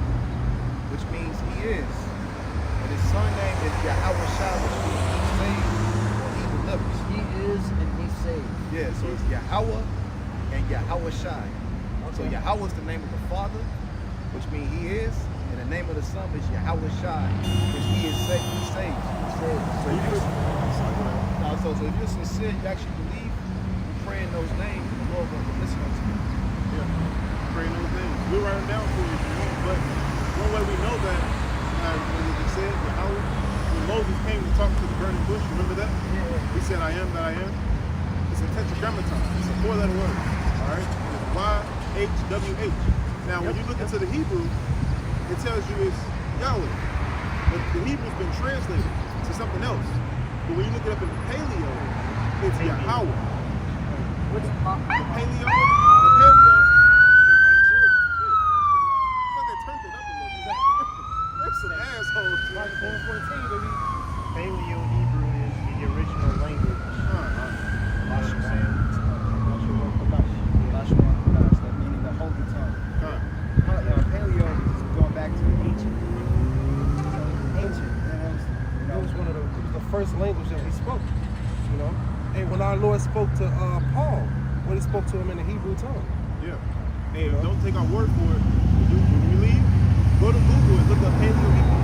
which means He is. And His Son's name is Yahweh Shai, which means He saves or He delivers. He is and He saves. Yeah, so it's Yahweh and Yahweh Shai. So Yahweh is the name of the Father, which means He is, and the name of the Son is Yahweh Shai, which He is He saves. So if you're sincere, you actually believe, you pray in those names, and the Lord will listen to you. Yeah, pray in those names. We'll write them down for you if you want, but one way we know that, as it said, Yahweh, when Moses came to talk to the burning bush, remember that? Yeah. He said, I am that I am. It's a tetragrammaton. It's a 4-letter word. All right? It's YHWH. Now, when you look into the Hebrew, it tells you it's Yahweh. But the Hebrew's been translated to something else. But when you look it up in the Paleo, it's Yahweh. What's The Paleo? The Paleo. It's like they turned it up a little bit. They're some assholes. Like 414, baby. Paleo Hebrew is the original language. That meaning the holy tongue. Paleo is going back to the ancient. Ancient. It was one of the first language that we spoke, you know. And when our Lord spoke to Paul, when He spoke to him in the Hebrew tongue. Yeah. Hey, don't take our word for it. When you leave, go to Google and look up Paleo Hebrew.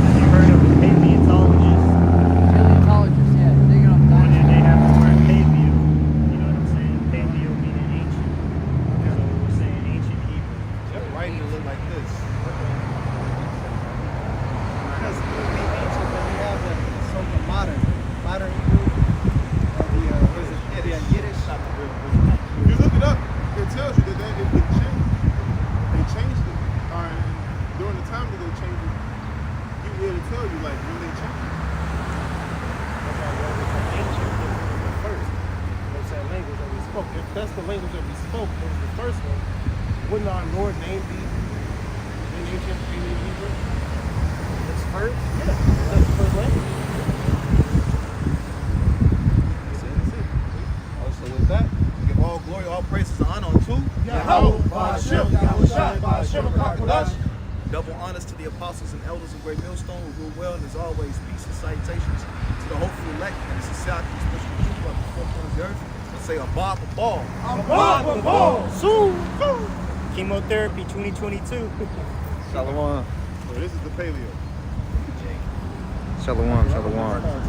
Have you heard of a paleontologist? Paleontologists, yeah. Digging up When dinosaurs. they have the word paleo, you know what I'm saying? Paleo meaning ancient. So we're saying ancient Hebrew. That writing will look like this. Because it would be ancient, but we have the so-called modern Hebrew. What is it? Yeah, Yiddish. If you look it up, it tells you that it changed. They changed it. All right. And during the time that they changed it, it'll tell you like when they changed it. That's our word was ancient. It was the first. That's that language that we spoke. If that's the language that we spoke, it was the first one. Wouldn't our Lord name be in ancient Hebrew? It's first. Yeah, that's the first language. That's it. Also with that, we give all glory, all praises, and honor unto Yahweh, Ba'ashem, Yahushua, Ba'ashem, Kakodash. Double honors to the apostles and elders of Great Millstone who rule well, and as always, peace and salutations to the hopeful elect and the society especially the truth about the four corners of the earth. Let's say a bar for ball. Soon. Chemotherapy 2022. Shalom. So this is the paleo. Shalom.